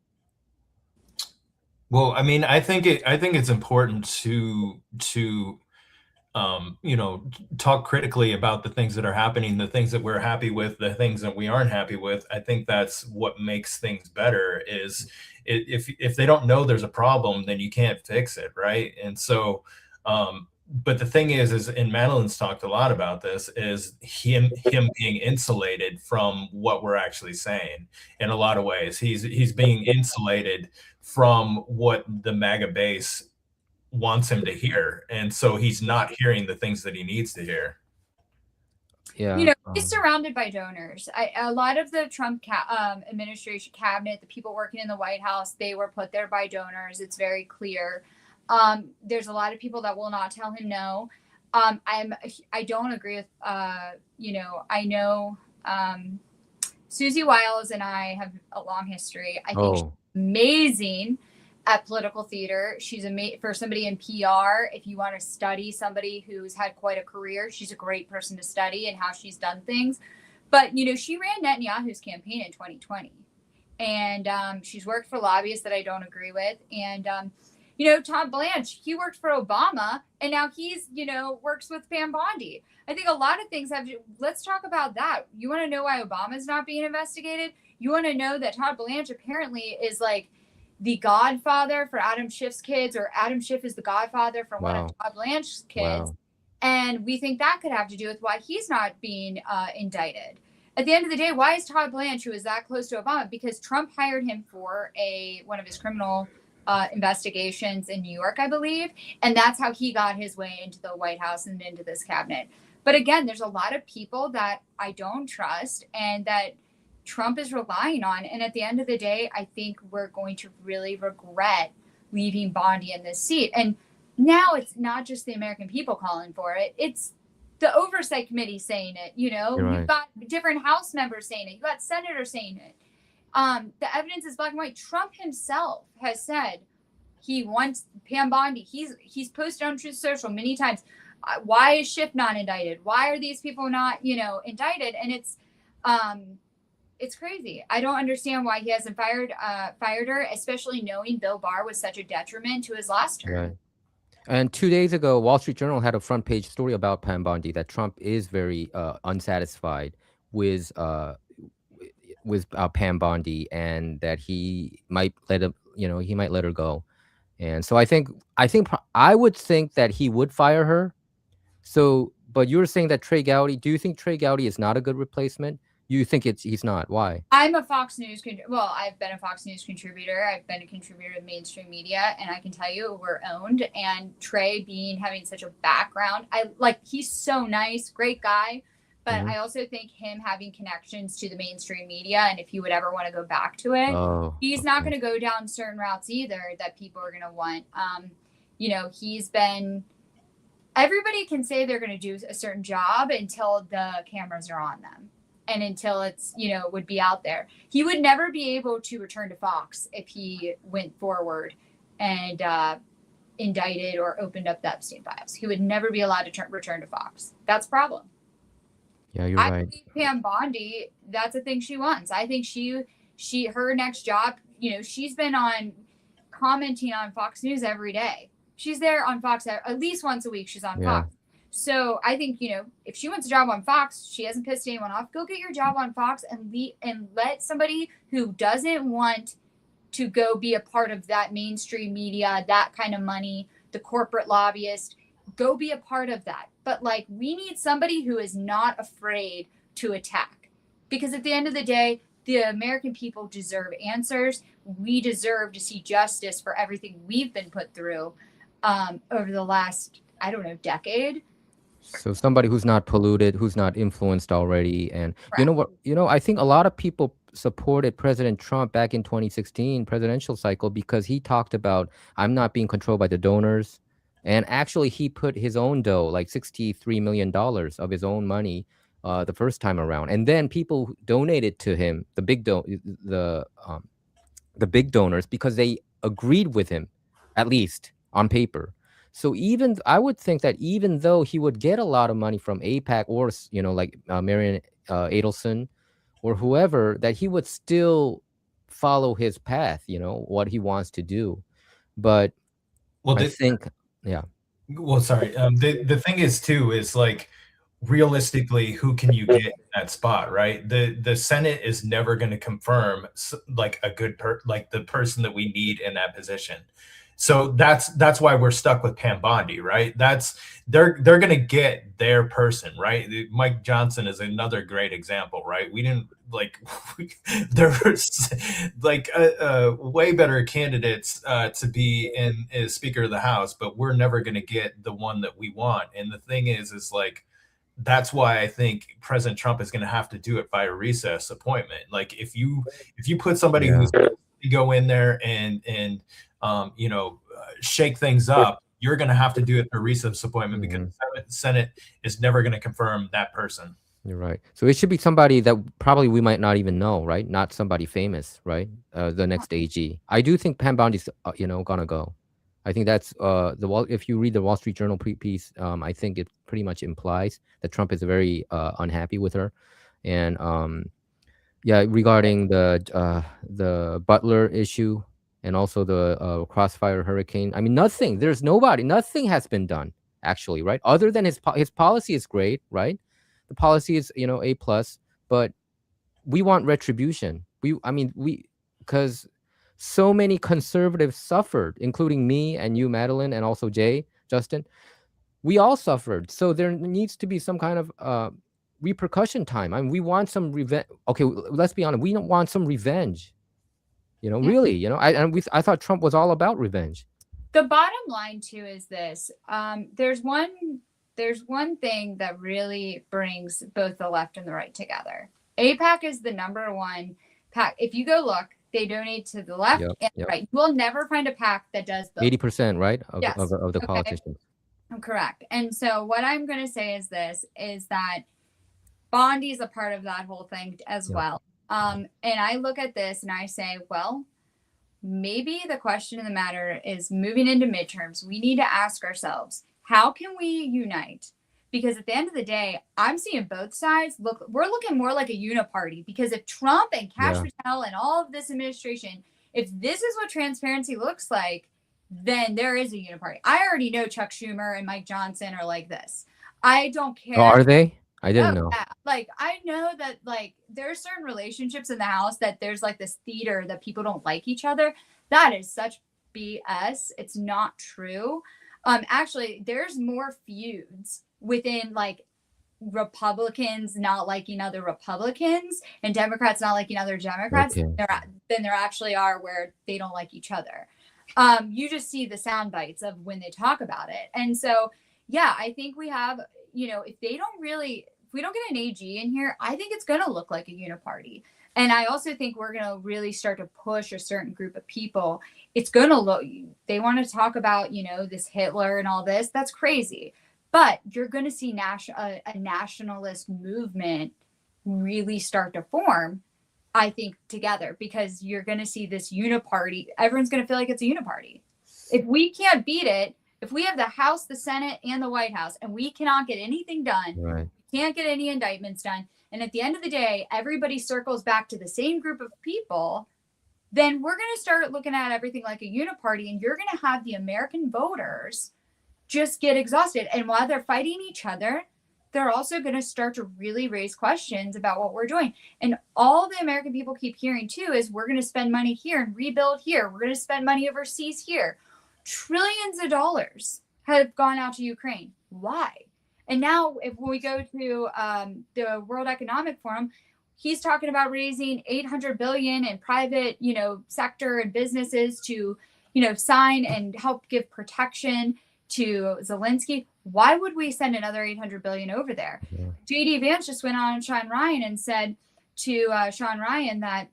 Well, I mean, I think it's important to talk critically about the things that are happening, the things that we're happy with, the things that we aren't happy with. I think that's what makes things better. Is if they don't know there's a problem, then you can't fix it, right? And so but the thing is, and Madeline's talked a lot about this, is him being insulated from what we're actually saying in a lot of ways. He's being insulated from what the MAGA base wants him to hear, and so he's not hearing the things that he needs to hear. Yeah, he's surrounded by donors. A lot of the Trump administration cabinet, the people working in the White House, they were put there by donors. It's very clear. There's a lot of people that will not tell him no. I don't agree with, I know Susie Wiles and I have a long history. I think she's amazing at political theater. She's for somebody in PR. If you want to study somebody who's had quite a career, she's a great person to study and how she's done things. But, she ran Netanyahu's campaign in 2020. And she's worked for lobbyists that I don't agree with. And, Todd Blanche, he worked for Obama, and now he's, works with Pam Bondi. I think a lot of things let's talk about that. You want to know why Obama's not being investigated? You want to know that Todd Blanche apparently is like the godfather for Adam Schiff's kids, or Adam Schiff is the godfather for one of Todd Blanche's kids. Wow. And we think that could have to do with why he's not being indicted. At the end of the day, why is Todd Blanche, who is that close to Obama? Because Trump hired him for one of his criminal investigations in New York, I believe. And that's how he got his way into the White House and into this cabinet. But again, there's a lot of people that I don't trust and that Trump is relying on. And at the end of the day, I think we're going to really regret leaving Bondi in this seat. And now it's not just the American people calling for it. It's the oversight committee saying it. You've got different House members saying it. You've got senators saying it. The evidence is black and white. Trump himself has said he wants Pam Bondi. He's posted on Truth Social many times. Why is Schiff not indicted? Why are these people not, indicted? And it's crazy. I don't understand why he hasn't fired her, especially knowing Bill Barr was such a detriment to his last term. Right. And 2 days ago, Wall Street Journal had a front page story about Pam Bondi, that Trump is very unsatisfied with Pam Bondi, and that he might let her go. And so I would think that he would fire her. So, but you're saying that Trey Gowdy. Do you think Trey Gowdy is not a good replacement? You think he's not? Why? I'm a Fox News. I've been a Fox News contributor. I've been a contributor to mainstream media, and I can tell you we're owned. And Trey having such a background, he's so nice, great guy. But I also think him having connections to the mainstream media, and if he would ever want to go back to it, he's not going to go down certain routes either that people are going to want. Everybody can say they're going to do a certain job until the cameras are on them. And until it's, would be out there. He would never be able to return to Fox if he went forward and indicted or opened up the Epstein files. He would never be allowed to return to Fox. That's a problem. Yeah, you're right. I think Pam Bondi, that's a thing she wants. I think her next job, she's been commenting on Fox News every day. She's there on Fox at least once a week. She's on Fox. So I think, if she wants a job on Fox, she hasn't pissed anyone off. Go get your job on Fox and let somebody who doesn't want to go be a part of that mainstream media, that kind of money, the corporate lobbyist, go be a part of that. But we need somebody who is not afraid to attack, because at the end of the day, the American people deserve answers. We deserve to see justice for everything we've been put through over the last, decade. So somebody who's not polluted, who's not influenced already. And Correct. I think a lot of people supported President Trump back in 2016 presidential cycle because he talked about, I'm not being controlled by the donors. And actually he put his own dough, like $63 million of his own money the first time around. And then people donated to him, the big donors, because they agreed with him, at least on paper. So I would think that even though he would get a lot of money from AIPAC or, Marian Adelson or whoever, that he would still follow his path, what he wants to do. But I think, yeah. Well, sorry. The thing is, too, is realistically, who can you get in that spot, right? The Senate is never going to confirm the person that we need in that position. So that's why we're stuck with Pam Bondi, right? They're gonna get their person, right? Mike Johnson is another great example, right? We didn't like there was like way better candidates to be in as Speaker of the House, but we're never gonna get the one that we want. And the thing is like that's why I think President Trump is going to have to do it by a recess appointment. Like if you put somebody who's going to go in there and shake things up, you're going to have to do it for a recess appointment because the Senate is never going to confirm that person. You're right. So it should be somebody that probably we might not even know, right? Not somebody famous, right? The next AG. I do think Pam Bondi's, gonna go. I think that's if you read the Wall Street Journal piece, I think it pretty much implies that Trump is very unhappy with her, and regarding the Butler issue and also the Crossfire hurricane. I mean, nothing has been done actually, right? Other than his policy is great, right? The policy is A+, but we want retribution. Because so many conservatives suffered, including me and you, Madeline, and also Jay, Justin. We all suffered. So there needs to be some kind of repercussion time. I mean, we want some revenge. Okay, let's be honest. We don't want some revenge. Really. I thought Trump was all about revenge. The bottom line too is this: there's one thing that really brings both the left and the right together. AIPAC is the #1 PAC. If you go look, they donate to the left and the right. You will never find a PAC that does both. 80%, right? Of the politicians. Correct. And so what I'm going to say is that Bondi is a part of that whole thing as well. And I look at this and I say, well, maybe the question of the matter is moving into midterms. We need to ask ourselves, how can we unite? Because at the end of the day, I'm seeing both sides. We're looking more like a uniparty, because if Trump and Kash Patel and all of this administration, if this is what transparency looks like, then there is a uniparty. I already know Chuck Schumer and Mike Johnson are like this. I don't care. Oh, are they? I didn't know. Yeah. Like, I know that there are certain relationships in the House that there's like this theater that people don't like each other. That is such BS. It's not true. Actually, there's more feuds within like Republicans not liking other Republicans and Democrats not liking other Democrats than there actually are where they don't like each other. You just see the sound bites of when they talk about it. And so, yeah, I think we have, if we don't get an AG in here, I think it's going to look like a uniparty. And I also think we're going to really start to push a certain group of people. It's going to look, they want to talk about, this Hitler and all this. That's crazy. But you're going to see a nationalist movement really start to form, I think, together, because you're going to see this uniparty. Everyone's going to feel like it's a uniparty. If we can't beat it, if we have the House, the Senate, and the White House, and we cannot get anything done, can't get any indictments done, and at the end of the day, everybody circles back to the same group of people, then we're going to start looking at everything like a uniparty, and you're going to have the American voters just get exhausted. And while they're fighting each other, they're also going to start to really raise questions about what we're doing. And all the American people keep hearing too is we're going to spend money here and rebuild here. We're going to spend money overseas here. Trillions of dollars have gone out to Ukraine. Why? And now if we go to the World Economic Forum, he's talking about raising $800 billion in private, sector and businesses to, sign and help give protection to Zelensky. Why would we send another $800 billion over there? JD Vance just went on Sean Ryan and said to Sean Ryan that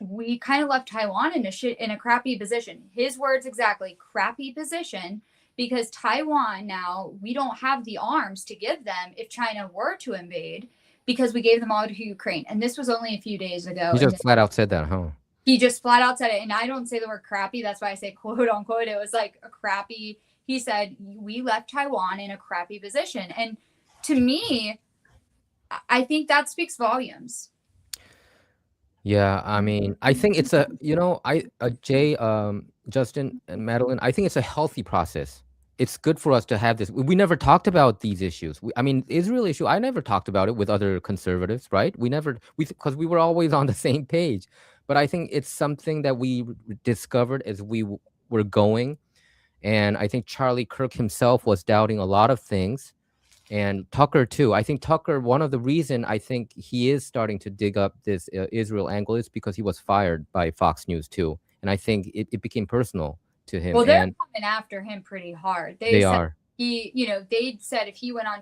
we kind of left Taiwan in a crappy position. His words exactly, crappy position, because Taiwan now, we don't have the arms to give them if China were to invade, because we gave them all to Ukraine. And this was only a few days ago. He just flat out said that, huh? He just flat out said it. And I don't say the word crappy. That's why I say quote unquote. It was like a crappy. He said, we left Taiwan in a crappy position. And to me, I think that speaks volumes. Yeah, I mean, I think it's Jay, Justin, and Madeline, I think it's a healthy process. It's good for us to have this. We never talked about these issues. Israel issue, I never talked about it with other conservatives, right? Because we were always on the same page. But I think it's something that we discovered as we were going. And I think Charlie Kirk himself was doubting a lot of things, and Tucker too. I think Tucker, one of the reason I think he is starting to dig up this Israel angle is because he was fired by Fox News too. And I think it became personal to him. Well, they're coming after him pretty hard. They said are. They said if he went on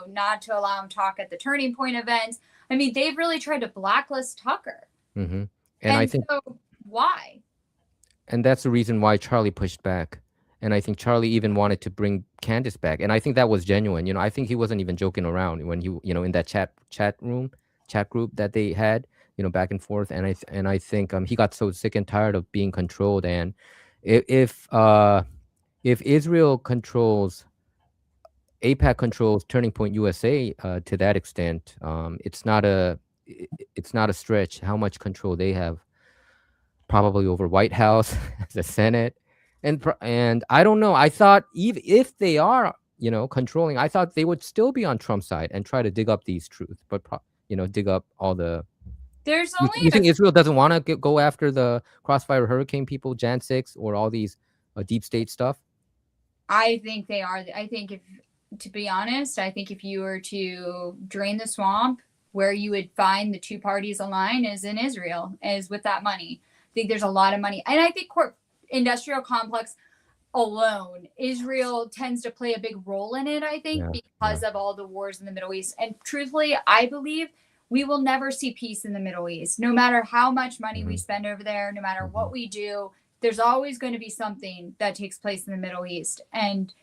not to allow him talk at the Turning Point events. I mean, they've really tried to blacklist Tucker. Mm-hmm. And I think so why? And that's the reason why Charlie pushed back. And I think Charlie even wanted to bring Candace back. And I think that was genuine. I think he wasn't even joking around when he, in that chat group that they had, back and forth. And I think he got so sick and tired of being controlled. And if Israel controls, AIPAC controls Turning Point USA to that extent, it's not a stretch how much control they have, probably over White House, the Senate, and I don't know. I thought even if they are, controlling, I thought they would still be on Trump's side and try to dig up these truths, but dig up all the. There's only. You think Israel doesn't want to go after the Crossfire Hurricane people, Jan 6, or all these deep state stuff? I think they are. I think to be honest, I think if you were to drain the swamp, where you would find the two parties align is in Israel, is with that money. I think there's a lot of money. And I think industrial complex alone, Israel tends to play a big role in it, I think, because of all the wars in the Middle East. And truthfully, I believe we will never see peace in the Middle East. No matter how much money we spend over there, no matter what we do, there's always going to be something that takes place in the Middle East. And,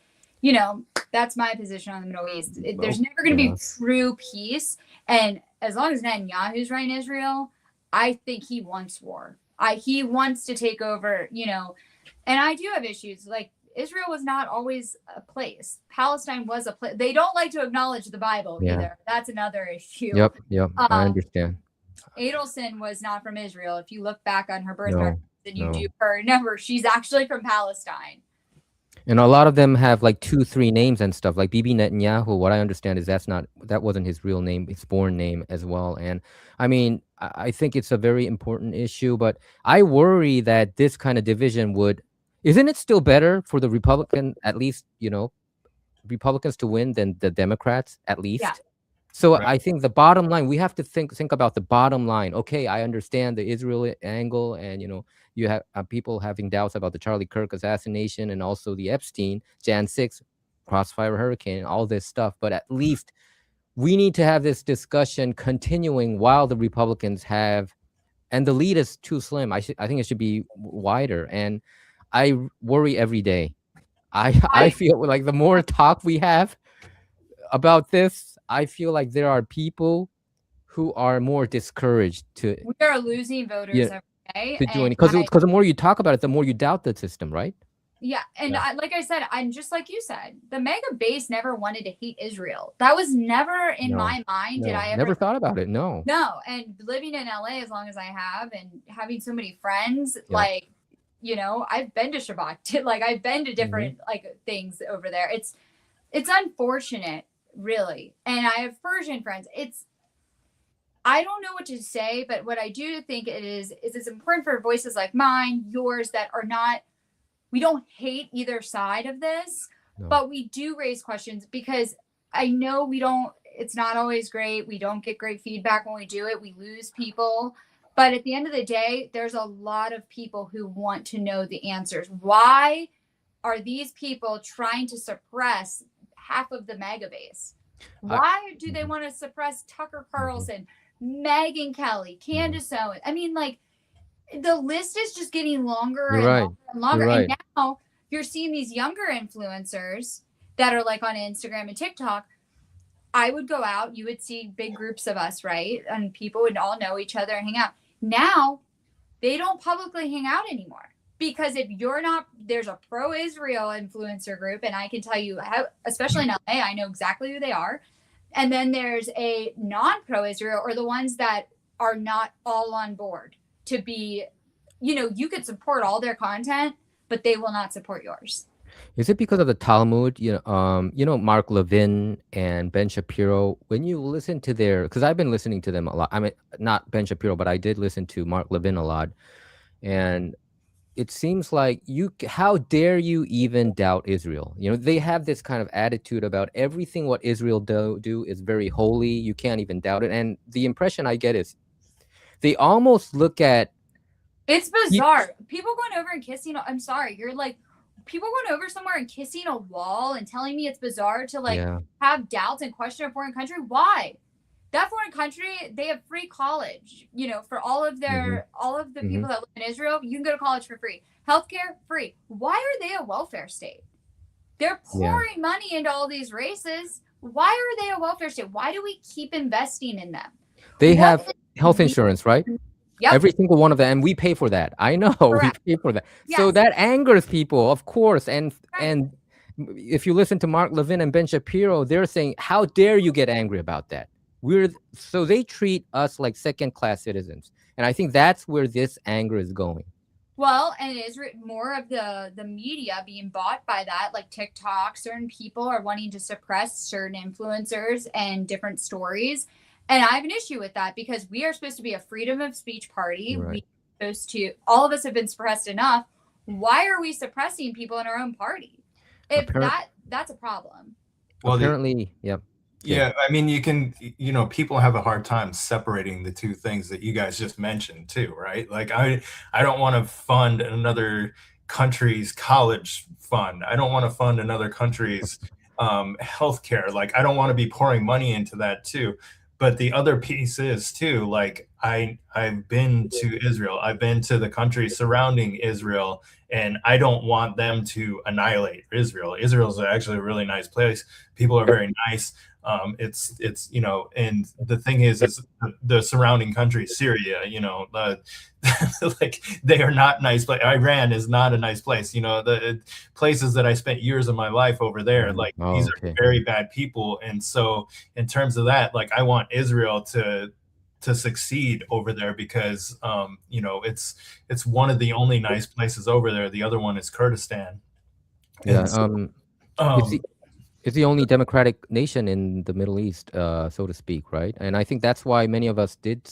that's my position on the Middle East. There's never going to be true peace. And as long as Netanyahu's running Israel, I think he wants war. He wants to take over, and I do have issues. Like, Israel was not always a place. Palestine was a place. They don't like to acknowledge the Bible either. That's another issue. Yep. I understand. Adelson was not from Israel. If you look back on her birth records and you do her number, she's actually from Palestine. And a lot of them have like 2-3 names and stuff. Like Bibi Netanyahu, what I understand is that wasn't his real name, his born name as well. And I mean, I think it's a very important issue, but I worry that this kind of division isn't it still better for the Republican, at least, Republicans to win than the Democrats, at least? Yeah. So I think the bottom line, we have to think about the bottom line. Okay, I understand the Israel angle, and you have people having doubts about the Charlie Kirk assassination and also the Epstein, Jan 6, Crossfire Hurricane, all this stuff. But at least we need to have this discussion continuing while the Republicans have, and the lead is too slim. I think it should be wider. And I worry every day. I feel like the more talk we have about this, I feel like there are people who are more discouraged to. We are losing voters every day to join, because the more you talk about it, the more you doubt the system, right? Yeah, and like I said, I'm just like you said, the mega base never wanted to hate Israel. That was never in my mind. Did I ever never thought about it? No. And living in LA as long as I have, and having so many friends, like, I've been to Shabbat, like I've been to different like things over there. It's unfortunate, really. And I have Persian friends. I don't know what to say, but what I do think is it's important for voices like mine, yours, that are not, we don't hate either side of this, but we do raise questions, because I know it's not always great. We don't get great feedback when we do it. We lose people. But at the end of the day, there's a lot of people who want to know the answers. Why are these people trying to suppress half of the mega base? Why do they want to suppress Tucker Carlson, Megyn Kelly, Candace Owens? I mean, like, the list is just getting longer and longer and longer. And now you're seeing these younger influencers that are like on Instagram and TikTok. I would go out, you would see big groups of us, right? And people would all know each other and hang out. Now they don't publicly hang out anymore. Because if you're not, there's a pro-Israel influencer group, and I can tell you, especially in LA, I know exactly who they are. And then there's a non-pro-Israel, or the ones that are not all on board to be, you could support all their content, but they will not support yours. Is it because of the Talmud? Mark Levin and Ben Shapiro, when you listen to because I've been listening to them a lot. I mean, not Ben Shapiro, but I did listen to Mark Levin a lot. And it seems like how dare you even doubt Israel? They have this kind of attitude about everything what Israel do is very holy. You can't even doubt it. And the impression I get is they almost look at. It's bizarre. People going over and kissing. I'm sorry. You're like, people going over somewhere and kissing a wall and telling me it's bizarre to have doubts and question a foreign country. Why? That foreign country, they have free college, for all of their, all of the people that live in Israel, you can go to college for free. Healthcare, free. Why are they a welfare state? They're pouring money into all these races. Why are they a welfare state? Why do we keep investing in them? They have health insurance, right? Yep. Every single one of them, and we pay for that. I know. Correct. We pay for that. Yes. So that angers people, of course. And if you listen to Mark Levin and Ben Shapiro, they're saying, how dare you get angry about that? So they treat us like second-class citizens. And I think that's where this anger is going. Well, and it is more of the media being bought by that, like TikTok. Certain people are wanting to suppress certain influencers and different stories. And I have an issue with that because we are supposed to be a freedom of speech party. Right. All of us have been suppressed enough. Why are we suppressing people in our own party? If that's a problem. Well, apparently, Yeah, I mean, people have a hard time separating the two things that you guys just mentioned too, right? Like, I don't want to fund another country's college fund. I don't want to fund another country's healthcare. Like, I don't want to be pouring money into that too. But the other piece is too, like, I've been to Israel. I've been to the countries surrounding Israel, and I don't want them to annihilate Israel. Israel is actually a really nice place. People are very nice. It's and the thing is the surrounding countries, Syria, like, they are not nice. But Iran is not a nice place. The places that I spent years of my life over there, like, these are very bad people. And so in terms of that, like, I want Israel to succeed over there because it's one of the only nice places over there. The other one is Kurdistan. Yeah. It's the only democratic nation in the Middle East, so to speak, right? And I think that's why many of us did.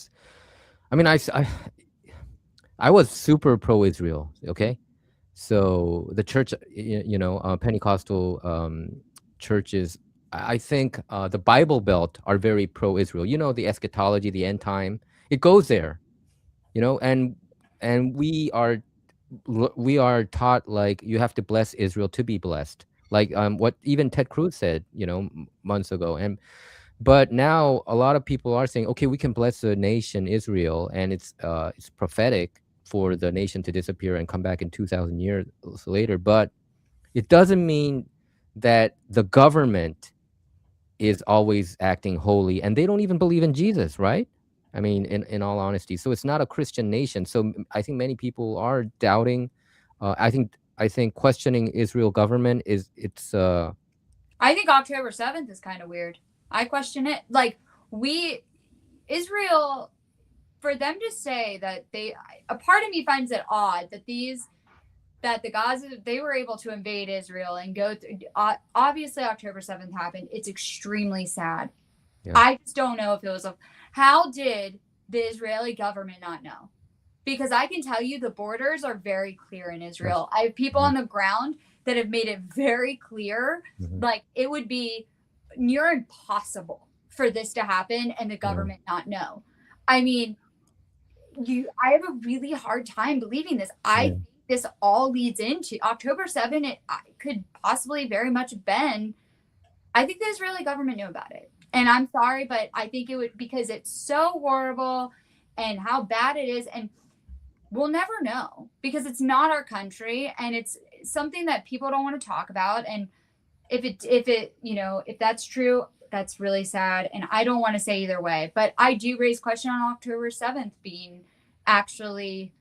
I mean, I was super pro-Israel, okay? So the church, Pentecostal churches, I think the Bible Belt are very pro-Israel. The eschatology, the end time, it goes there, and we are taught, like, you have to bless Israel to be blessed. Like what even Ted Cruz said, months ago. But now a lot of people are saying, okay, we can bless the nation Israel, and it's prophetic for the nation to disappear and come back in 2,000 years later. But it doesn't mean that the government is always acting holy, and they don't even believe in Jesus, right? I mean, in all honesty. So it's not a Christian nation. So I think many people are doubting. I think questioning Israel government I think October 7th is kind of weird. I question it. Like, Israel, for them to say that a part of me finds it odd that the Gaza, they were able to invade Israel and go through. Obviously, October 7th happened. It's extremely sad. Yeah. I just don't know if it was how did the Israeli government not know? Because I can tell you the borders are very clear in Israel. I have people on the ground that have made it very clear. Like, it would be near impossible for this to happen and the government not know. I mean, I have a really hard time believing this. I think this all leads into October 7th. It could possibly very much have been. I think the Israeli government knew about it. And I'm sorry, but I think it would, because it's so horrible and how bad it is. And we'll never know because it's not our country, and it's something that people don't want to talk about. And if that's true, that's really sad. And I don't want to say either way, but I do raise question on October 7th being actually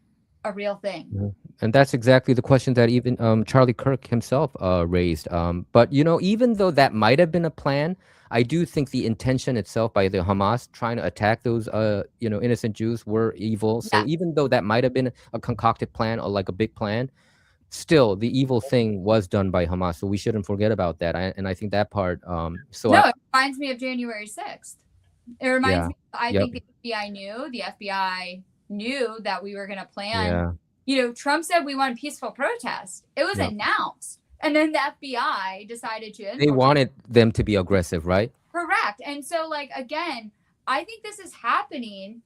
a real thing. Yeah. And that's exactly the question that even Charlie Kirk himself raised. But, even though that might have been a plan, I do think the intention itself by the Hamas trying to attack those, innocent Jews were evil. So even though that might have been a concocted plan or like a big plan, still the evil thing was done by Hamas. So we shouldn't forget about that. And I think that part. It reminds me of January 6th. It reminds me. I think the FBI knew. The FBI knew that we were going to plan. Trump said we want peaceful protest. It was announced. And then the FBI decided to They wanted them to be aggressive, right? Correct. And so, again, I think this is happening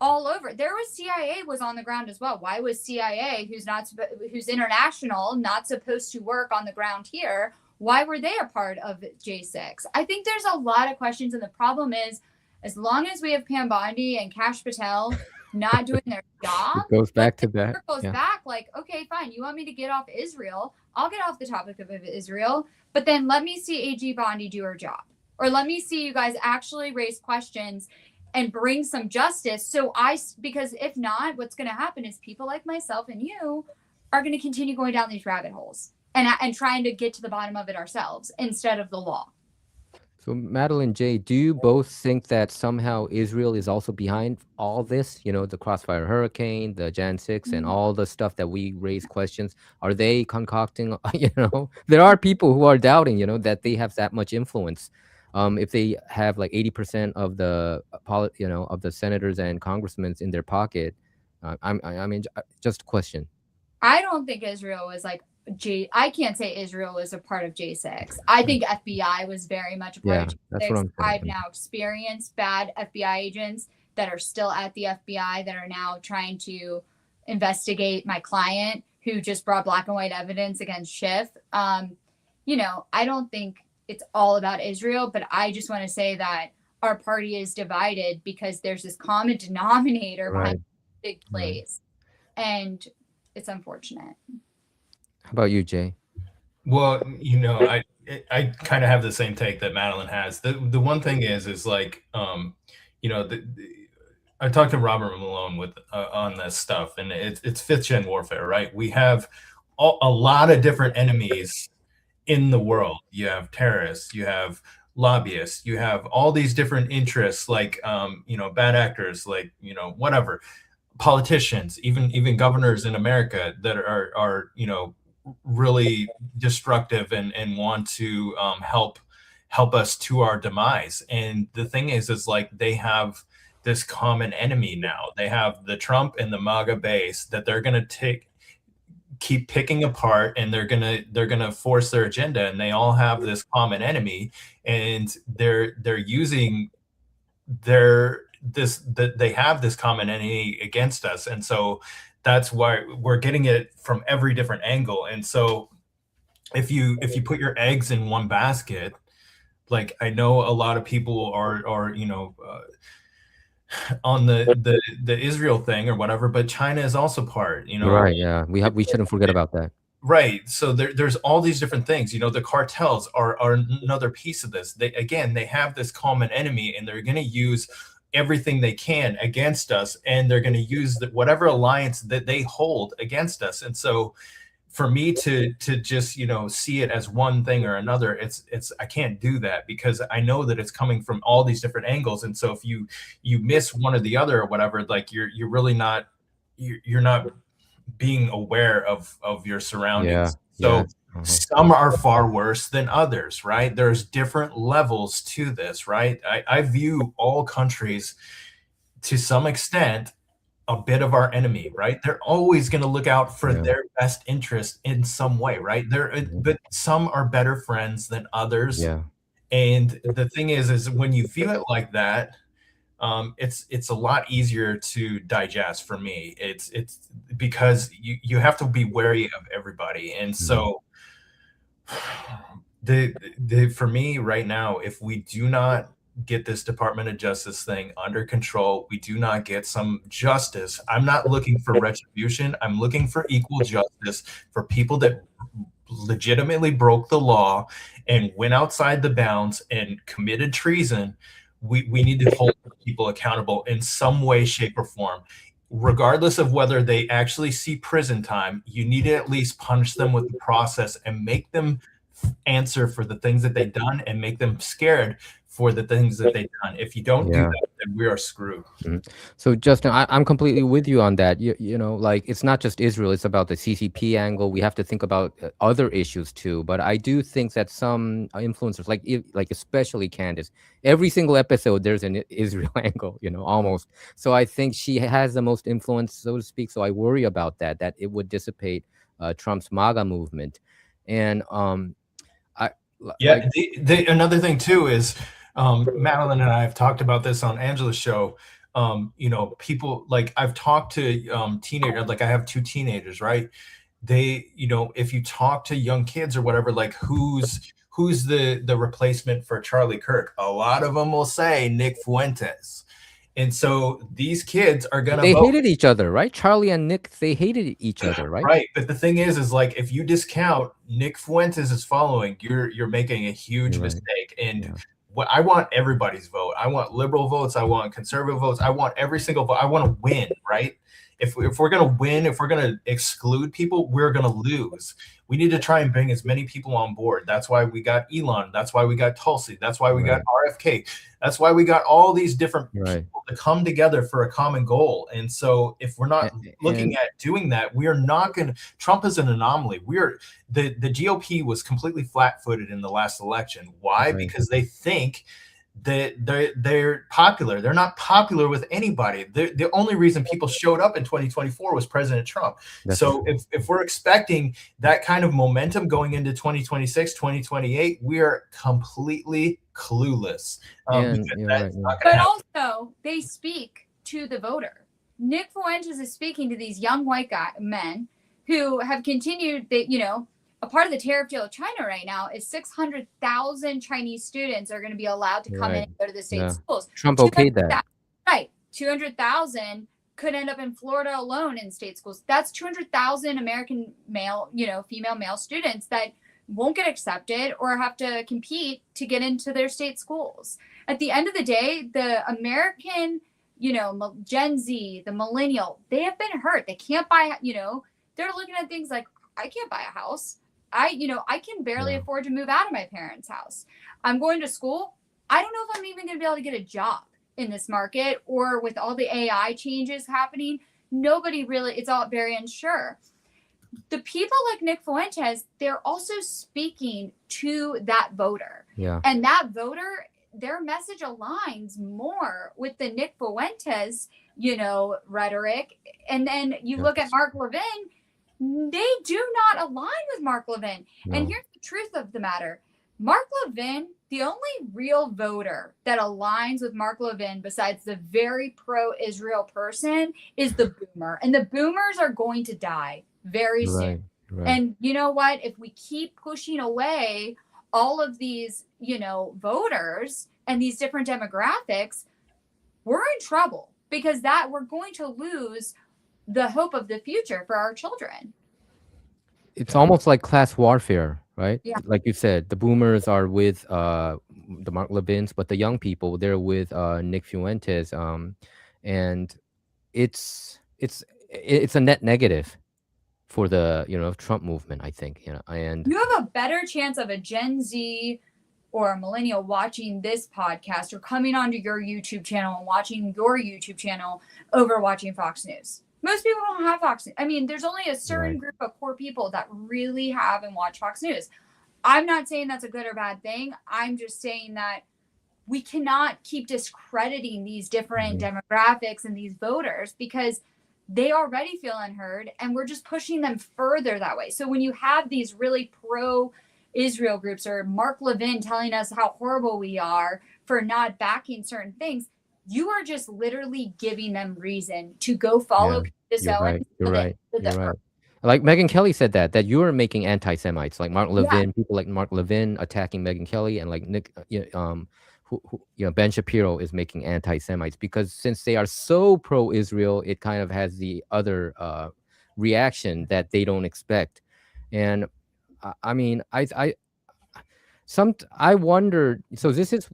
all over. There was CIA was on the ground as well. Why was CIA, who's international, not supposed to work on the ground here? Why were they a part of J6? I think there's a lot of questions. And the problem is, as long as we have Pam Bondi and Kash Patel not doing their job, it goes back to that. It goes back okay, fine. You want me to get off Israel? I'll get off the topic of Israel. But then let me see AG Bondi do her job. Or let me see you guys actually raise questions and bring some justice. Because if not, what's going to happen is people like myself and you are going to continue going down these rabbit holes and trying to get to the bottom of it ourselves instead of the law. So Madeline, Jay, do you both think that somehow Israel is also behind all this? The Crossfire Hurricane, the Jan 6, and all the stuff that we raise questions. Are they concocting? There are people who are doubting, that they have that much influence. If they have 80% of the, of the senators and congressmen in their pocket. I mean, just a question. I don't think Israel was I can't say Israel was a part of J6. I think FBI was very much a part of J6. That's what I'm saying. I've now experienced bad FBI agents that are still at the FBI that are now trying to investigate my client who just brought black and white evidence against Schiff. I don't think it's all about Israel, but I just want to say that our party is divided because there's this common denominator behind big plays. And it's unfortunate. How about you, Jay? Well, I kind of have the same take that Madeline has. The one thing is I talked to Robert Malone on this stuff, and it's fifth gen warfare, right? We have a lot of different enemies in the world. You have terrorists, you have lobbyists, you have all these different interests, bad actors, whatever, politicians, even governors in America that are really destructive and want to help us to our demise. And the thing is they have this common enemy now. They have the Trump and the MAGA base that they're going to keep picking apart, and they're gonna force their agenda, and they all have this common enemy, and they're using they have this common enemy against us. And so that's why we're getting it from every different angle. And so if you put your eggs in one basket, I know a lot of people are on the Israel thing or whatever, but China is also part, Right. Yeah. We shouldn't forget about that. Right. So there's all these different things, the cartels are another piece of this. They have this common enemy, and they're going to use everything they can against us, and they're going to use whatever alliance that they hold against us. And so for me to just see it as one thing or another, it's I can't do that, because I know that it's coming from all these different angles. And so if you miss one or the other or whatever, you're really not you're not being aware of your surroundings. Some are far worse than others, right? There's different levels to this, right? I view all countries to some extent a bit of our enemy, right? They're always going to look out for their best interest in some way, right? But some are better friends than others. And the thing is when you feel it like that, it's a lot easier to digest for me. It's because you have to be wary of everybody. And so for me right now, if we do not get this Department of Justice thing under control, we do not get some justice. I'm not looking for retribution. I'm looking for equal justice for people that legitimately broke the law and went outside the bounds and committed treason. We need to hold people accountable in some way, shape, or form. Regardless of whether they actually see prison time, you need to at least punish them with the process and make them answer for the things that they've done, and make them scared for the things that they've done. If you don't do that, then we are screwed. So Justin, I'm completely with you on that. You know, like it's not just Israel, it's about the CCP angle. We have to think about other issues too. But I do think that some influencers, like especially Candace, every single episode there's an Israel angle, you know, almost. So I think she has the most influence, so to speak. So I worry about that it would dissipate Trump's MAGA movement. And another thing too is Madeline and I have talked about this on Angela's show. You know, people, like, I've talked to teenagers, like I have 2 teenagers, right? They, you know, if you talk to young kids or whatever, like who's the replacement for Charlie Kirk, a lot of them will say Nick Fuentes. And so these kids are gonna vote. Hated each other, right? Charlie and Nick, they hated each other, right? Right. But the thing is like, if you discount Nick Fuentes' following, you're making a huge mistake. And what I want everybody's vote. I want liberal votes. I want conservative votes. I want every single vote. I want to win, right? If we're going to win, if we're going to exclude people, we're going to lose. We need to try and bring as many people on board. That's why we got Elon. That's why we got Tulsi. That's why we got RFK. That's why we got all these different people to come together for a common goal. And so if we're not looking at doing that, we are not going to. Trump is an anomaly. The GOP was completely flat-footed in the last election. Why? Because they think that they're popular. They're not popular with anybody. The only reason people showed up in 2024 was President Trump. So if we're expecting that kind of momentum going into 2026, 2028, we are completely clueless. But also, they speak to the voter. Nick Fuentes is speaking to these young white men who have continued, a part of the tariff deal with China right now is 600,000 Chinese students are going to be allowed to come in and go to the state schools. Trump okayed that. Right. 200,000 could end up in Florida alone in state schools. That's 200,000 American male, female male students that won't get accepted or have to compete to get into their state schools. At the end of the day, the American, Gen Z, the millennial, they have been hurt. They can't buy, they're looking at things like, I can't buy a house. I can barely afford to move out of my parents' house. I'm going to school. I don't know if I'm even going to be able to get a job in this market, or with all the AI changes happening, nobody really, it's all very unsure. The people like Nick Fuentes, they're also speaking to that voter. Yeah. And that voter, their message aligns more with the Nick Fuentes, rhetoric. And then you look at Mark Levin, they do not align with Mark Levin. No. And here's the truth of the matter. Mark Levin, the only real voter that aligns with Mark Levin besides the very pro-Israel person is the boomer. And the boomers are going to die very soon. Right. And you know what? If we keep pushing away all of these, voters and these different demographics, we're in trouble, because we're going to lose the hope of the future for our children. It's almost like class warfare, right? Yeah. Like you said, the boomers are with the Mark Levins, but the young people, they're with Nick Fuentes. And it's a net negative for the Trump movement, I think. And you have a better chance of a Gen Z or a millennial watching this podcast or coming onto your YouTube channel and watching your YouTube channel over watching Fox News. Most people don't have Fox News. I mean, there's only a certain group of poor people that really have and watch Fox News. I'm not saying that's a good or bad thing. I'm just saying that we cannot keep discrediting these different demographics and these voters, because they already feel unheard and we're just pushing them further that way. So when you have these really pro-Israel groups, or Mark Levin telling us how horrible we are for not backing certain things, you are just literally giving them reason to go follow this. You're right. Like Megyn Kelly said that you are making anti-Semites, like Mark Levin, people like Mark Levin attacking Megyn Kelly, and like Nick, Ben Shapiro is making anti-Semites, because since they are so pro-Israel, it kind of has the other reaction that they don't expect. And I mean, I wonder. So this is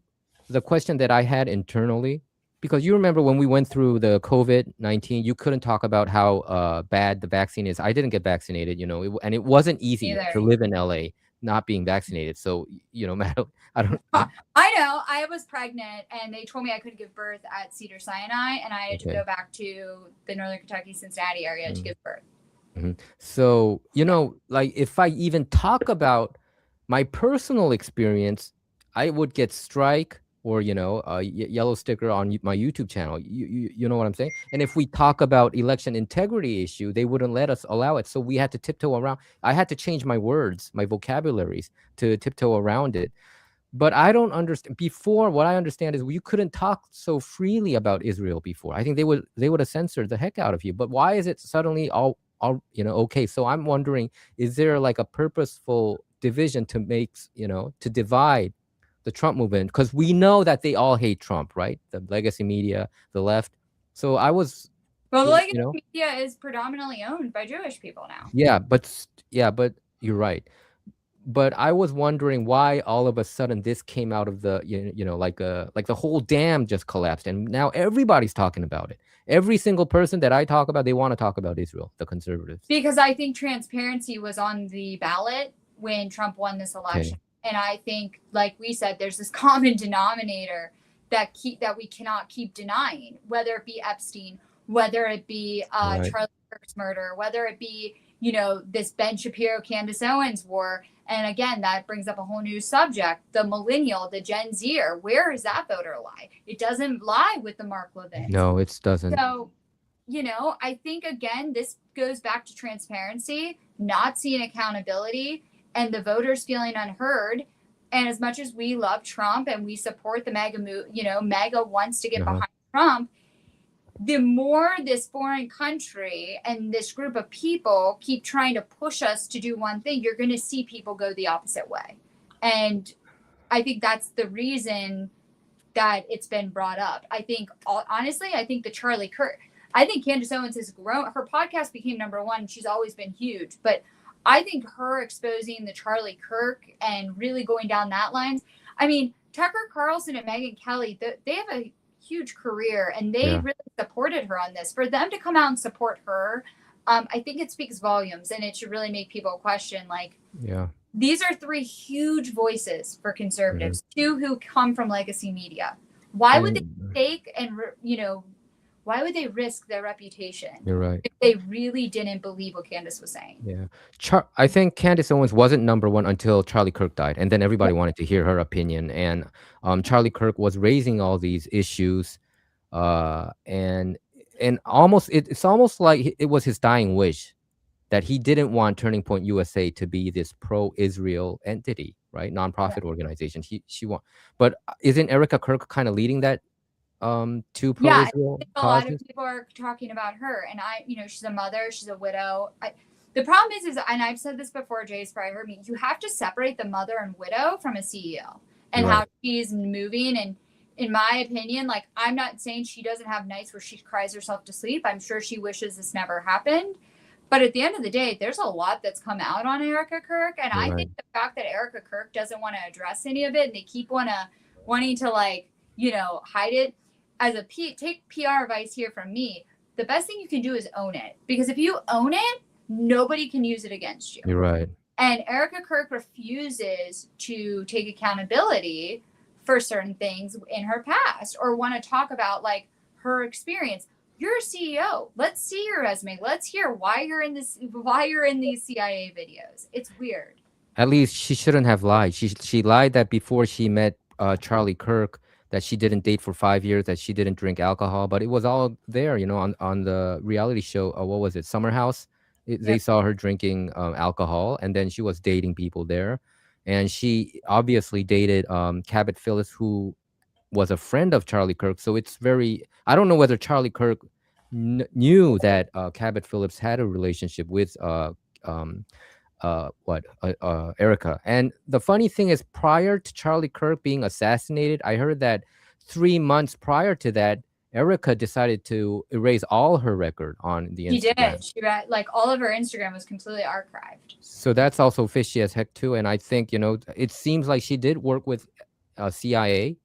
the question that I had internally. Because you remember when we went through the COVID-19, you couldn't talk about how bad the vaccine is. I didn't get vaccinated, and it wasn't easy to live in LA not being vaccinated. So, you know, I don't. I know. I was pregnant, and they told me I could give birth at Cedars-Sinai, and I had to go back to the Northern Kentucky, Cincinnati area to give birth. So, you know, like if I even talk about my personal experience, I would get strike or, you know, a yellow sticker on my YouTube channel. You know what I'm saying? And if we talk about election integrity issue, they wouldn't let us allow it. So we had to tiptoe around. I had to change my words, my vocabularies to tiptoe around it. But I don't understand. Before, what I understand is you couldn't talk so freely about Israel before. I think they would have censored the heck out of you. But why is it suddenly all you know, okay? So I'm wondering, is there like a purposeful division to make, you know, to divide the Trump movement? Because we know that they all hate Trump, right? The legacy media, the left. So I was, well, the legacy media is predominantly owned by Jewish people now. Yeah, but you're right. But I was wondering why all of a sudden this came out of the, you know, like the whole dam just collapsed, and now everybody's talking about it. Every single person that I talk about, they want to talk about Israel, the conservatives. Because I think transparency was on the ballot when Trump won this election. And I think, like we said, there's this common denominator that we cannot keep denying, whether it be Epstein, whether it be Charlie Kirk's murder, whether it be, you know, this Ben Shapiro, Candace Owens war. And again, that brings up a whole new subject, the millennial, the Gen Zer. Where is that voter lie? It doesn't lie with the Mark Levin. No, it doesn't. So, you know, I think, again, this goes back to transparency, not seeing accountability, and the voters feeling unheard. And as much as we love Trump and we support the MAGA move, you know, MAGA wants to get behind Trump, the more this foreign country and this group of people keep trying to push us to do one thing, you're going to see people go the opposite way. And I think that's the reason that it's been brought up. I think, honestly, I think the Charlie Kirk, I think Candace Owens has grown. Her podcast became #1. She's always been huge. But I think her exposing the Charlie Kirk and really going down that line. I mean, Tucker Carlson and Megyn Kelly, they have a huge career, and they really supported her on this. For them to come out and support her, I think it speaks volumes, and it should really make people question, like, these are 3 huge voices for conservatives, 2 who come from legacy media. Why would they take and, you know, why would they risk their reputation? You're right. If they really didn't believe what Candace was saying? Yeah. I think Candace Owens wasn't #1 until Charlie Kirk died. And then everybody wanted to hear her opinion. And Charlie Kirk was raising all these issues. And almost, it's almost like it was his dying wish that he didn't want Turning Point USA to be this pro-Israel entity, right? Nonprofit organization. She want, but isn't Erica Kirk kind of leading that to pro-Israel a lot of people are talking about her, and you know, she's a mother, she's a widow. The problem is, and I've said this before, Jay's probably heard me, you have to separate the mother and widow from a CEO and how she's moving. And in my opinion, like, I'm not saying she doesn't have nights where she cries herself to sleep. I'm sure she wishes this never happened. But at the end of the day, there's a lot that's come out on Erica Kirk. And I think the fact that Erica Kirk doesn't want to address any of it, and they keep wanting to, like, you know, hide it. As take PR advice here from me, the best thing you can do is own it. Because if you own it, nobody can use it against you. You're right. And Erica Kirk refuses to take accountability for certain things in her past, or want to talk about, like, her experience. You're a CEO. Let's see your resume. Let's hear why you're in these CIA videos. It's weird. At least she shouldn't have lied. She lied that before she met Charlie Kirk, that she didn't date for 5 years, that she didn't drink alcohol, but it was all there, you know, on the reality show. What was it? Summer House. They saw her drinking alcohol, and then she was dating people there. And she obviously dated Cabot Phillips, who was a friend of Charlie Kirk. So it's I don't know whether Charlie Kirk knew that Cabot Phillips had a relationship with Erica. And the funny thing is, prior to Charlie Kirk being assassinated, I heard that 3 months prior to that, Erica decided to erase all her record on the Instagram. She did. Like, all of her Instagram was completely archived. So that's also fishy as heck too. And I think, you know, it seems like she did work with CIA,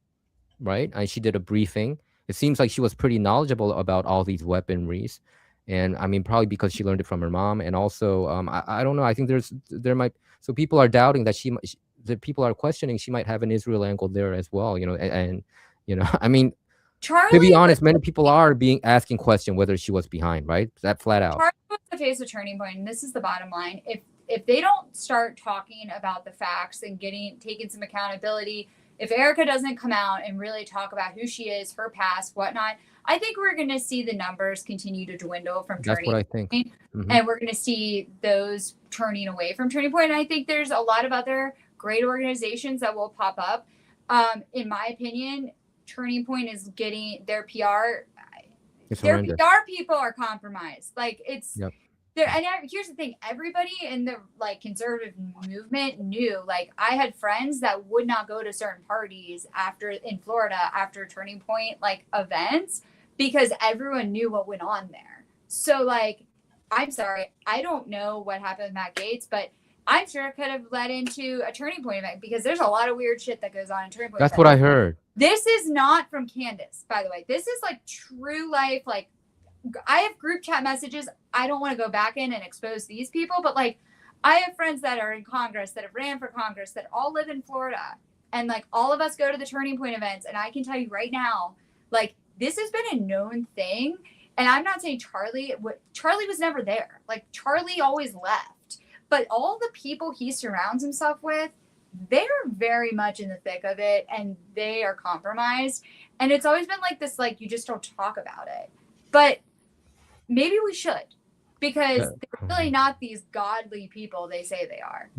right? And she did a briefing. It seems like she was pretty knowledgeable about all these weaponries. And I mean, probably because she learned it from her mom. And also, I don't know. I think so people are doubting that that people are questioning she might have an Israel angle there as well, you know, and you know, I mean, Charlie, to be honest, many people are asking question whether she was behind, right? That flat out. Charlie was to face a turning point, and this is the bottom line. If they don't start talking about the facts and taking some accountability, if Erica doesn't come out and really talk about who she is, her past, whatnot, I think we're going to see the numbers continue to dwindle from Turning Point. That's what I think. Mm-hmm. And we're going to see those turning away from Turning Point. And I think there's a lot of other great organizations that will pop up. In my opinion, Turning Point is getting their PR. Their PR people are compromised. Like it's there. And here's the thing: everybody in the like conservative movement knew. Like I had friends that would not go to certain parties in Florida after Turning Point like events because everyone knew what went on there. So like, I'm sorry, I don't know what happened with Matt Gaetz, but I'm sure it could have led into a Turning Point event because there's a lot of weird shit that goes on in Turning Point. That's what I heard. This is not from Candace, by the way. This is like true life. Like I have group chat messages. I don't want to go back in and expose these people, but like I have friends that are in Congress that have ran for Congress that all live in Florida. And like all of us go to the Turning Point events. And I can tell you right now, like this has been a known thing. And I'm not saying Charlie was never there. Like Charlie always left. But all the people he surrounds himself with, they're very much in the thick of it and they are compromised. And it's always been like this, like you just don't talk about it. But maybe we should, because they're really not these godly people they say they are.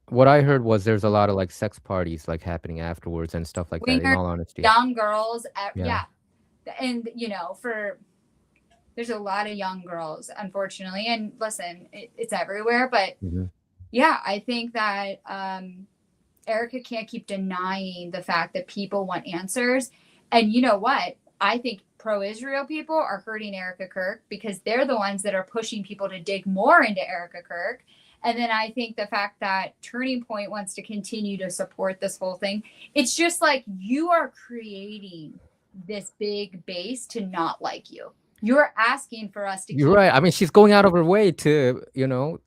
What I heard was there's a lot of like sex parties like happening afterwards and stuff like that, in all honesty. Young girls, and you know, there's a lot of young girls, unfortunately. And listen, it's everywhere. But yeah, I think that Erica can't keep denying the fact that people want answers. And you know what? I think pro-Israel people are hurting Erica Kirk because they're the ones that are pushing people to dig more into Erica Kirk. And then I think the fact that Turning Point wants to continue to support this whole thing, it's just like you are creating this big base to not like you. You're asking for us to You're right. I mean, she's going out of her way to, you know,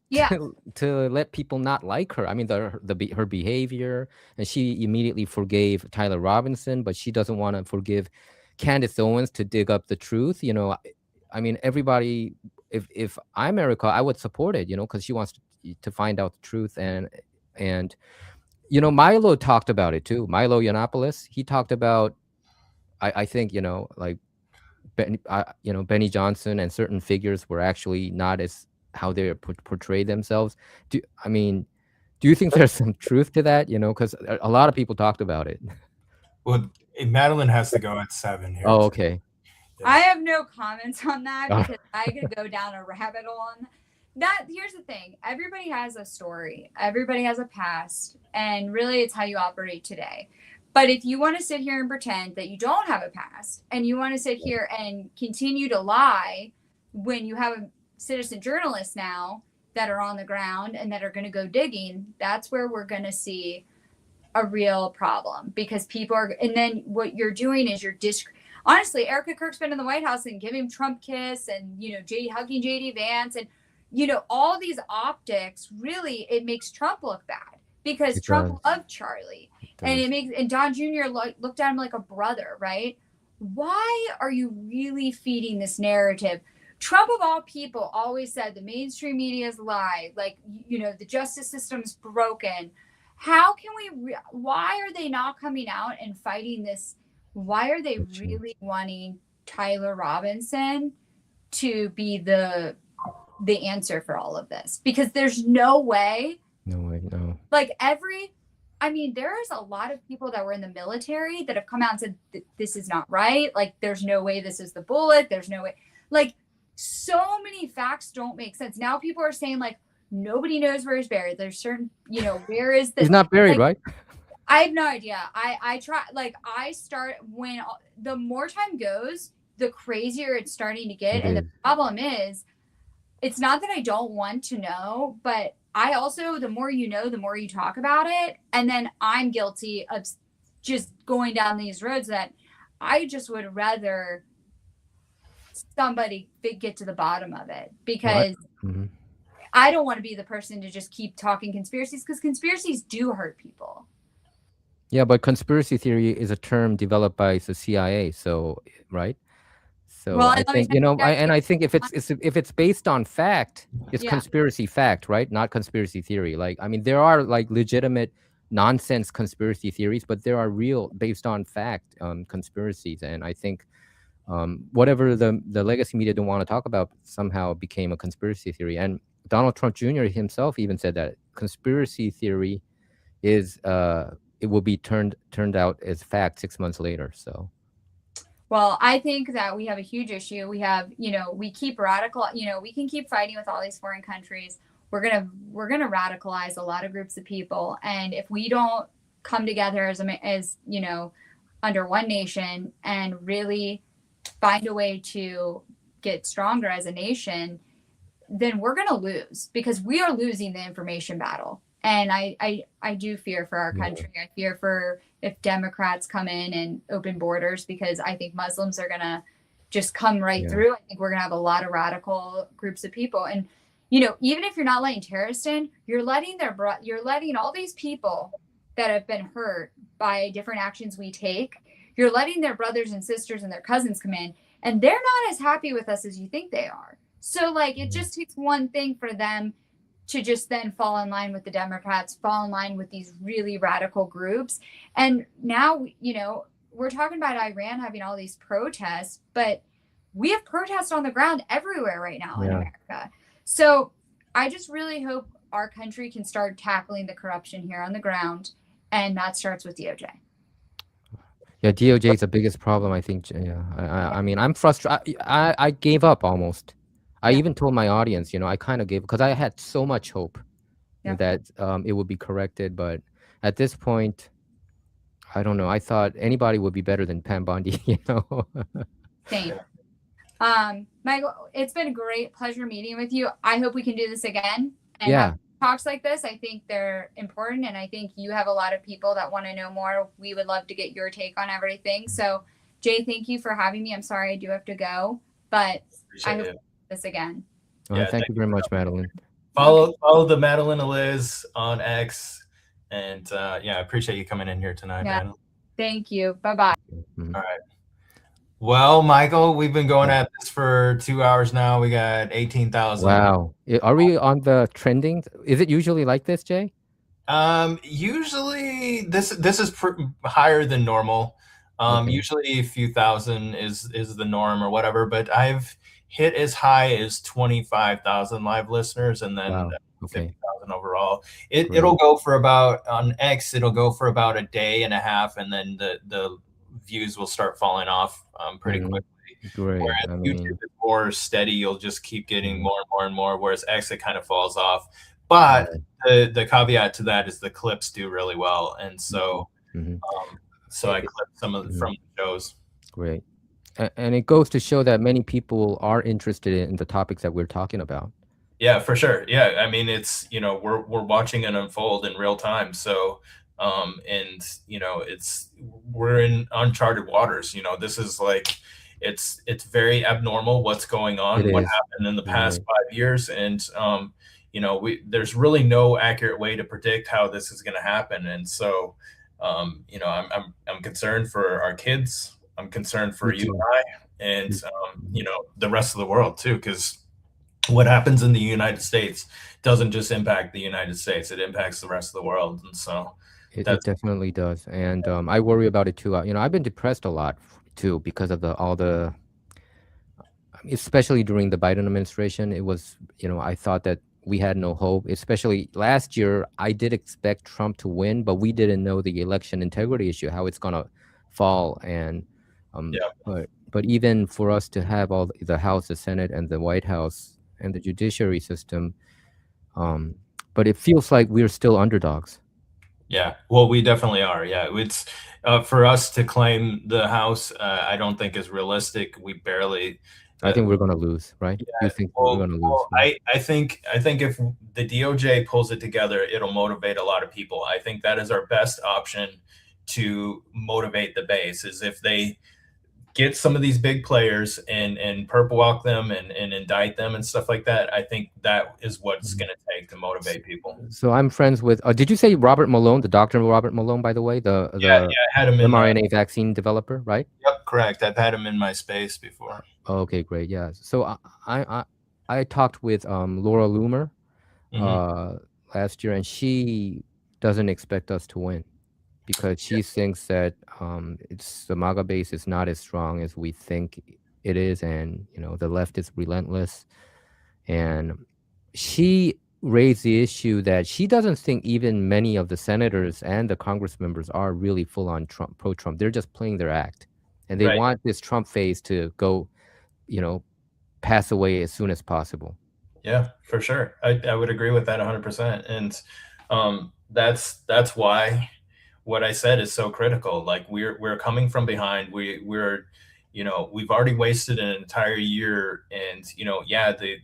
to let people not like her. I mean, her behavior, and she immediately forgave Tyler Robinson, but she doesn't want to forgive Candace Owens to dig up the truth. You know, I mean, everybody, if I'm Erica, I would support it, you know, because she wants to find out the truth. And, you know, Milo talked about it too. Milo Yiannopoulos, he talked about, I think, you know, like, Benny Johnson and certain figures were actually not as how they portray themselves. Do you think there's some truth to that? You know, because a lot of people talked about it. Well, Madeline has to go at 7 here. Oh, okay. Yeah. I have no comments on that because I could go down a rabbit hole on that. Here's the thing. Everybody has a story. Everybody has a past. And really, it's how you operate today. But if you want to sit here and pretend that you don't have a past and you want to sit here and continue to lie when you have a citizen journalists now that are on the ground and that are going to go digging, that's where we're going to see a real problem, because people are, and then what you're doing is honestly, Erica Kirk's been in the White House and giving Trump kiss and, you know, hugging JD Vance and, you know, all these optics, really, it makes Trump look bad because Trump loved Charlie. And Don Jr. looked at him like a brother, right? Why are you really feeding this narrative? Trump, of all people, always said the mainstream media is lie. Like, you know, the justice system's broken. How can why are they not coming out and fighting this? Why are they really wanting Tyler Robinson to be the answer for all of this? Because there's no way. No. Like there's a lot of people that were in the military that have come out and said, this is not right. Like, there's no way this is the bullet. There's no way. Like, so many facts don't make sense. Now people are saying, like, nobody knows where he's buried. There's certain, you know, where is this? He's not buried, right? I have no idea. When the more time goes, the crazier it's starting to get. And the problem is, it's not that I don't want to know, but I also, the more you know, the more you talk about it. And then I'm guilty of just going down these roads that I just would rather somebody get to the bottom of it, because I don't want to be the person to just keep talking conspiracies, because conspiracies do hurt people. Yeah, but conspiracy theory is a term developed by the CIA, so right. So I think, you know, I think if it's based on fact, it's conspiracy fact, right? Not conspiracy theory. Like, I mean, there are like legitimate nonsense conspiracy theories, but there are real based on fact conspiracies, and I think whatever the legacy media don't want to talk about somehow became a conspiracy theory. And Donald Trump Jr. himself even said that conspiracy theory is it will be turned out as fact 6 months later. So. Well, I think that we have a huge issue. We have, you know, we keep we can keep fighting with all these foreign countries. We're gonna radicalize a lot of groups of people, and if we don't come together as you know, under one nation and really find a way to get stronger as a nation, then we're gonna lose, because we are losing the information battle. And I do fear for our country. I fear for if Democrats come in and open borders, because I think Muslims are going to just come right through. I think we're going to have a lot of radical groups of people. And, you know, even if you're not letting terrorists in, you're letting all these people that have been hurt by different actions we take, you're letting their brothers and sisters and their cousins come in, and they're not as happy with us as you think they are. So, like, it just takes one thing for them to just then fall in line with the Democrats, fall in line with these really radical groups. And now, you know, we're talking about Iran having all these protests, but we have protests on the ground everywhere right now in America. So I just really hope our country can start tackling the corruption here on the ground, and that starts with DOJ. Yeah, DOJ is the biggest problem, I think. Yeah, I mean, I'm frustrated. I gave up almost. I even told my audience, you know, I kind of gave, because I had so much hope that it would be corrected. But at this point, I don't know. I thought anybody would be better than Pam Bondi, you know. Same. Michael, it's been a great pleasure meeting with you. I hope we can do this again. And have talks like this. I think they're important. And I think you have a lot of people that want to know more. We would love to get your take on everything. So, Jay, thank you for having me. I'm sorry I do have to go, but I hope this again. Thank you very much, Madeline. Follow the Madeline Eliz on X, and I appreciate you coming in here tonight, man. Thank you. Bye-bye. All right. Well, Michael, we've been going at this for 2 hours now. We got 18,000. Wow. Are we on the trending? Is it usually like this, Jay? Usually this is higher than normal. Usually a few thousand is the norm or whatever, but I've hit as high as 25,000 live listeners, and then 50,000 overall. It'll go for about, on X, it'll go for about a day and a half, and then the views will start falling off pretty quickly. Great. Whereas YouTube is more steady, you'll just keep getting more and more and more, whereas X, it kind of falls off. But the caveat to that is the clips do really well, and so so I clipped some of from the shows. Great. And it goes to show that many people are interested in the topics that we're talking about. Yeah, for sure. Yeah, I mean, it's, you know, we're watching it unfold in real time. So, and you know, we're in uncharted waters. You know, this is like, it's very abnormal what's going on, what happened in the past 5 years, and you know, there's really no accurate way to predict how this is going to happen, and so, you know, I'm concerned for our kids. I'm concerned for you and I, and you know, the rest of the world too, because what happens in the United States doesn't just impact the United States; it impacts the rest of the world, and so it definitely does. And I worry about it too. You know, I've been depressed a lot too because of especially during the Biden administration. It was, you know, I thought that we had no hope. Especially last year, I did expect Trump to win, but we didn't know the election integrity issue, how it's gonna fall, and but even for us to have all the House, the Senate, and the White House and the judiciary system, but it feels like we're still underdogs. Yeah, well, we definitely are. Yeah, it's for us to claim the House, I don't think is realistic. We barely. I think we're going to lose, right? Yeah, you think we're going to lose? Right? I think if the DOJ pulls it together, it'll motivate a lot of people. I think that is our best option to motivate the base, is if they get some of these big players and purple walk them and indict them and stuff like that. I think that is what's going to take to motivate people. So I'm friends with. Did you say Robert Malone, the Dr. Robert Malone, by the way, the I had him in mRNA vaccine developer, right? Yep, correct. I've had him in my space before. Okay, great. Yeah. So I talked with Laura Loomer last year, and she doesn't expect us to win because she thinks that the MAGA base is not as strong as we think it is, and the left is relentless. And she raised the issue that she doesn't think even many of the senators and the Congress members are really full on Trump, pro-Trump. They're just playing their act, and they want this Trump phase to go, pass away as soon as possible. Yeah, for sure. I would agree with that 100%. And that's why what I said is so critical. Like we're coming from behind. We're we've already wasted an entire year, and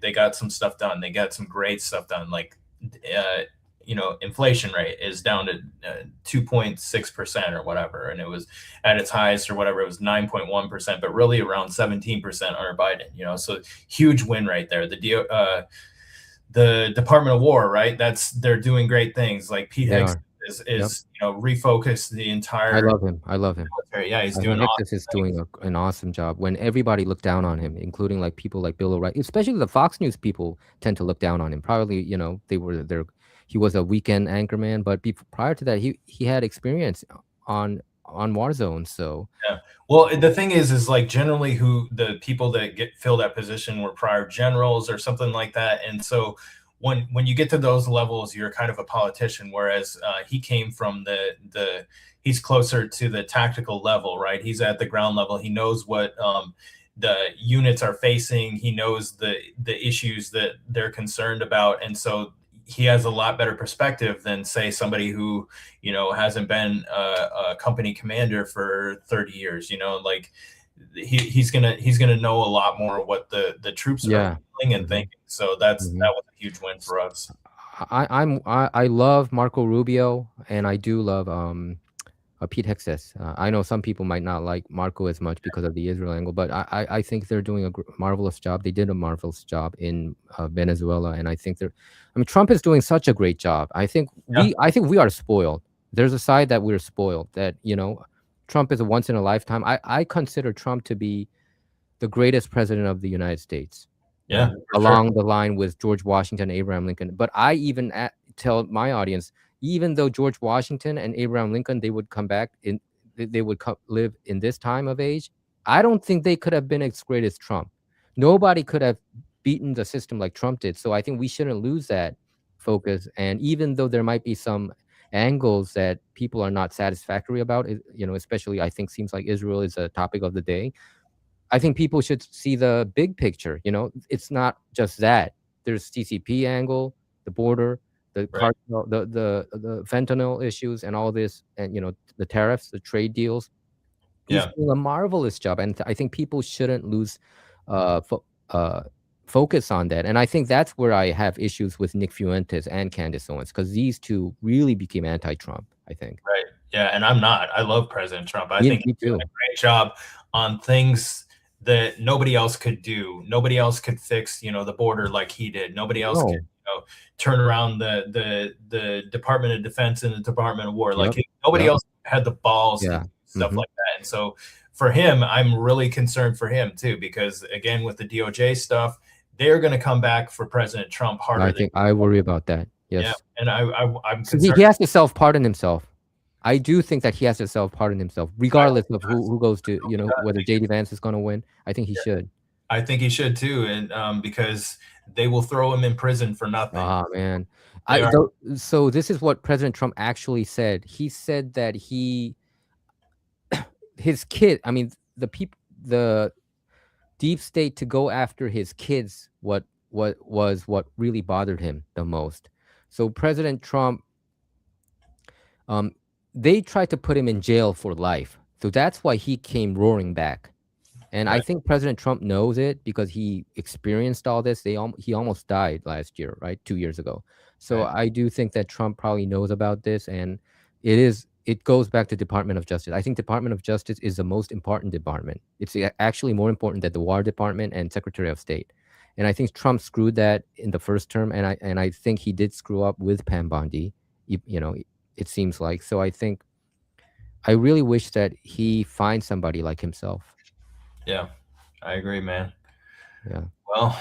they got some stuff done. They got some great stuff done. Like inflation rate is down to 2.6% or whatever, and it was at its highest or whatever, it was 9.1%, but really around 17% under Biden. So huge win right there. The Department of War, right? They're doing great things. Like Pete Hicks is refocused the entire. I love him. Military. Yeah, he's doing awesome. Is doing an awesome job. When everybody looked down on him, including like people like Bill O'Reilly, especially the Fox News people tend to look down on him. Probably, they were there. He was a weekend anchorman, but prior to that, he had experience on war zones. So yeah. Well, the thing is like generally the people that fill that position were prior generals or something like that, and so when you get to those levels, you're kind of a politician. Whereas he came from he's closer to the tactical level, right? He's at the ground level. He knows what the units are facing. He knows the issues that they're concerned about, and so he has a lot better perspective than say somebody who hasn't been a company commander for 30 years. Like he's gonna know a lot more of what the troops are feeling and thinking. So that was a huge win for us. I love Marco Rubio, and I do love Pete Hexes. I know some people might not like Marco as much because of the Israel angle, but I think they're doing a marvelous job. They did a marvelous job in Venezuela, and I think Trump is doing such a great job. I think we are spoiled. There's a side that we're spoiled, that Trump is a once in a lifetime. I consider Trump to be the greatest president of the United States. Yeah, along the line with George Washington, Abraham Lincoln. But I even tell my audience, even though George Washington and Abraham Lincoln, they would come back they would live in this time of age, I don't think they could have been as great as Trump. Nobody could have beaten the system like Trump did. So I think we shouldn't lose that focus. And even though there might be some angles that people are not satisfactory about, especially I think seems like Israel is a topic of the day, I think people should see the big picture. It's not just that. There's CCP angle, the border, the cartel, the fentanyl issues, and all this, and the tariffs, the trade deals. He's doing a marvelous job, and I think people shouldn't lose focus on that. And I think that's where I have issues with Nick Fuentes and Candace Owens, because these two really became anti-Trump, I think. Right. Yeah, and I'm not. I love President Trump. I think he's doing a great job on things that nobody else could do. Nobody else could fix, the border like he did. Nobody else could, turn around the Department of Defense and the Department of War. Like nobody else had the balls to do stuff like that. And so for him, I'm really concerned for him too, because again, with the DOJ stuff, they're going to come back for President Trump harder. I worry about that. Yes. Yeah, and I'm concerned. He has to self-pardon himself. I do think that he has to self-pardon himself, regardless of who goes to, whether J.D. Vance is going to win. I think he should. I think he should too, and because they will throw him in prison for nothing. Oh man! So this is what President Trump actually said. He said that his kid. I mean, the deep state to go after his kids. What really bothered him the most. So President Trump. They tried to put him in jail for life. So that's why he came roaring back. And I think President Trump knows it because he experienced all this. He almost died last year, right? 2 years ago. So I do think that Trump probably knows about this. And it is it goes back to Department of Justice. I think Department of Justice is the most important department. It's actually more important than the War Department and Secretary of State. And I think Trump screwed that in the first term, and I think he did screw up with Pam Bondi. You know, it seems like. So I think I really wish that he finds somebody like himself. Yeah, I agree, man. Yeah. Well,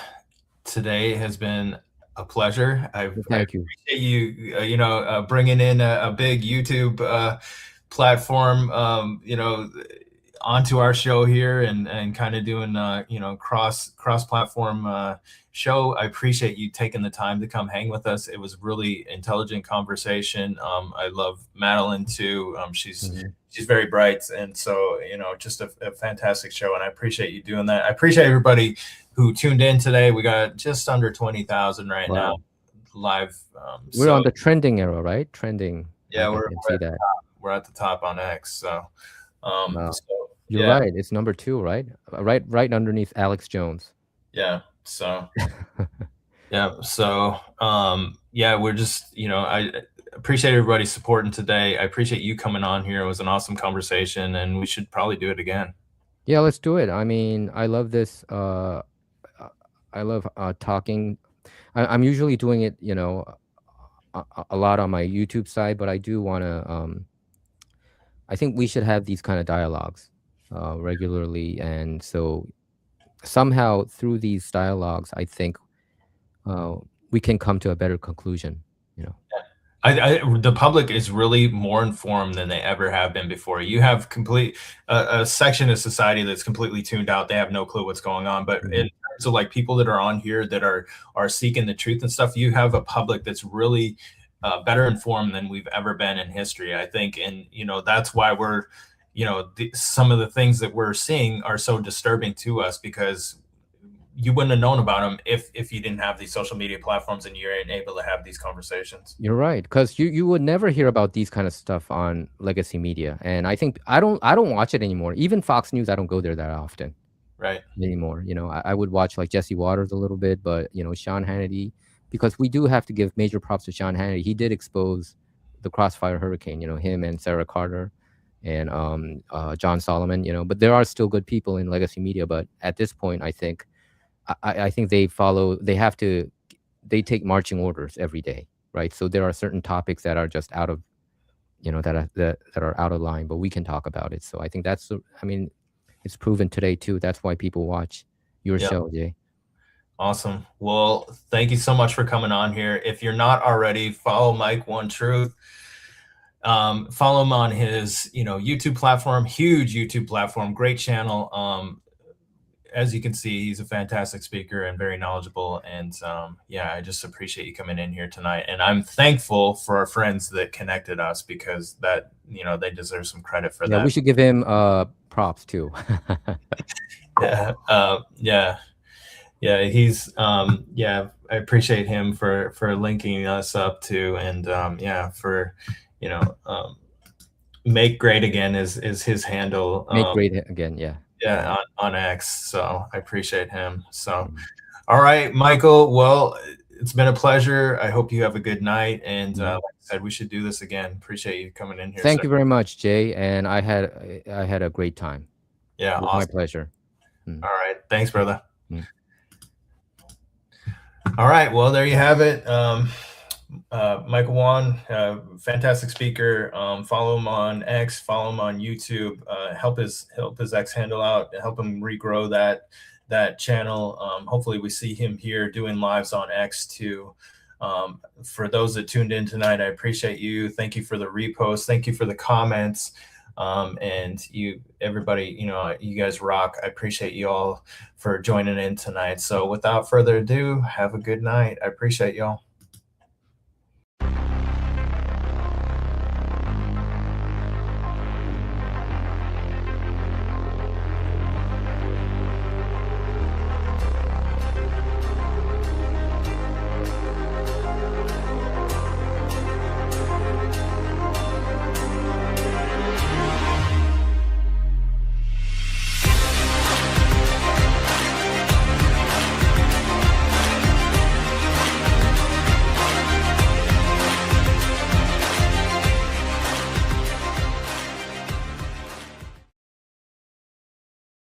today has been a pleasure. Thank you. Appreciate you, bringing in a big YouTube platform, onto our show here and kind of doing, cross platform show. I appreciate you taking the time to come hang with us. It was really intelligent conversation. I love Madeline too. She's very bright, and so just a fantastic show. And I appreciate you doing that. I appreciate everybody who tuned in today. We got just under 20,000 right now live. We're on the trending era, right? Trending. Yeah, we're at the top on X. So, you're right. It's number 2, right? Right underneath Alex Jones. Yeah. So, yeah. So, we're just, I appreciate everybody supporting today. I appreciate you coming on here. It was an awesome conversation, and we should probably do it again. Yeah, let's do it. I mean, I love this. I love talking. I'm usually doing it, a lot on my YouTube side, but I do want to. I think we should have these kind of dialogues regularly, and so somehow through these dialogues, I think we can come to a better conclusion. The public is really more informed than they ever have been before. You have a section of society that's completely tuned out. They have no clue what's going on. But in terms of like people that are on here that are seeking the truth and stuff, you have a public that's really better informed than we've ever been in history, I think. And, that's why we're, some of the things that we're seeing are so disturbing to us, because you wouldn't have known about them if you didn't have these social media platforms and you ain't able to have these conversations. You're right, because you would never hear about these kind of stuff on legacy media, and I think I don't watch it anymore. Even Fox News, I don't go there that often, right? Anymore. I would watch like Jesse Waters a little bit, but Sean Hannity, because we do have to give major props to Sean Hannity. He did expose the Crossfire Hurricane. Him and Sarah Carter and John Solomon. But there are still good people in legacy media. But at this point, I think they take marching orders every day, right? So there are certain topics that are just out of, that are out of line, but we can talk about it. So I think it's proven today too. That's why people watch your show, Jay. Awesome. Well, thank you so much for coming on here. If you're not already, follow Mike One Truth. Follow him on his, YouTube platform, huge YouTube platform, great channel. As you can see, he's a fantastic speaker and very knowledgeable. And I just appreciate you coming in here tonight. And I'm thankful for our friends that connected us, because that, they deserve some credit for that. Yeah, we should give him props too. He's I appreciate him for linking us up too. And for, Make Great Again is his handle. Make Great Again, yeah. Yeah, on X. So I appreciate him. So, all right, Michael. Well, it's been a pleasure. I hope you have a good night. And like I said, we should do this again. Appreciate you coming in here. Thank you very much, Jay. And I had a great time. Yeah, awesome. My pleasure. All right, thanks, brother. All right, well, there you have it. Michael Wan, fantastic speaker. Follow him on X, follow him on YouTube. Help his X handle out, help him regrow that channel. Hopefully we see him here doing lives on X too. For those that tuned in tonight, I appreciate you. Thank you for the repost. Thank you for the comments. And everybody, you guys rock. I appreciate you all for joining in tonight. So without further ado, have a good night. I appreciate y'all.